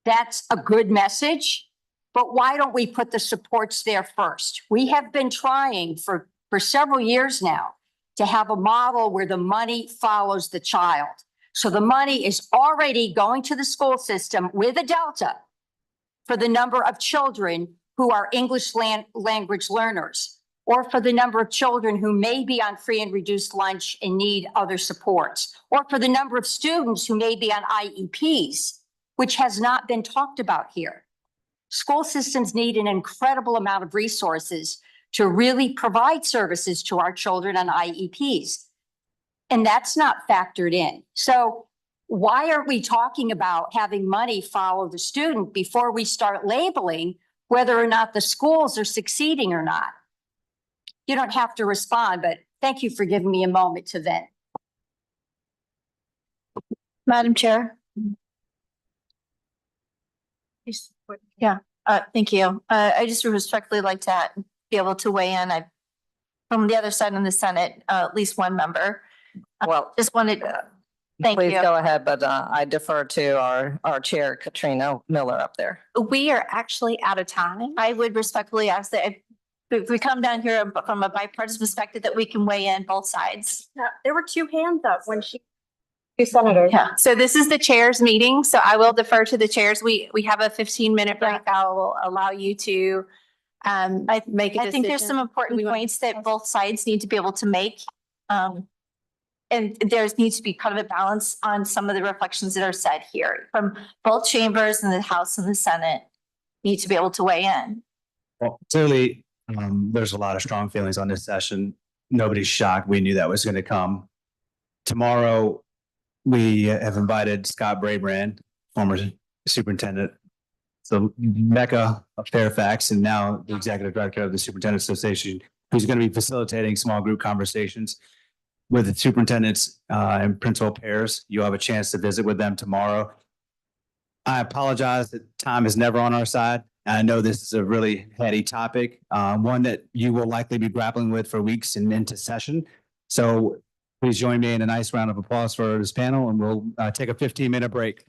That's a good message, but why don't we put the supports there first? We have been trying for several years now to have a model where the money follows the child. So the money is already going to the school system with a delta for the number of children who are English language learners, or for the number of children who may be on free and reduced lunch and need other supports, or for the number of students who may be on IEPs, which has not been talked about here. School systems need an incredible amount of resources to really provide services to our children on IEPs. And that's not factored in. So why aren't we talking about having money follow the student before we start labeling whether or not the schools are succeeding or not? You don't have to respond, but thank you for giving me a moment to vent. Madam Chair. Yeah, thank you. I just would respectfully like to be able to weigh in. From the other side in the Senate, at least one member. Well, Just wanted, thank please you. go ahead, but I defer to our chair, Katrina Miller up there. We are actually out of time. I would respectfully ask that if we come down here from a bipartisan perspective, that we can weigh in both sides. There were two hands up when she. Two senators. Yeah, so this is the chair's meeting, so I will defer to the chairs. We have a 15-minute break. I will allow you to make a decision. I think there's some important points that both sides need to be able to make. And there needs to be kind of a balance on some of the reflections that are said here from both chambers, and the House and the Senate need to be able to weigh in. Well, clearly, there's a lot of strong feelings on this session. Nobody's shocked. We knew that was going to come. Tomorrow, we have invited Scott Brabrand, former superintendent, so Mecca of Fairfax, and now the executive director of the Superintendent Association, who's going to be facilitating small group conversations with the superintendents and principal pairs. You'll have a chance to visit with them tomorrow. I apologize that time is never on our side. I know this is a really heady topic, one that you will likely be grappling with for weeks and into session. So please join me in a nice round of applause for this panel, and we'll take a 15-minute break.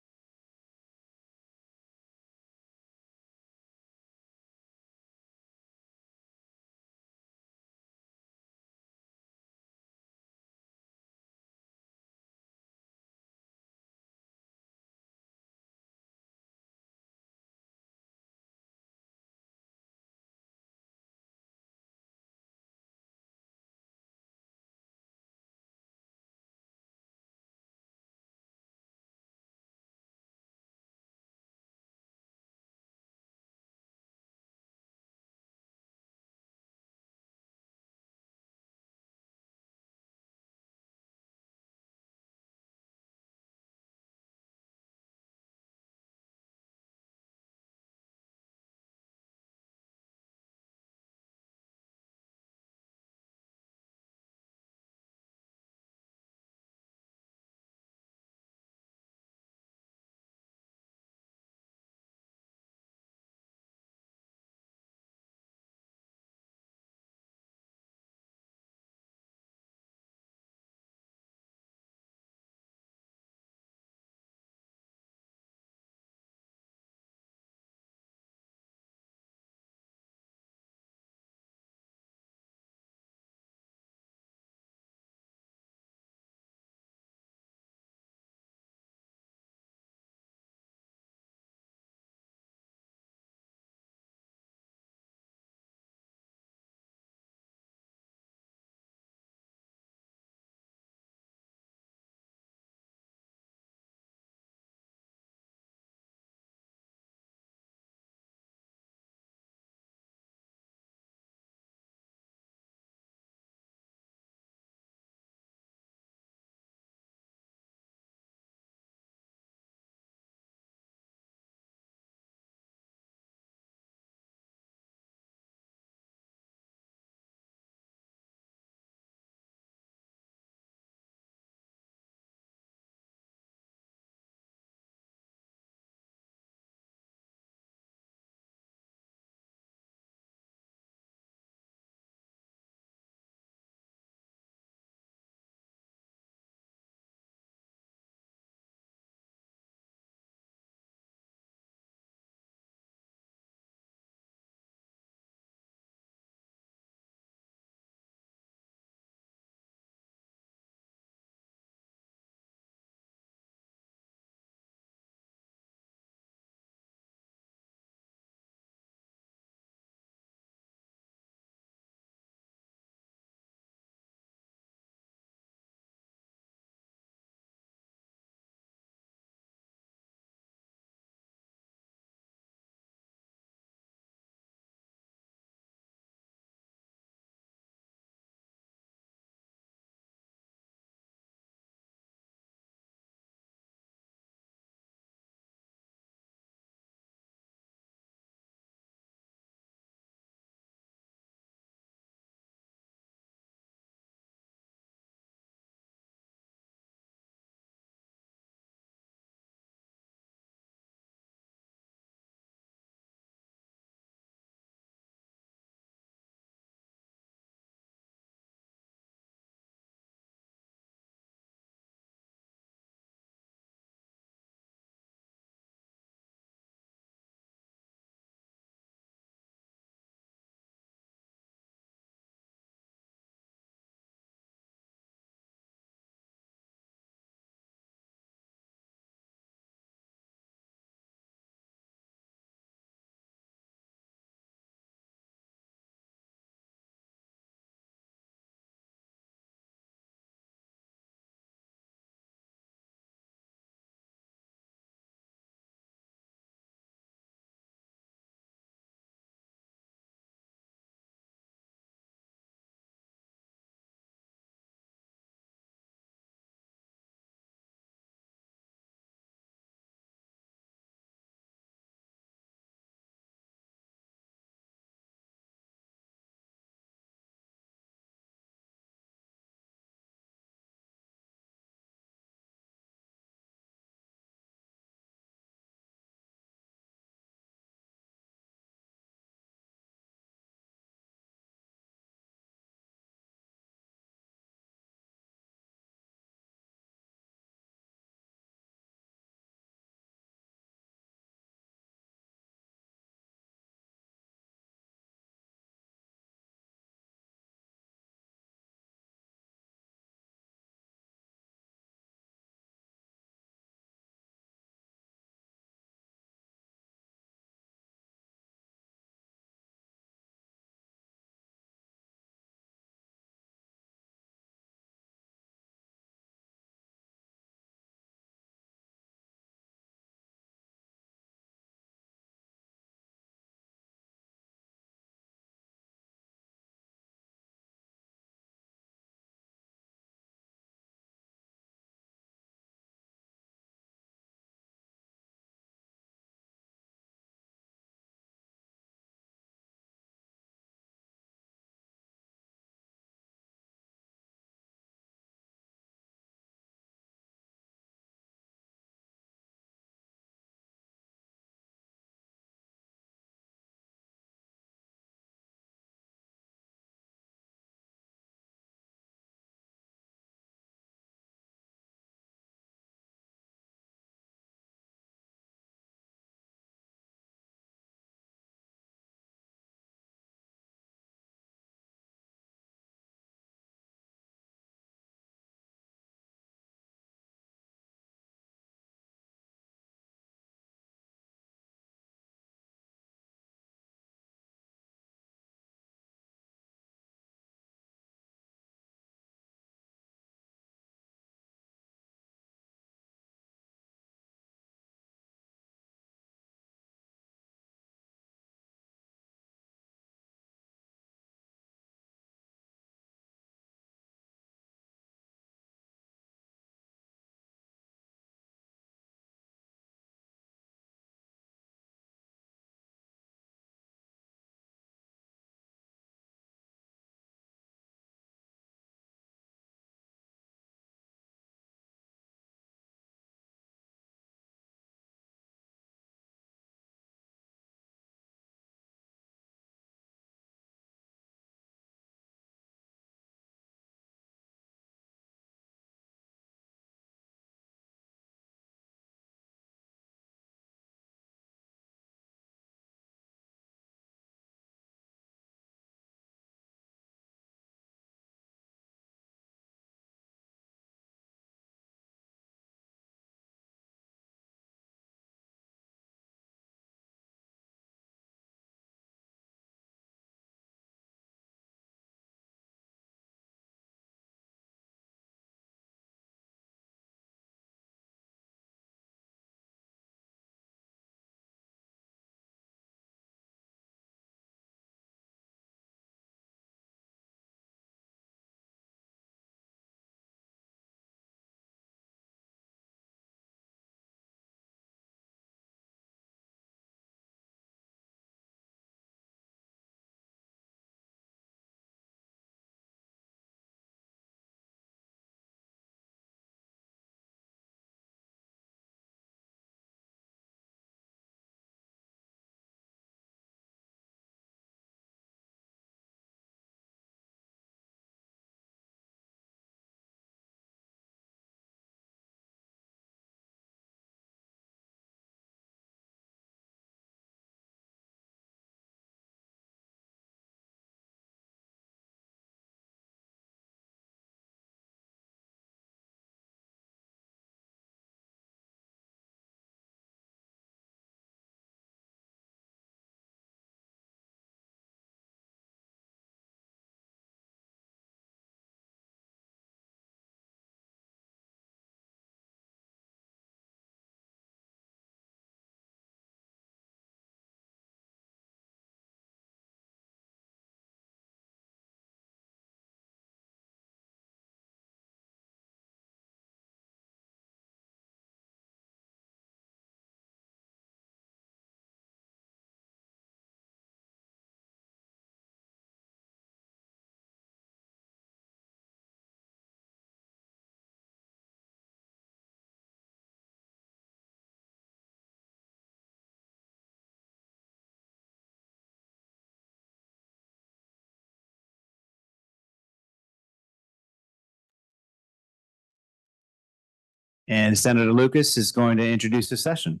And Senator Lucas is going to introduce the session.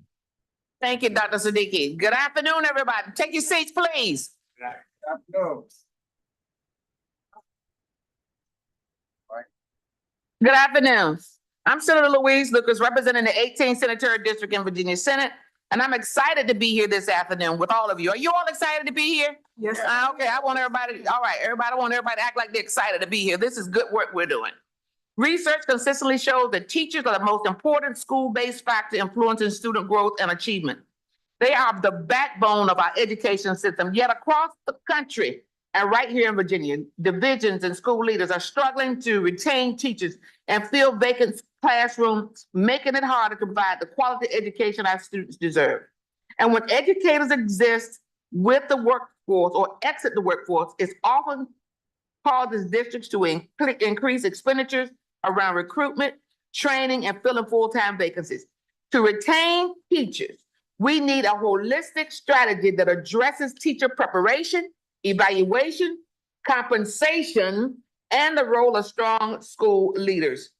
Thank you, Dr. Siddiqui. Good afternoon, everybody. Take your seats, please. Good afternoon. I'm Senator Louise Lucas, representing the 18th Senatorial District in Virginia Senate, and I'm excited to be here this afternoon with all of you. Are you all excited to be here? Yes. Okay, I want everybody, all right, everybody, I want everybody to act like they're excited to be here. This is good work we're doing. Research consistently shows that teachers are the most important school-based factor influencing student growth and achievement. They are the backbone of our education system, yet across the country and right here in Virginia, divisions and school leaders are struggling to retain teachers and fill vacant classrooms, making it harder to provide the quality education our students deserve. And when educators exist with the workforce or exit the workforce, it often causes districts to increase expenditures around recruitment, training, and filling full-time vacancies. To retain teachers, we need a holistic strategy that addresses teacher preparation, evaluation, compensation, and the role of strong school leaders.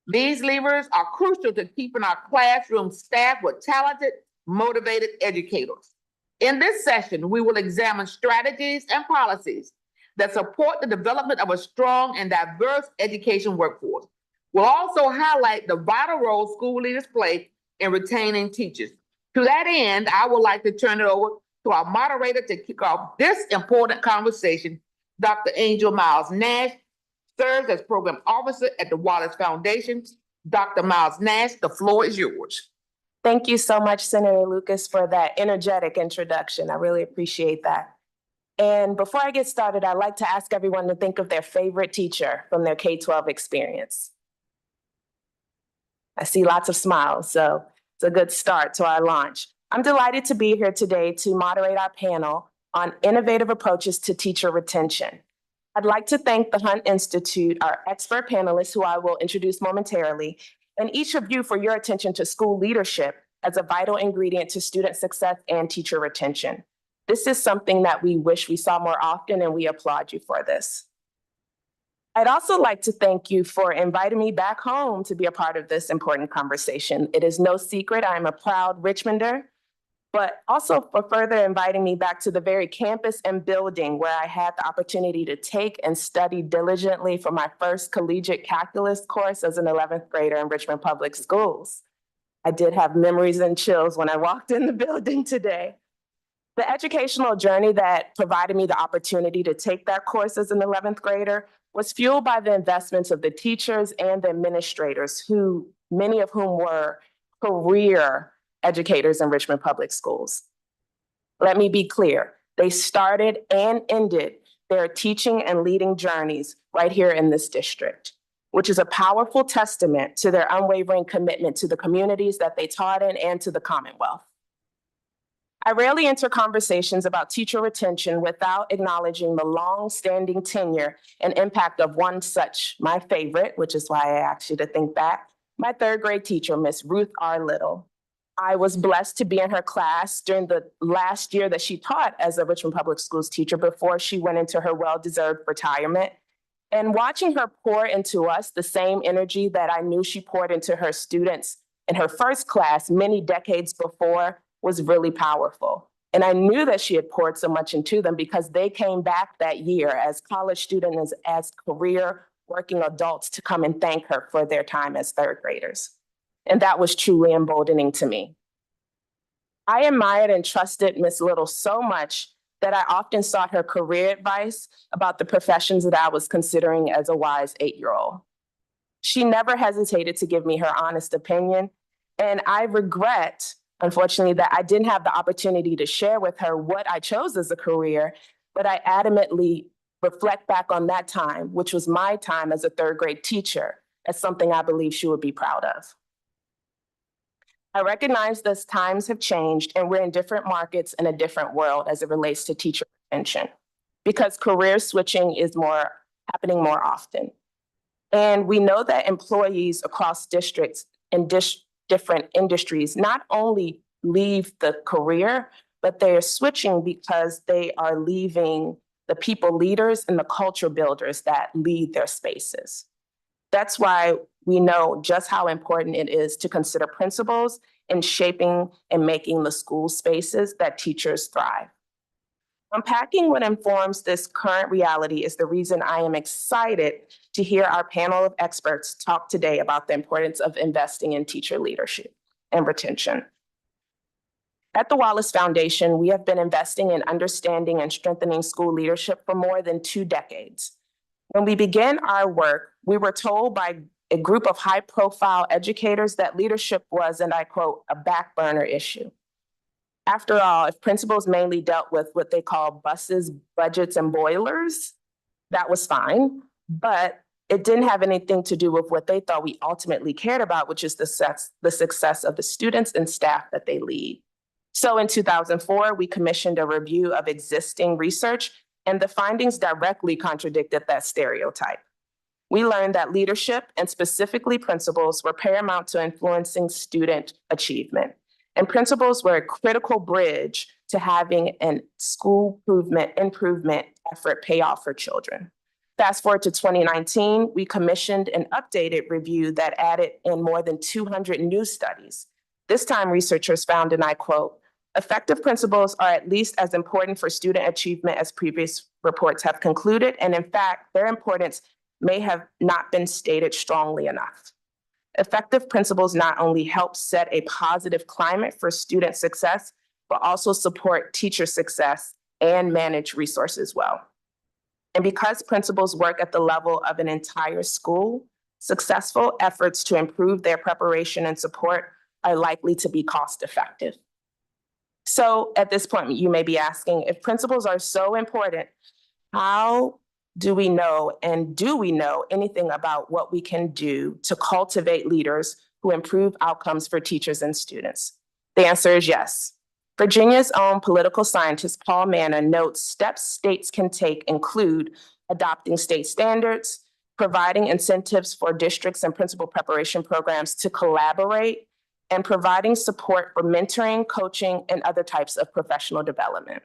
These levers are crucial to keeping our classroom staffed with talented, motivated educators. In this session, we will examine strategies and policies that support the development of a strong and diverse education workforce. We'll also highlight the vital role school leaders play in retaining teachers. To that end, I would like to turn it over to our moderator to kick off this important conversation. Dr. Angel Miles Nash serves as program officer at the Wallace Foundation. Dr. Miles Nash, the floor is yours. Thank you so much, Senator Lucas, for that energetic introduction. I really appreciate that. And before I get started, I'd like to ask everyone to think of their favorite teacher from their K-12 experience. I see lots of smiles, so it's a good start to our launch. I'm delighted to be here today to moderate our panel on innovative approaches to teacher retention. I'd like to thank the Hunt Institute, our expert panelists, who I will introduce momentarily, and each of you for your attention to school leadership as a vital ingredient to student success and teacher retention. This is something that we wish we saw more often, and we applaud you for this. I'd also like to thank you for inviting me back home to be a part of this important conversation. It is no secret I'm a proud Richmonder, but also for further inviting me back to the very campus and building where I had the opportunity to take and study diligently for my first collegiate calculus course as an 11th grader in Richmond Public Schools. I did have memories and chills when I walked in the building today. The educational journey that provided me the opportunity to take that course as an 11th grader was fueled by the investments of the teachers and the administrators, who many of whom were career educators in Richmond Public Schools. Let me be clear, they started and ended their teaching and leading journeys right here in this district, which is a powerful testament to their unwavering commitment to the communities that they taught in and to the Commonwealth. I rarely enter conversations about teacher retention without acknowledging the long-standing tenure and impact of one such, my favorite, which is why I asked you to think back, my third grade teacher, Miss Ruth R. Little. I was blessed to be in her class during the last year that she taught as a Richmond Public Schools teacher before she went into her well-deserved retirement. And watching her pour into us the same energy that I knew she poured into her students in her first class many decades before was really powerful. And I knew that she had poured so much into them because they came back that year as college students, as career working adults, to come and thank her for their time as third graders. And that was truly emboldening to me. I admired and trusted Miss Little so much that I often sought her career advice about the professions that I was considering as a wise 8-year-old. She never hesitated to give me her honest opinion, and I regret, unfortunately, that I didn't have the opportunity to share with her what I chose as a career, but I adamantly reflect back on that time, which was my time as a third grade teacher, as something I believe she would be proud of. I recognize that times have changed and we're in different markets in a different world as it relates to teacher retention, because career switching is happening more often. And we know that employees across districts in different industries not only leave the career, but they're switching because they are leaving the people leaders and the culture builders that lead their spaces. That's why we know just how important it is to consider principals in shaping and making the school spaces that teachers thrive. Unpacking what informs this current reality is the reason I am excited to hear our panel of experts talk today about the importance of investing in teacher leadership and retention. At the Wallace Foundation, we have been investing in understanding and strengthening school leadership for more than 2 decades. When we began our work, we were told by a group of high-profile educators that leadership was, and I quote, a back burner issue. After all, if principals mainly dealt with what they call buses, budgets, and boilers, that was fine, but it didn't have anything to do with what they thought we ultimately cared about, which is the success of the students and staff that they lead. So in 2004, we commissioned a review of existing research, and the findings directly contradicted that stereotype. We learned that leadership, and specifically principals, were paramount to influencing student achievement. And principals were a critical bridge to having a school improvement effort pay off for children. Fast forward to 2019, we commissioned an updated review that added in more than 200 new studies. This time, researchers found, and I quote, effective principals are at least as important for student achievement as previous reports have concluded, and in fact, their importance may have not been stated strongly enough. Effective principals not only help set a positive climate for student success, but also support teacher success and manage resources well. And because principals work at the level of an entire school, successful efforts to improve their preparation and support are likely to be cost effective. So at this point, you may be asking, if principals are so important, how do we know, and do we know anything about what we can do to cultivate leaders who improve outcomes for teachers and students? The answer is yes. Virginia's own political scientist, Paul Manna, notes steps states can take include adopting state standards, providing incentives for districts and principal preparation programs to collaborate, and providing support for mentoring, coaching, and other types of professional development.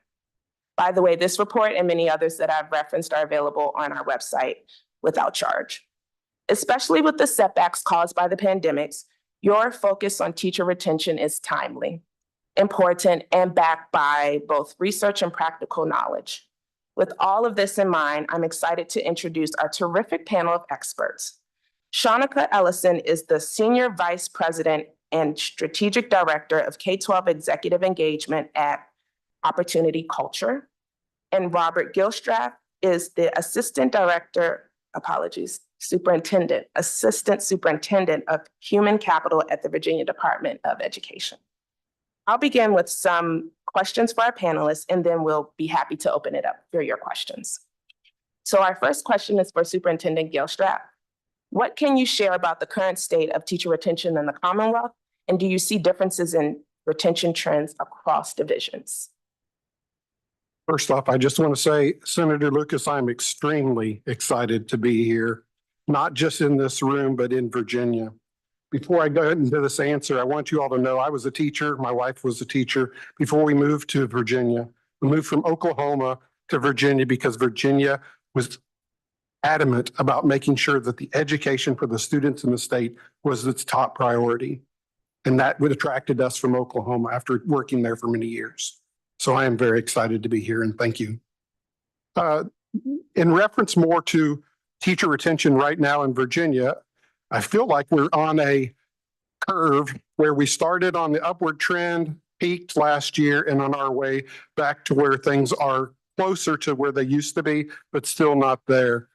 By the way, this report and many others that I've referenced are available on our website without charge. Especially with the setbacks caused by the pandemics, your focus on teacher retention is timely, important, and backed by both research and practical knowledge. With all of this in mind, I'm excited to introduce our terrific panel of experts. Shanika Ellison is the Senior Vice President and Strategic Director of K-12 Executive Engagement at Opportunity Culture. And Robert Gilstrap is the Assistant Superintendent of Human Capital at the Virginia Department of Education. I'll begin with some questions for our panelists, and then we'll be happy to open it up for your questions. So our first question is for Superintendent Gilstrap. What can you share about the current state of teacher retention in the Commonwealth? And do you see differences in retention trends across divisions? First off, I just want to say, Senator Lucas, I'm extremely excited to be here, not just in this room, but in Virginia. Before I go into this answer, I want you all to know I was a teacher. My wife was a teacher before we moved to Virginia. We moved from Oklahoma to Virginia because Virginia was adamant about making sure that the education for the students in the state was its top priority. And that would attracted us from Oklahoma after working there for many years. So I am very excited to be here, and thank you. In reference more to teacher retention right now in Virginia, I feel like we're on a curve where we started on the upward trend, peaked last year, and on our way back to where things are closer to where they used to be, but still not there.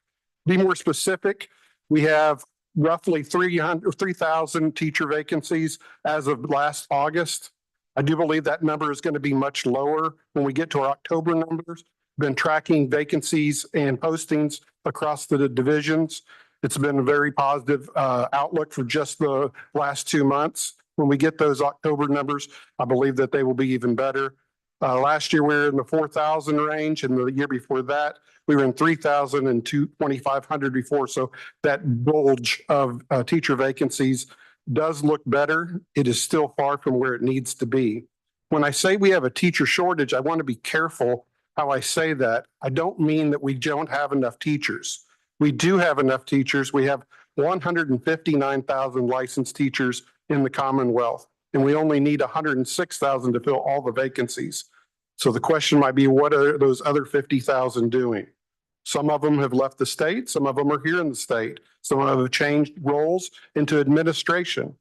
Be more specific, we have roughly 3,000 teacher vacancies as of last August. I do believe that number is going to be much lower when we get to our October numbers. Been tracking vacancies and postings across the divisions. It's been a very positive outlook for just the last 2 months. When we get those October numbers, I believe that they will be even better. Last year, we were in the 4,000 range, and the year before that, we were in 3,000 and 2,500 before. So that bulge of teacher vacancies does look better. It is still far from where it needs to be. When I say we have a teacher shortage, I want to be careful how I say that. I don't mean that we don't have enough teachers. We do have enough teachers. We have 159,000 licensed teachers in the Commonwealth, and we only need 106,000 to fill all the vacancies. So the question might be, what are those other 50,000 doing? Some of them have left the state. Some of them are here in the state. Some of them have changed roles into administration.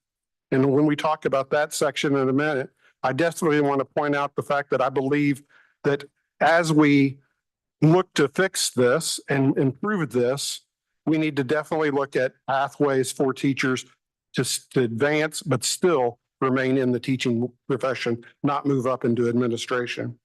And when we talk about that section in a minute, I definitely want to point out the fact that I believe that as we look to fix this and improve this, we need to definitely look at pathways for teachers to advance, but still remain in the teaching profession, not move up into administration.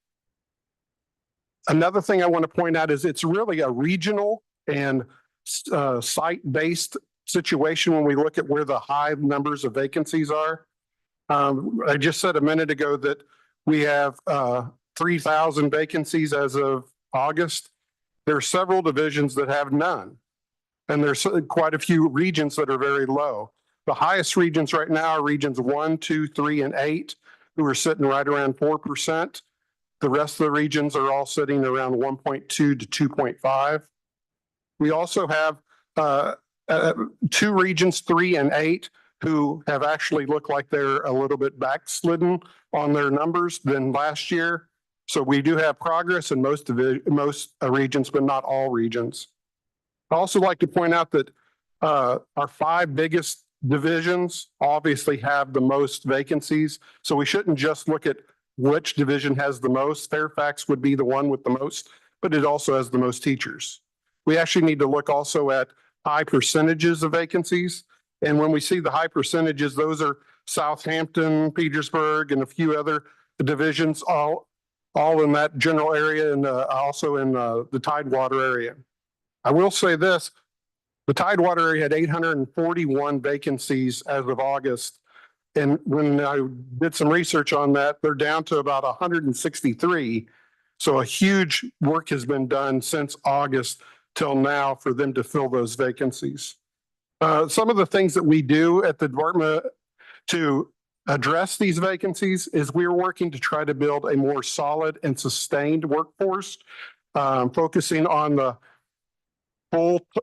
Another thing I want to point out is it's really a regional and site-based situation when we look at where the high numbers of vacancies are. I just said a minute ago that we have 3,000 vacancies as of August. There are several divisions that have none. And there's quite a few regions that are very low. The highest regions right now are regions 1, 2, 3, and 8, who are sitting right around 4%. The rest of the regions are all sitting around 1.2 to 2.5. We also have 2 regions, 3 and 8, who have actually looked like they're a little bit backslidden on their numbers than last year. So we do have progress in most regions, but not all regions. I also like to point out that our 5 biggest divisions obviously have the most vacancies. So we shouldn't just look at which division has the most. Fairfax would be the one with the most, but it also has the most teachers. We actually need to look also at high percentages of vacancies. And when we see the high percentages, those are Southampton, Petersburg, and a few other divisions, all in that general area, and also in the Tidewater area. I will say this, the Tidewater area had 841 vacancies as of August. And when I did some research on that, they're down to about 163. So a huge work has been done since August till now for them to fill those vacancies. Some of the things that we do at the department to address these vacancies is we're working to try to build a more solid and sustained workforce, focusing on the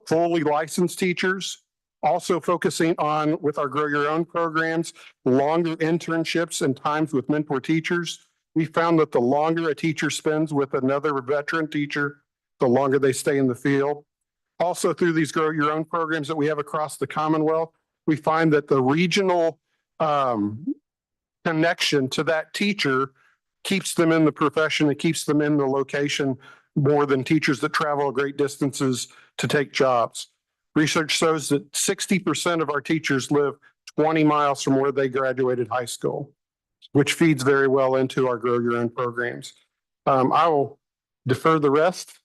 fully licensed teachers, also focusing on, with our Grow Your Own programs, longer internships and times with mentor teachers. We found that the longer a teacher spends with another veteran teacher, the longer they stay in the field. Also, through these Grow Your Own programs that we have across the Commonwealth, we find that the regional connection to that teacher keeps them in the profession. It keeps them in the location more than teachers that travel great distances to take jobs. Research shows that 60% of our teachers live 20 miles from where they graduated high school, which feeds very well into our Grow Your Own programs. I will defer the rest.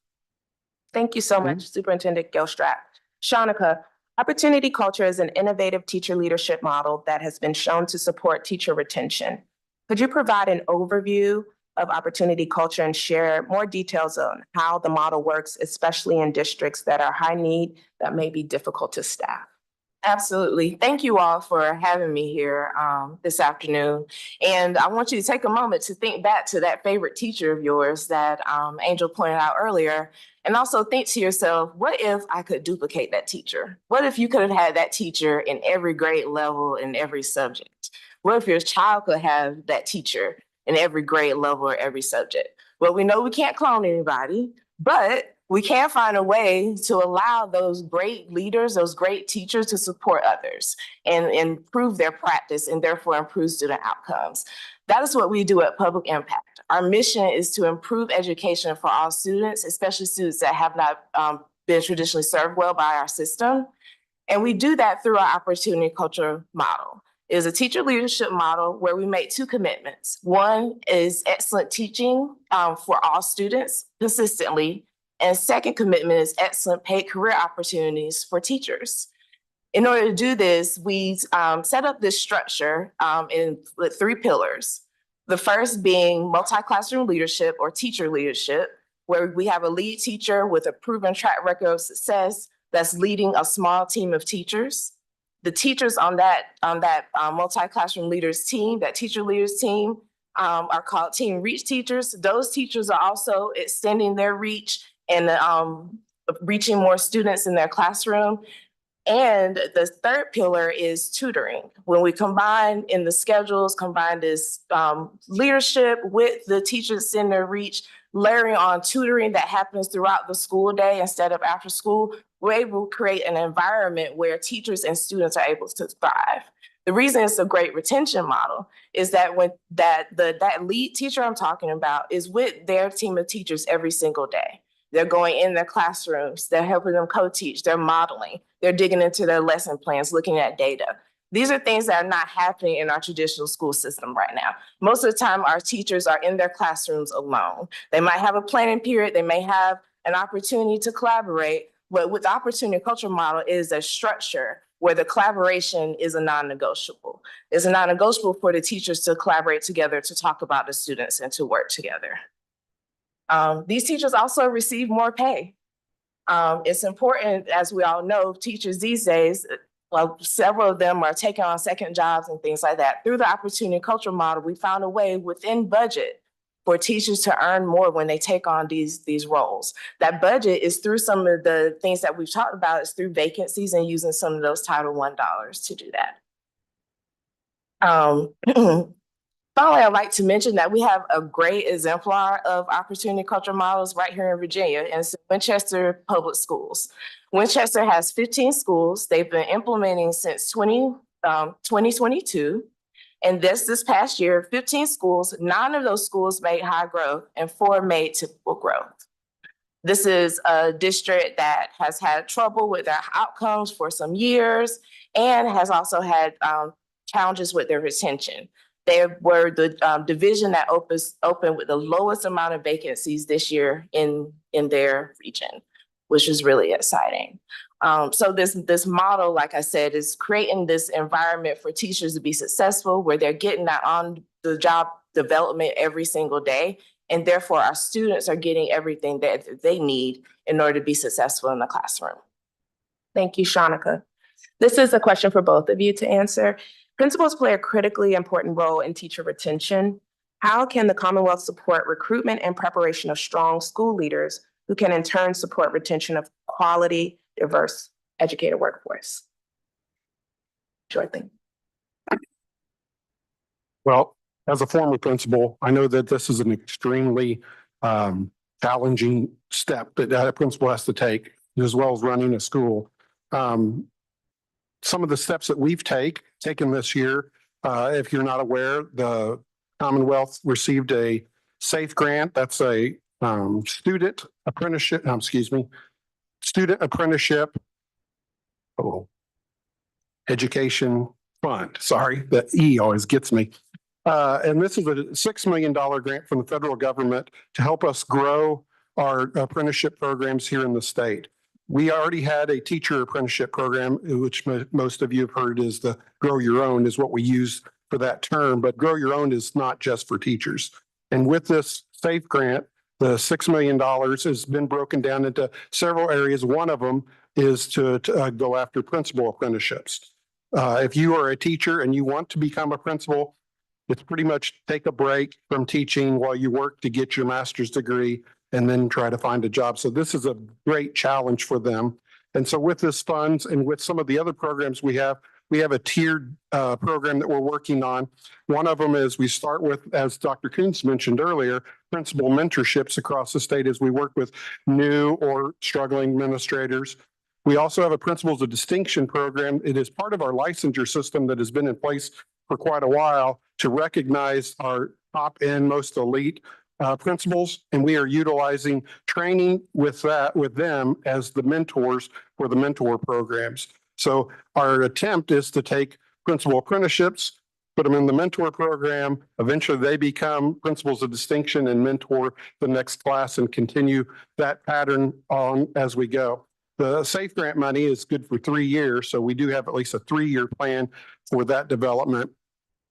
Thank you so much, Superintendent Gilstrap. Shanika, opportunity culture is an innovative teacher leadership model that has been shown to support teacher retention. Could you provide an overview of opportunity culture and share more details on how the model works, especially in districts that are high need that may be difficult to staff? Absolutely. Thank you all for having me here this afternoon. And I want you to take a moment to think back to that favorite teacher of yours that Angel pointed out earlier. And also think to yourself, what if I could duplicate that teacher? What if you could have had that teacher in every grade level in every subject? What if your child could have that teacher in every grade level or every subject? Well, we know we can't clone anybody, but we can find a way to allow those great leaders, those great teachers to support others and improve their practice and therefore improve student outcomes. That is what we do at Public Impact. Our mission is to improve education for all students, especially students that have not been traditionally served well by our system. And we do that through our opportunity culture model. It is a teacher leadership model where we make 2 commitments. One is excellent teaching for all students consistently. And second commitment is excellent paid career opportunities for teachers. In order to do this, we set up this structure in 3 pillars. The first being multi-classroom leadership or teacher leadership, where we have a lead teacher with a proven track record of success that's leading a small team of teachers. The teachers on that multi-classroom leaders team, that teacher leaders team, are called team reach teachers. Those teachers are also extending their reach and reaching more students in their classroom. And the third pillar is tutoring. When we combine in the schedules, combine this leadership with the teachers in their reach, layering on tutoring that happens throughout the school day instead of after school, we're able to create an environment where teachers and students are able to thrive. The reason it's a great retention model is that when that lead teacher I'm talking about is with their team of teachers every single day. They're going in their classrooms, they're helping them co-teach, they're modeling, they're digging into their lesson plans, looking at data. These are things that are not happening in our traditional school system right now. Most of the time, our teachers are in their classrooms alone. They might have a planning period, they may have an opportunity to collaborate, but with the opportunity culture model is a structure where the collaboration is a non-negotiable. It's a non-negotiable for the teachers to collaborate together, to talk about the students and to work together. These teachers also receive more pay. It's important, as we all know, teachers these days, well, several of them are taking on second jobs and things like that. Through the opportunity culture model, we found a way within budget for teachers to earn more when they take on these roles. That budget is through some of the things that we've talked about, is through vacancies and using some of those Title I dollars to do that. Finally, I'd like to mention that we have a great exemplar of opportunity culture models right here in Virginia, and it's Winchester Public Schools. Winchester has 15 schools. They've been implementing since 2022. And this past year, 15 schools, 9 of those schools made high growth and 4 made typical growth. This is a district that has had trouble with their outcomes for some years and has also had challenges with their retention. They were the division that opened with the lowest amount of vacancies this year in their region, which is really exciting. So this model, like I said, is creating this environment for teachers to be successful, where they're getting that on-the-job development every single day, and therefore our students are getting everything that they need in order to be successful in the classroom. Thank you, Shanika. This is a question for both of you to answer. Principals play a critically important role in teacher retention. How can the Commonwealth support recruitment and preparation of strong school leaders who can in turn support retention of quality, diverse educator workforce? Sure thing. Well, as a former principal, I know that this is an extremely challenging step that a principal has to take, as well as running a school. Some of the steps that we've taken this year, if you're not aware, the Commonwealth received a SAFE grant. That's a student apprenticeship education fund. Sorry, the E always gets me. And this is a $6 million grant from the federal government to help us grow our apprenticeship programs here in the state. We already had a teacher apprenticeship program, which most of you have heard is the Grow Your Own is what we use for that term, but Grow Your Own is not just for teachers. And with this SAFE grant, the $6 million has been broken down into several areas. One of them is to go after principal apprenticeships. If you are a teacher and you want to become a principal, it's pretty much take a break from teaching while you work to get your master's degree and then try to find a job. So this is a great challenge for them. And so with this funds and with some of the other programs we have a tiered program that we're working on. One of them is we start with, as Dr. Kuntz mentioned earlier, principal mentorships across the state as we work with new or struggling administrators. We also have a Principals of Distinction program. It is part of our licensure system that has been in place for quite a while to recognize our top and most elite principals, and we are utilizing training with them as the mentors for the mentor programs. So our attempt is to take principal apprenticeships, put them in the mentor program. Eventually they become principals of distinction and mentor the next class and continue that pattern on as we go. The SAFE grant money is good for 3 years, so we do have at least a 3-year plan for that development.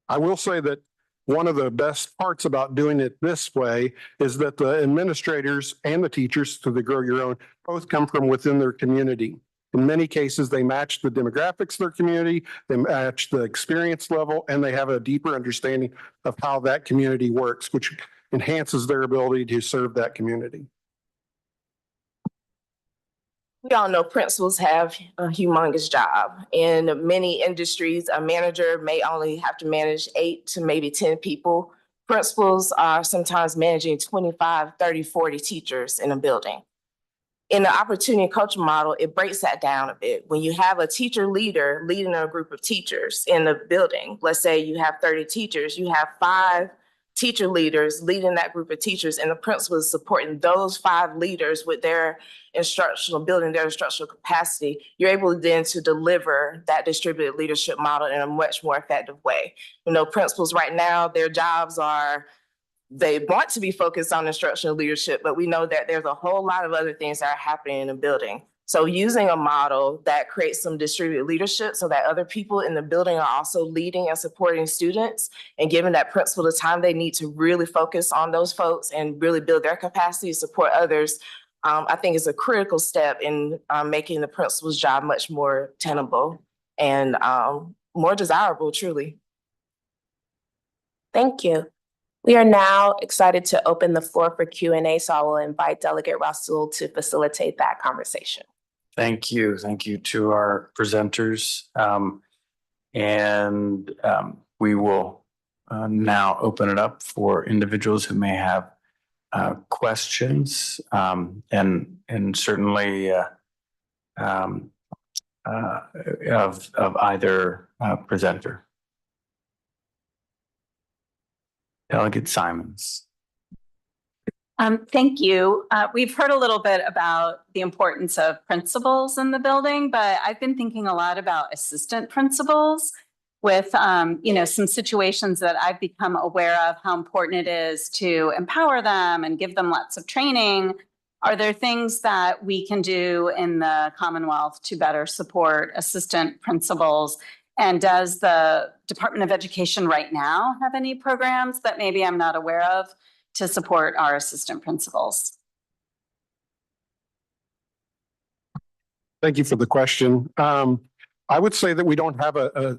I will say that one of the best parts about doing it this way is that the administrators and the teachers to the Grow Your Own both come from within their community. In many cases, they match the demographics of their community, they match the experience level, and they have a deeper understanding of how that community works, which enhances their ability to serve that community. We all know principals have a humongous job. In many industries, a manager may only have to manage 8 to maybe 10 people. Principals are sometimes managing 25, 30, 40 teachers in a building. In the opportunity culture model, it breaks that down a bit. When you have a teacher leader leading a group of teachers in the building, let's say you have 30 teachers, you have 5 teacher leaders leading that group of teachers, and the principal is supporting those 5 leaders with their building their instructional capacity. You're able then to deliver that distributed leadership model in a much more effective way. You know, principals right now, their jobs are, they want to be focused on instructional leadership, but we know that there's a whole lot of other things that are happening in the building. So using a model that creates some distributed leadership so that other people in the building are also leading and supporting students and giving that principal the time they need to really focus on those folks and really build their capacity to support others, I think is a critical step in making the principal's job much more tenable and more desirable, truly. Thank you. We are now excited to open the floor for Q&A, so I will invite Delegate Rasul to facilitate that conversation. Thank you. Thank you to our presenters. We will now open it up for individuals who may have questions and certainly of either presenter. Delegate Simons. Thank you. We've heard a little bit about the importance of principals in the building, but I've been thinking a lot about assistant principals with, some situations that I've become aware of how important it is to empower them and give them lots of training. Are there things that we can do in the Commonwealth to better support assistant principals? And does the Department of Education right now have any programs that maybe I'm not aware of to support our assistant principals? Thank you for the question. I would say that we don't have a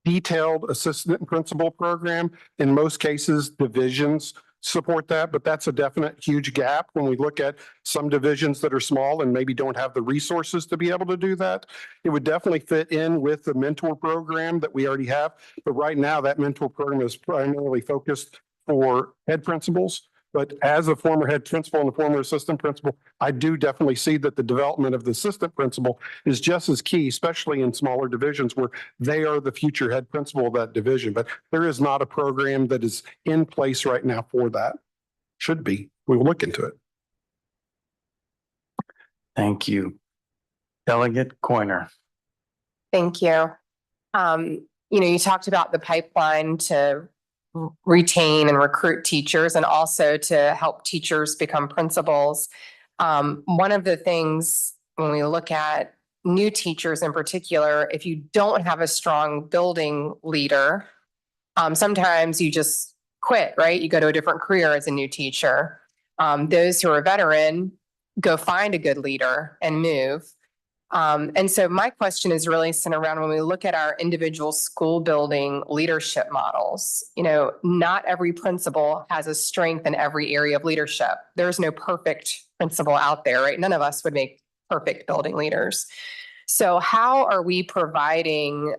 detailed assistant principal program. In most cases, divisions support that, but that's a definite huge gap when we look at some divisions that are small and maybe don't have the resources to be able to do that. It would definitely fit in with the mentor program that we already have. But right now that mentor program is primarily focused for head principals. But as a former head principal and a former assistant principal, I do definitely see that the development of the assistant principal is just as key, especially in smaller divisions where they are the future head principal of that division. But there is not a program that is in place right now for that. Should be. We will look into it. Thank you. Delegate Coiner. Thank you. You talked about the pipeline to retain and recruit teachers and also to help teachers become principals. One of the things when we look at new teachers in particular, if you don't have a strong building leader, sometimes you just quit, right? You go to a different career as a new teacher. Those who are veteran go find a good leader and move. And so my question is really centered around when we look at our individual school building leadership models, not every principal has a strength in every area of leadership. There's no perfect principal out there, right? None of us would make perfect building leaders. So how are we providing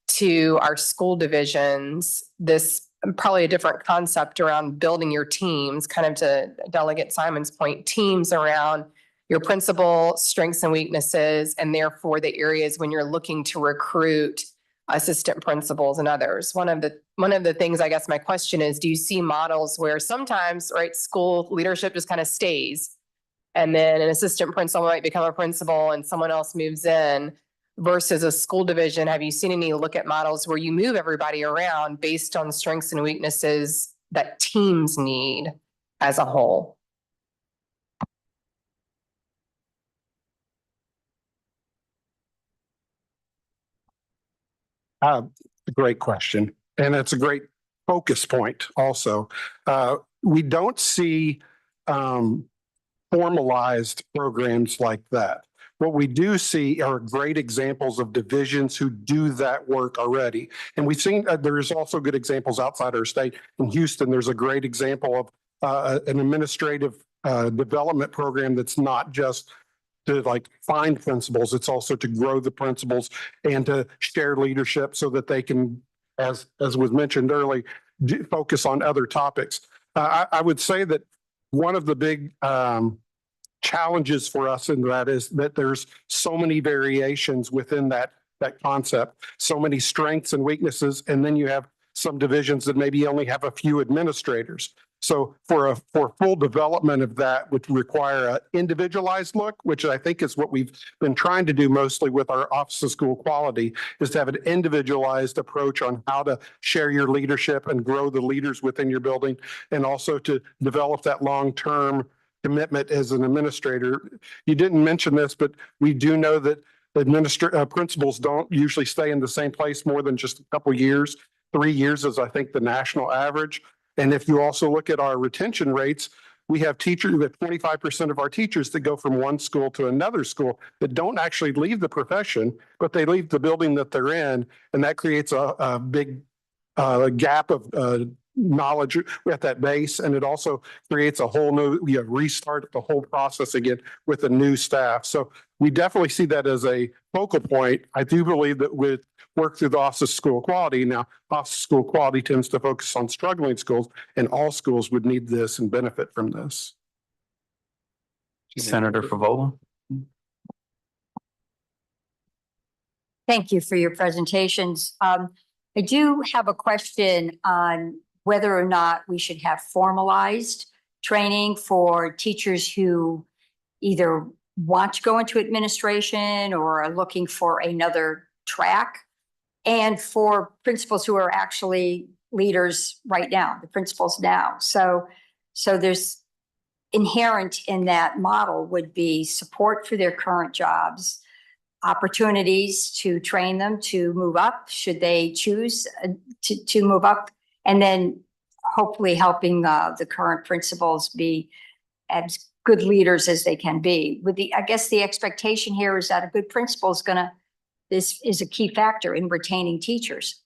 to our school divisions this probably a different concept around building your teams, kind of to Delegate Simon's point, teams around your principal strengths and weaknesses, and therefore the areas when you're looking to recruit assistant principals and others. One of the things, I guess my question is, do you see models where sometimes, right, school leadership just kind of stays and then an assistant principal might become a principal and someone else moves in versus a school division? Have you seen any look at models where you move everybody around based on strengths and weaknesses that teams need as a whole? A great question. And it's a great focus point also. We don't see formalized programs like that. What we do see are great examples of divisions who do that work already. And we've seen there's also good examples outside our state. In Houston, there's a great example of an administrative development program that's not just to like find principals. It's also to grow the principals and to share leadership so that they can, as was mentioned earlier, focus on other topics. I would say that one of the big challenges for us in that is that there's so many variations within that concept, so many strengths and weaknesses, and then you have some divisions that maybe only have a few administrators. So for full development of that would require an individualized look, which I think is what we've been trying to do mostly with our Office of School Quality, is to have an individualized approach on how to share your leadership and grow the leaders within your building, and also to develop that long-term commitment as an administrator. You didn't mention this, but we do know that principals don't usually stay in the same place more than just a couple years. 3 years is, I think, the national average. And if you also look at our retention rates, we have 25% of our teachers that go from one school to another school that don't actually leave the profession, but they leave the building that they're in. And that creates a big gap of knowledge at that base. And it also creates a whole new, restart the whole process again with the new staff. So we definitely see that as a focal point. I do believe that with work through the Office of School Quality, now Office of School Quality tends to focus on struggling schools, and all schools would need this and benefit from this. Senator Favola. Thank you for your presentations. I do have a question on whether or not we should have formalized training for teachers who either want to go into administration or are looking for another track, and for principals who are actually leaders right now, the principals now. So there's inherent in that model would be support for their current jobs, opportunities to train them to move up should they choose to move up, and then hopefully helping the current principals be as good leaders as they can be. I guess the expectation here is that a good principal this is a key factor in retaining teachers.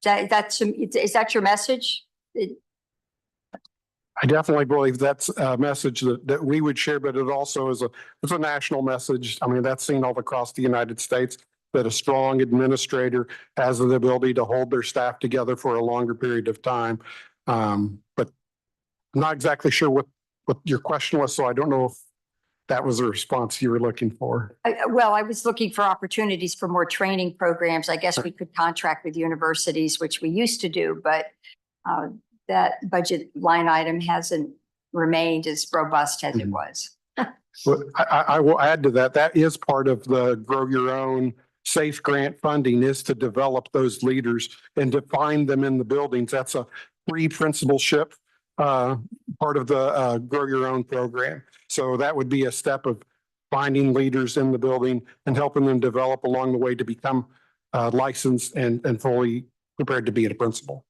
Is that your message? I definitely believe that's a message that we would share, but it also is it's a national message. I mean, that's seen all across the United States, that a strong administrator has the ability to hold their staff together for a longer period of time. But I'm not exactly sure what your question was, so I don't know if that was a response you were looking for. Well, I was looking for opportunities for more training programs. I guess we could contract with universities, which we used to do, but that budget line item hasn't remained as robust as it was. Well, I will add to that. That is part of the Grow Your Own SAFE grant funding, is to develop those leaders and to find them in the buildings. That's a pre-principalship part of the Grow Your Own program. So that would be a step of finding leaders in the building and helping them develop along the way to become licensed and fully prepared to be a principal.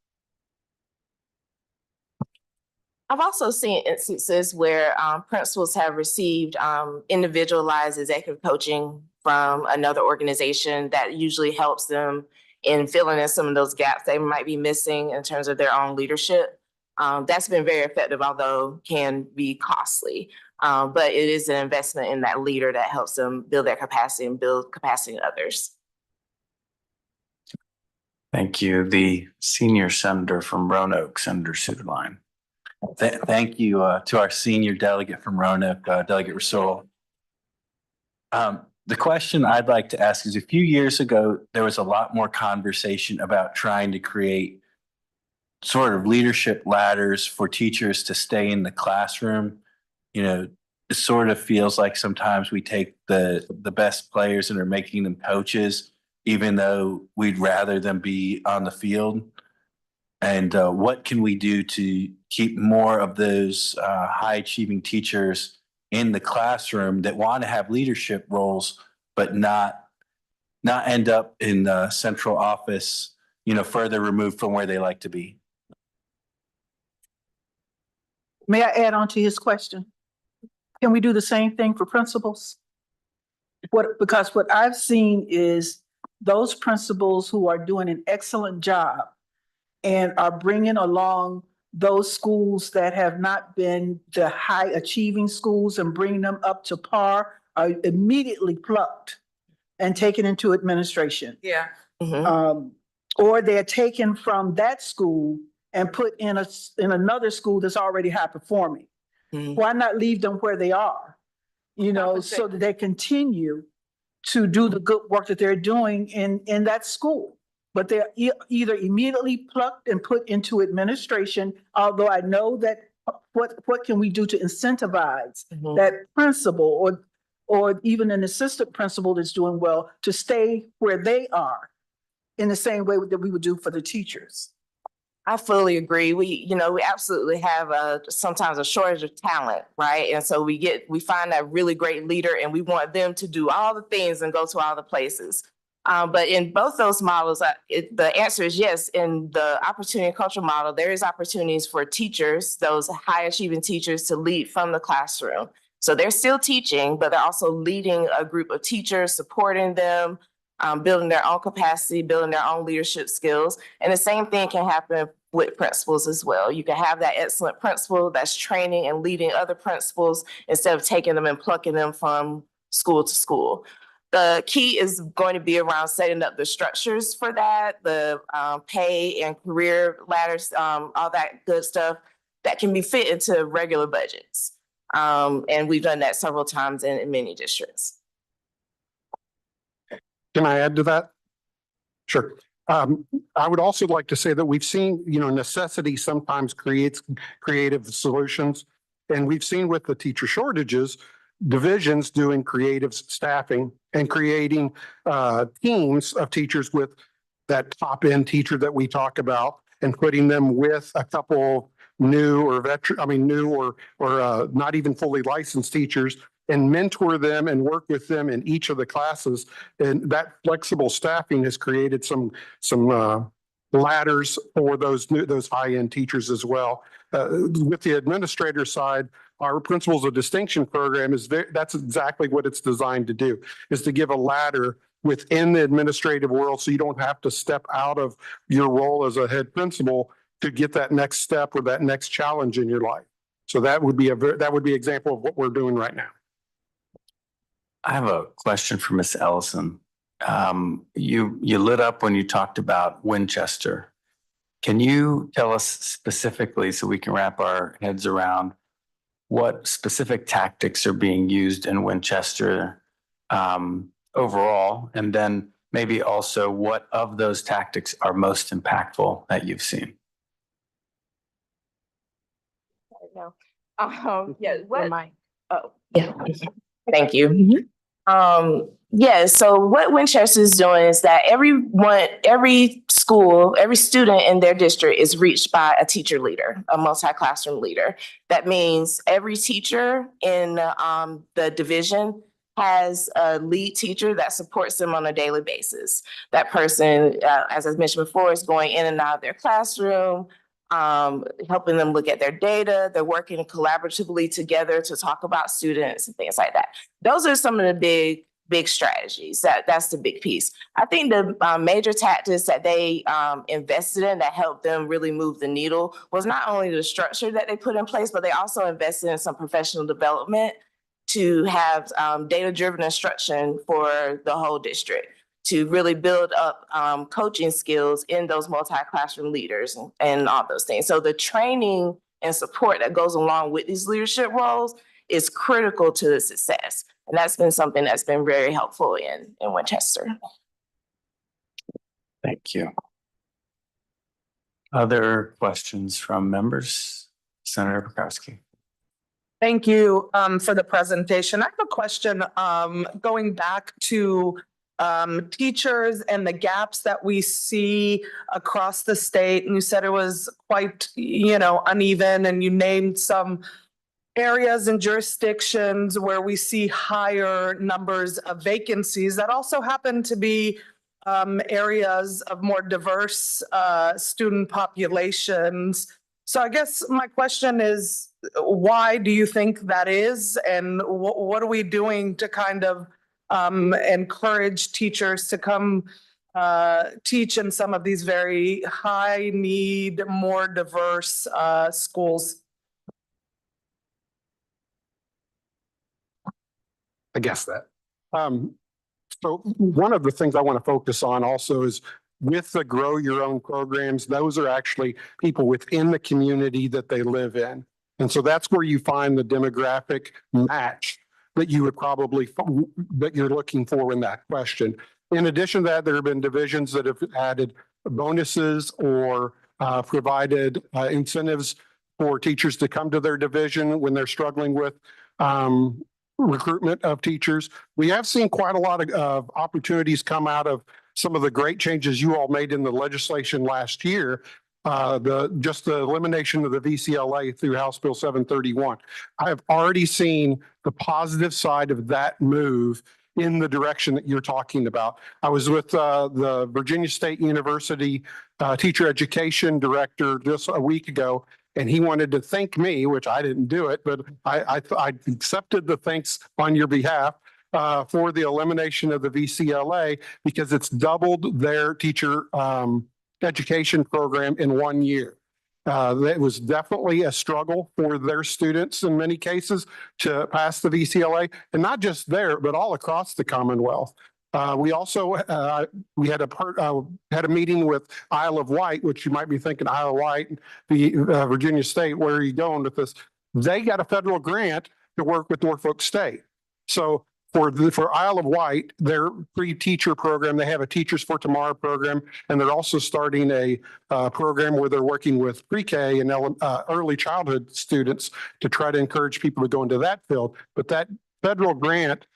I've also seen instances where principals have received individualized executive coaching from another organization that usually helps them in filling in some of those gaps they might be missing in terms of their own leadership. That's been very effective, although can be costly. But it is an investment in that leader that helps them build their capacity and build capacity in others. Thank you. The senior senator from Roanoke, Senator Suderline. Thank you to our senior delegate from Roanoke, Delegate Russell. The question I'd like to ask is, a few years ago, there was a lot more conversation about trying to create sort of leadership ladders for teachers to stay in the classroom. You know, it sort of feels like sometimes we take the best players and are making them coaches, even though we'd rather them be on the field. And what can we do to keep more of those high achieving teachers in the classroom that want to have leadership roles, but not end up in the central office, you know, further removed from where they like to be? May I add on to his question? Can we do the same thing for principals? Because what I've seen is those principals who are doing an excellent job and are bringing along those schools that have not been the high achieving schools and bringing them up to par are immediately plucked and taken into administration. Yeah. Or they're taken from that school and put in another school that's already high performing. Why not leave them where they are? You know, so that they continue to do the good work that they're doing in that school. But they're either immediately plucked and put into administration, although I know that what can we do to incentivize that principal or even an assistant principal that's doing well to stay where they are in the same way that we would do for the teachers? I fully agree. We absolutely have sometimes a shortage of talent, right? And so we find that really great leader and we want them to do all the things and go to all the places. But in both those models, the answer is yes. In the opportunity and culture model, there is opportunities for teachers, those high achieving teachers, to lead from the classroom. So they're still teaching, but they're also leading a group of teachers, supporting them, building their own capacity, building their own leadership skills. And the same thing can happen with principals as well. You can have that excellent principal that's training and leading other principals instead of taking them and plucking them from school to school. The key is going to be around setting up the structures for that, the pay and career ladders, all that good stuff that can be fit into regular budgets. And we've done that several times in many districts. Can I add to that? Sure. I would also like to say that we've seen, necessity sometimes creates creative solutions. And we've seen with the teacher shortages, divisions doing creative staffing and creating teams of teachers with that top end teacher that we talk about and putting them with a couple new or not even fully licensed teachers and mentor them and work with them in each of the classes. And that flexible staffing has created some ladders for those high-end teachers as well. With the administrator side, our Principles of Distinction program that's exactly what it's designed to do, is to give a ladder within the administrative world so you don't have to step out of your role as a head principal to get that next step or that next challenge in your life. So that would be an example of what we're doing right now. I have a question for Ms. Ellison. You lit up when you talked about Winchester. Can you tell us specifically, so we can wrap our heads around, what specific tactics are being used in Winchester overall, and then maybe also what of those tactics are most impactful that you've seen? Thank you. So what Winchester is doing is that every school, every student in their district is reached by a teacher leader, a multi-classroom leader. That means every teacher in the division has a lead teacher that supports them on a daily basis. That person, as I mentioned before, is going in and out of their classroom, helping them look at their data. They're working collaboratively together to talk about students and things like that. Those are some of the big strategies. That's the big piece. I think the major tactics that they invested in that helped them really move the needle was not only the structure that they put in place, but they also invested in some professional development to have data-driven instruction for the whole district, to really build up coaching skills in those multi-classroom leaders and all those things. So the training and support that goes along with these leadership roles is critical to the success. And that's been something that's been very helpful in Winchester. Thank you. Other questions from members? Senator Pekowski. Thank you for the presentation. I have a question going back to teachers and the gaps that we see across the state. And you said it was quite, uneven, and you named some areas and jurisdictions where we see higher numbers of vacancies that also happen to be areas of more diverse student populations. So I guess my question is, why do you think that is? And what are we doing to kind of encourage teachers to come teach in some of these very high need, more diverse schools? I guess that. So one of the things I want to focus on also is with the Grow Your Own programs, those are actually people within the community that they live in. And so that's where you find the demographic match that you would probably, that you're looking for in that question. In addition to that, there have been divisions that have added bonuses or provided incentives for teachers to come to their division when they're struggling with recruitment of teachers. We have seen quite a lot of opportunities come out of some of the great changes you all made in the legislation last year. Just the elimination of the VCLA through House Bill 731. I have already seen the positive side of that move in the direction that you're talking about. I was with the Virginia State University teacher education director just a week ago, and he wanted to thank me, which I didn't do it, but I accepted the thanks on your behalf for the elimination of the VCLA because it's doubled their teacher education program in 1 year. It was definitely a struggle for their students in many cases to pass the VCLA, and not just there, but all across the Commonwealth. We also we had a meeting with Isle of Wight, which you might be thinking Isle of Wight, the Virginia State. Where are you going with this? They got a federal grant to work with Norfolk State. So for Isle of Wight, their pre-teacher program, they have a Teachers for Tomorrow program, and they're also starting a program where they're working with pre-K and early childhood students to try to encourage people to go into that field. But that federal grant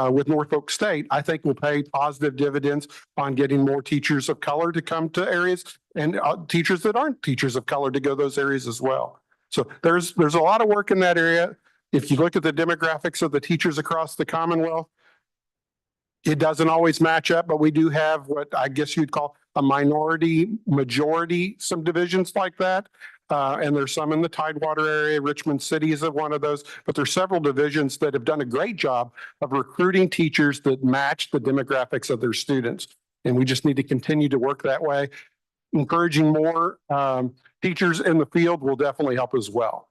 with Norfolk State, I think will pay positive dividends on getting more teachers of color to come to areas and teachers that aren't teachers of color to go those areas as well. So there's a lot of work in that area. If you look at the demographics of the teachers across the Commonwealth, it doesn't always match up, but we do have what I guess you'd call a minority majority, some divisions like that. And there's some in the Tidewater area. Richmond City is one of those, but there's several divisions that have done a great job of recruiting teachers that match the demographics of their students. And we just need to continue to work that way. Encouraging more teachers in the field will definitely help as well.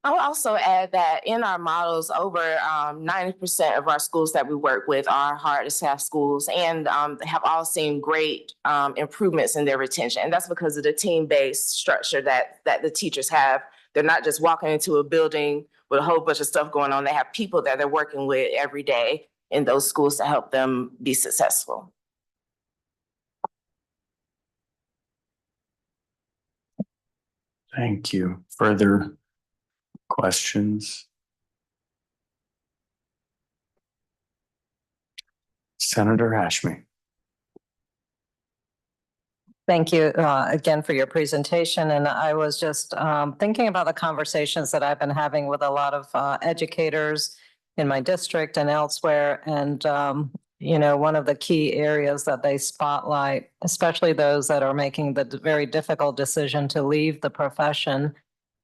I'll also add that in our models, over 90% of our schools that we work with are hardest half schools and have all seen great improvements in their retention. And that's because of the team-based structure that the teachers have. They're not just walking into a building with a whole bunch of stuff going on. They have people that they're working with every day in those schools to help them be successful. Thank you. Further questions? Senator Ashby. Thank you again for your presentation. And I was just thinking about the conversations that I've been having with a lot of educators in my district and elsewhere. And, you know, one of the key areas that they spotlight, especially those that are making the very difficult decision to leave the profession,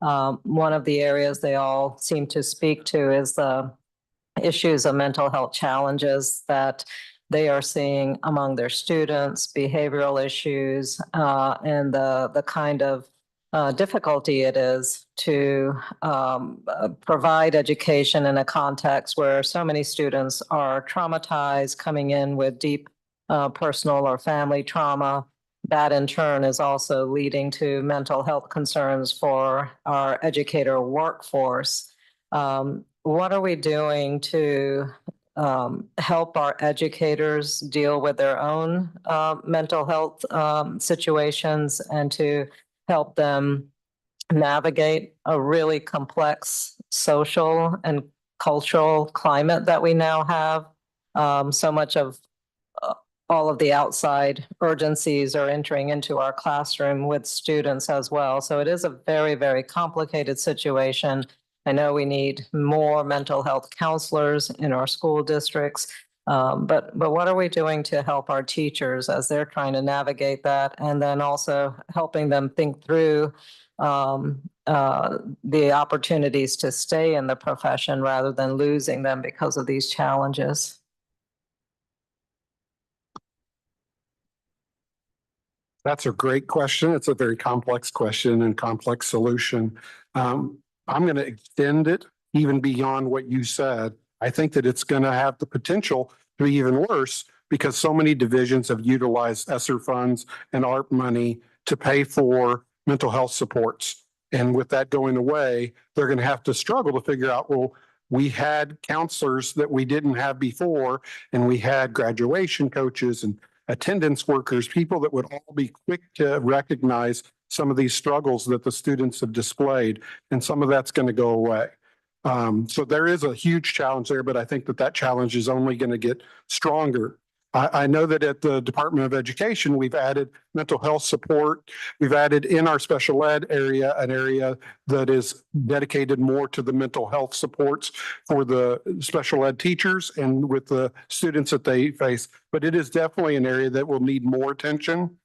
one of the areas they all seem to speak to is the issues of mental health challenges that they are seeing among their students, behavioral issues, and the kind of difficulty it is to provide education in a context where so many students are traumatized, coming in with deep personal or family trauma. That in turn is also leading to mental health concerns for our educator workforce. What are we doing to help our educators deal with their own mental health situations and to help them navigate a really complex social and cultural climate that we now have? So much of all of the outside urgencies are entering into our classroom with students as well. So it is a very, very complicated situation. I know we need more mental health counselors in our school districts, but what are we doing to help our teachers as they're trying to navigate that, and then also helping them think through the opportunities to stay in the profession rather than losing them because of these challenges? That's a great question. It's a very complex question and complex solution. I'm going to extend it even beyond what you said. I think that it's going to have the potential to be even worse because so many divisions have utilized ESSER funds and ARP money to pay for mental health supports. And with that going away, they're going to have to struggle to figure out, well, we had counselors that we didn't have before, and we had graduation coaches and attendance workers, people that would all be quick to recognize some of these struggles that the students have displayed, and some of that's going to go away. So there is a huge challenge there, but I think that that challenge is only going to get stronger. I know that at the Department of Education, we've added mental health support. We've added in our special ed area, an area that is dedicated more to the mental health supports for the special ed teachers and with the students that they face. But it is definitely an area that will need more attention.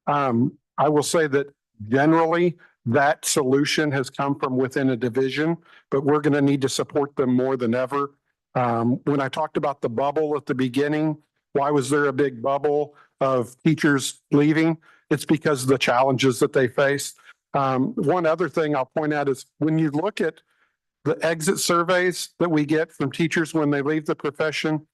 I will say that generally, that solution has come from within a division, but we're going to need to support them more than ever. When I talked about the bubble at the beginning, why was there a big bubble of teachers leaving? It's because of the challenges that they face. One other thing I'll point out is when you look at the exit surveys that we get from teachers when they leave the profession,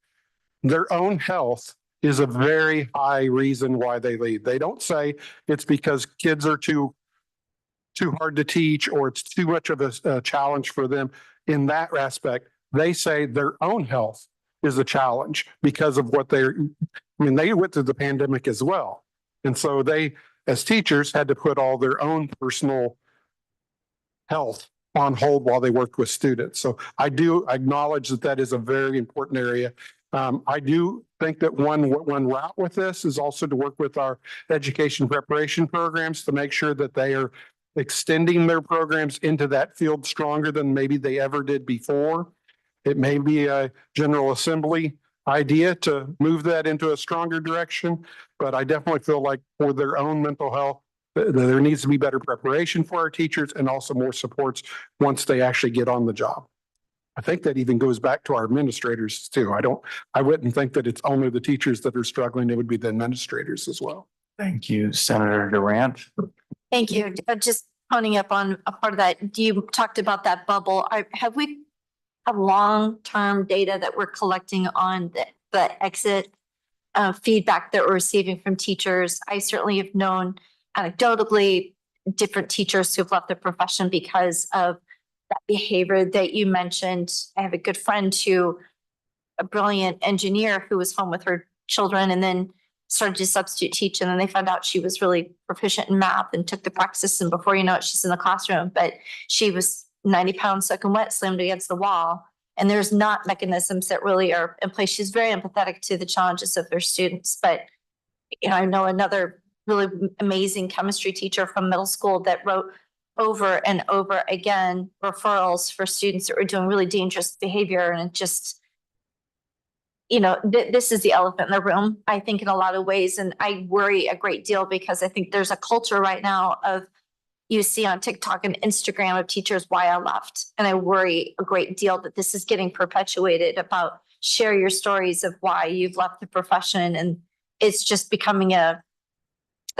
their own health is a very high reason why they leave. They don't say it's because kids are too hard to teach or it's too much of a challenge for them. In that aspect, they say their own health is a challenge because of what they went through the pandemic as well. And so they, as teachers, had to put all their own personal health on hold while they worked with students. So I do acknowledge that that is a very important area. I do think that one route with this is also to work with our education preparation programs to make sure that they are extending their programs into that field stronger than maybe they ever did before. It may be a General Assembly idea to move that into a stronger direction, but I definitely feel like for their own mental health, there needs to be better preparation for our teachers and also more supports once they actually get on the job. I think that even goes back to our administrators too. I wouldn't think that it's only the teachers that are struggling. It would be the administrators as well. Thank you, Senator Durant. Thank you. Just honing up on a part of that. You talked about that bubble. Have we have long-term data that we're collecting on the exit feedback that we're receiving from teachers? I certainly have known anecdotally different teachers who've left the profession because of that behavior that you mentioned. I have a good friend a brilliant engineer who was home with her children and then started to substitute teach. And then they found out she was really proficient in math and took the practice. And before you know it, she's in the classroom, but she was 90 pounds soaking wet, slammed against the wall. And there's not mechanisms that really are in place. She's very empathetic to the challenges of her students. But, I know another really amazing chemistry teacher from middle school that wrote over and over again referrals for students that were doing really dangerous behavior. And it just, this is the elephant in the room, I think, in a lot of ways. And I worry a great deal because I think there's a culture right now of you see on TikTok and Instagram of teachers, why I left. And I worry a great deal that this is getting perpetuated about share your stories of why you've left the profession. And it's just becoming a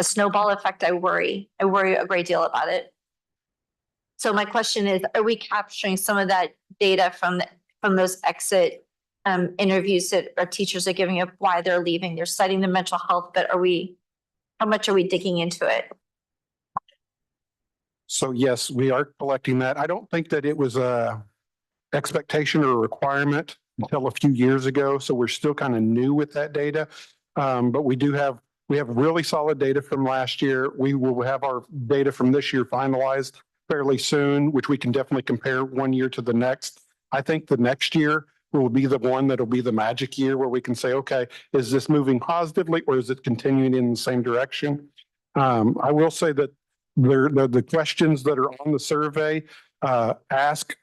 snowball effect. I worry a great deal about it. So my question is, are we capturing some of that data from those exit interviews that our teachers are giving up why they're leaving? They're citing the mental health, but how much are we digging into it? So yes, we are collecting that. I don't think that it was a expectation or a requirement until a few years ago. So we're still kind of new with that data. But we have really solid data from last year. We will have our data from this year finalized fairly soon, which we can definitely compare one year to the next. I think the next year will be the one that'll be the magic year where we can say, okay, is this moving positively or is it continuing in the same direction? I will say that the questions that are on the survey ask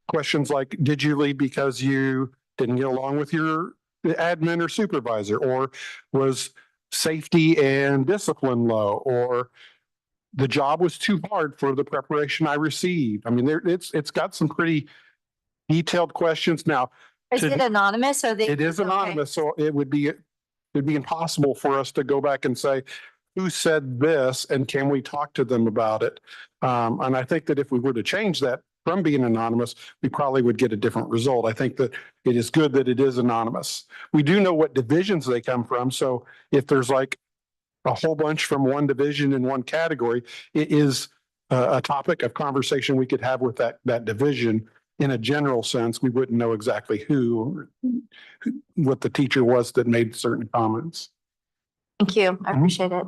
questions like, did you leave because you didn't get along with your admin or supervisor, or was safety and discipline low, or the job was too hard for the preparation I received? I mean, it's got some pretty detailed questions. Now, is it anonymous? It is anonymous, so it'd be impossible for us to go back and say, who said this and can we talk to them about it? And I think that if we were to change that, from being anonymous, we probably would get a different result. I think that it is good that it is anonymous. We do know what divisions they come from. So if there's like a whole bunch from one division in one category, it is a topic of conversation we could have with that division. In a general sense, we wouldn't know exactly what the teacher was that made certain comments. Thank you. I appreciate it.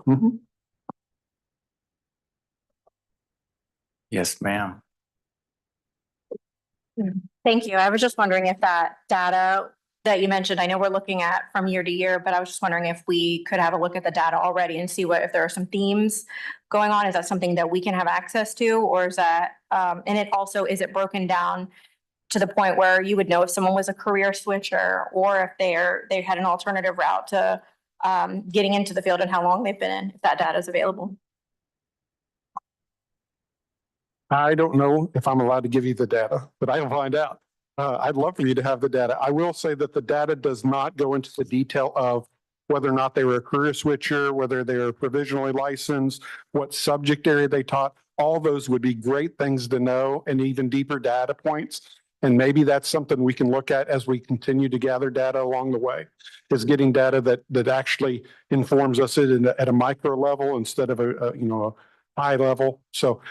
Yes, ma'am. Thank you. I was just wondering if that data that you mentioned, I know we're looking at from year to year, but I was just wondering if we could have a look at the data already and see if there are some themes going on. Is that something that we can have access to, or is that, and it also, is it broken down to the point where you would know if someone was a career switcher or if they had an alternative route to getting into the field and how long they've been in, if that data is available? I don't know if I'm allowed to give you the data, but I'll find out. I'd love for you to have the data. I will say that the data does not go into the detail of whether or not they were a career switcher, whether they were provisionally licensed, what subject area they taught. All those would be great things to know, and even deeper data points. And maybe that's something we can look at as we continue to gather data along the way, is getting data that actually informs us at a micro level instead of a high level. So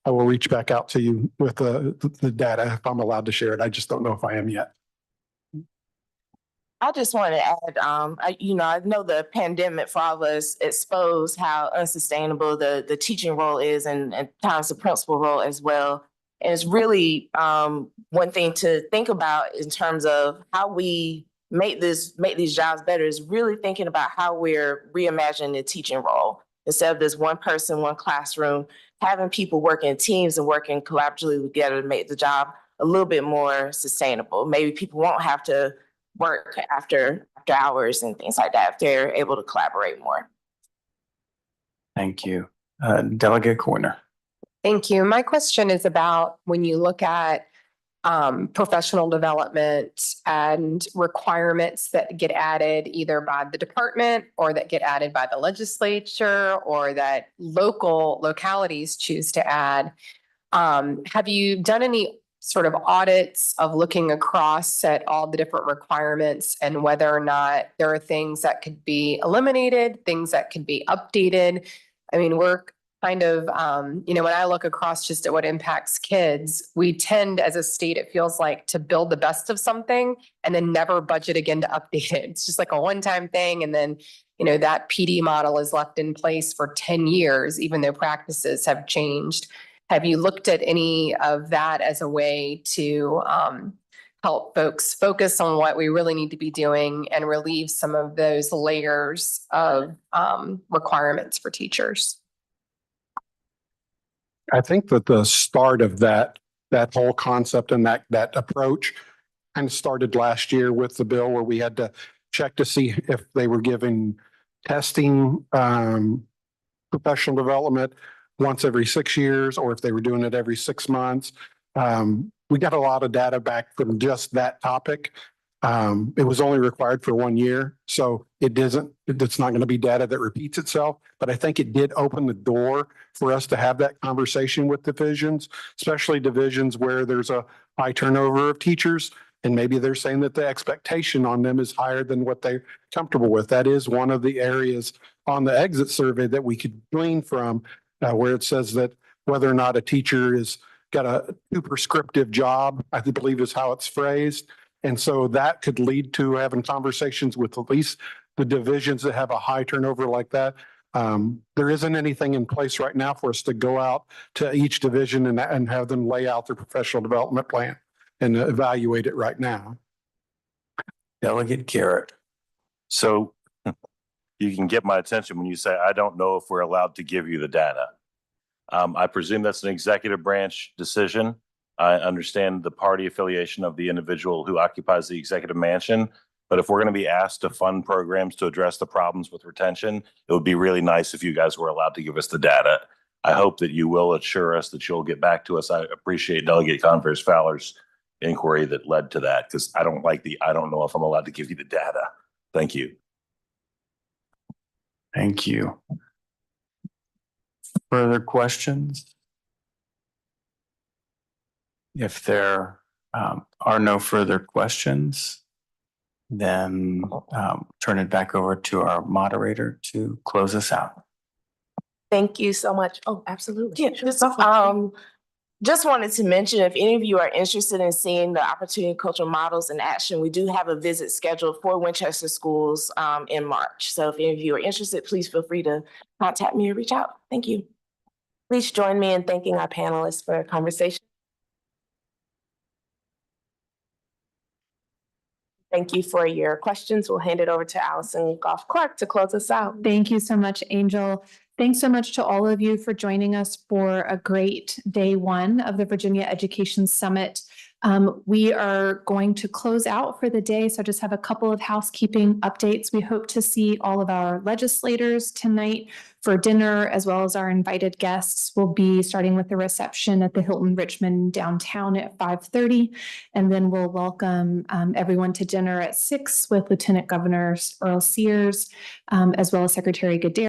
I will reach back out to you with the data if I'm allowed to share it. I just don't know if I am yet. I just want to add, I know the pandemic for all of us exposed how unsustainable the teaching role is and at times the principal role as well. And it's really one thing to think about in terms of how we make these jobs better is really thinking about how we're reimagining the teaching role. Instead of this one person, one classroom, having people work in teams and working collaboratively together to make the job a little bit more sustainable. Maybe people won't have to work after hours and things like that if they're able to collaborate more. Thank you. Delegate Corner. Thank you. My question is about when you look at professional development and requirements that get added either by the department or that get added by the legislature or that localities choose to add. Have you done any sort of audits of looking across at all the different requirements and whether or not there are things that could be eliminated, things that could be updated? I mean, we're kind of, when I look across just at what impacts kids, we tend as a state, it feels like, to build the best of something and then never budget again to update it. It's just like a one-time thing. And then, that PD model is left in place for 10 years, even though practices have changed. Have you looked at any of that as a way to help folks focus on what we really need to be doing and relieve some of those layers of requirements for teachers? I think that the start of that whole concept and that approach kind of started last year with the bill where we had to check to see if they were giving testing, professional development once every 6 years, or if they were doing it every 6 months. We got a lot of data back from just that topic. It was only required for 1 year, so it's not going to be data that repeats itself, but I think it did open the door for us to have that conversation with divisions, especially divisions where there's a high turnover of teachers. And maybe they're saying that the expectation on them is higher than what they're comfortable with. That is one of the areas on the exit survey that we could glean from, where it says that whether or not a teacher is got a too prescriptive job, I believe is how it's phrased. And so that could lead to having conversations with at least the divisions that have a high turnover like that. There isn't anything in place right now for us to go out to each division and have them lay out their professional development plan and evaluate it right now. Delegate Garrett. So you can get my attention when you say, I don't know if we're allowed to give you the data. I presume that's an executive branch decision. I understand the party affiliation of the individual who occupies the executive mansion. But if we're going to be asked to fund programs to address the problems with retention, it would be really nice if you guys were allowed to give us the data. I hope that you will assure us that you'll get back to us. I appreciate Delegate Converse Fowler's inquiry that led to that, because I don't know if I'm allowed to give you the data. Thank you. Thank you. Further questions? If there are no further questions, then turn it back over to our moderator to close us out. Thank you so much. Oh, absolutely. Yeah, just wanted to mention, if any of you are interested in seeing the opportunity culture models in action, we do have a visit scheduled for Winchester schools in March. So if any of you are interested, please feel free to contact me or reach out. Thank you. Please join me in thanking our panelists for a conversation. Thank you for your questions. We'll hand it over to Allison Goff-Clark to close us out. Thank you so much, Angel. Thanks so much to all of you for joining us for a great day one of the Virginia Education Summit. We are going to close out for the day, so I just have a couple of housekeeping updates. We hope to see all of our legislators tonight for dinner, as well as our invited guests. We'll be starting with the reception at the Hilton Richmond downtown at 5:30, and then we'll welcome everyone to dinner at 6 with Lieutenant Governor Earl Sears, as well as Secretary Goodere.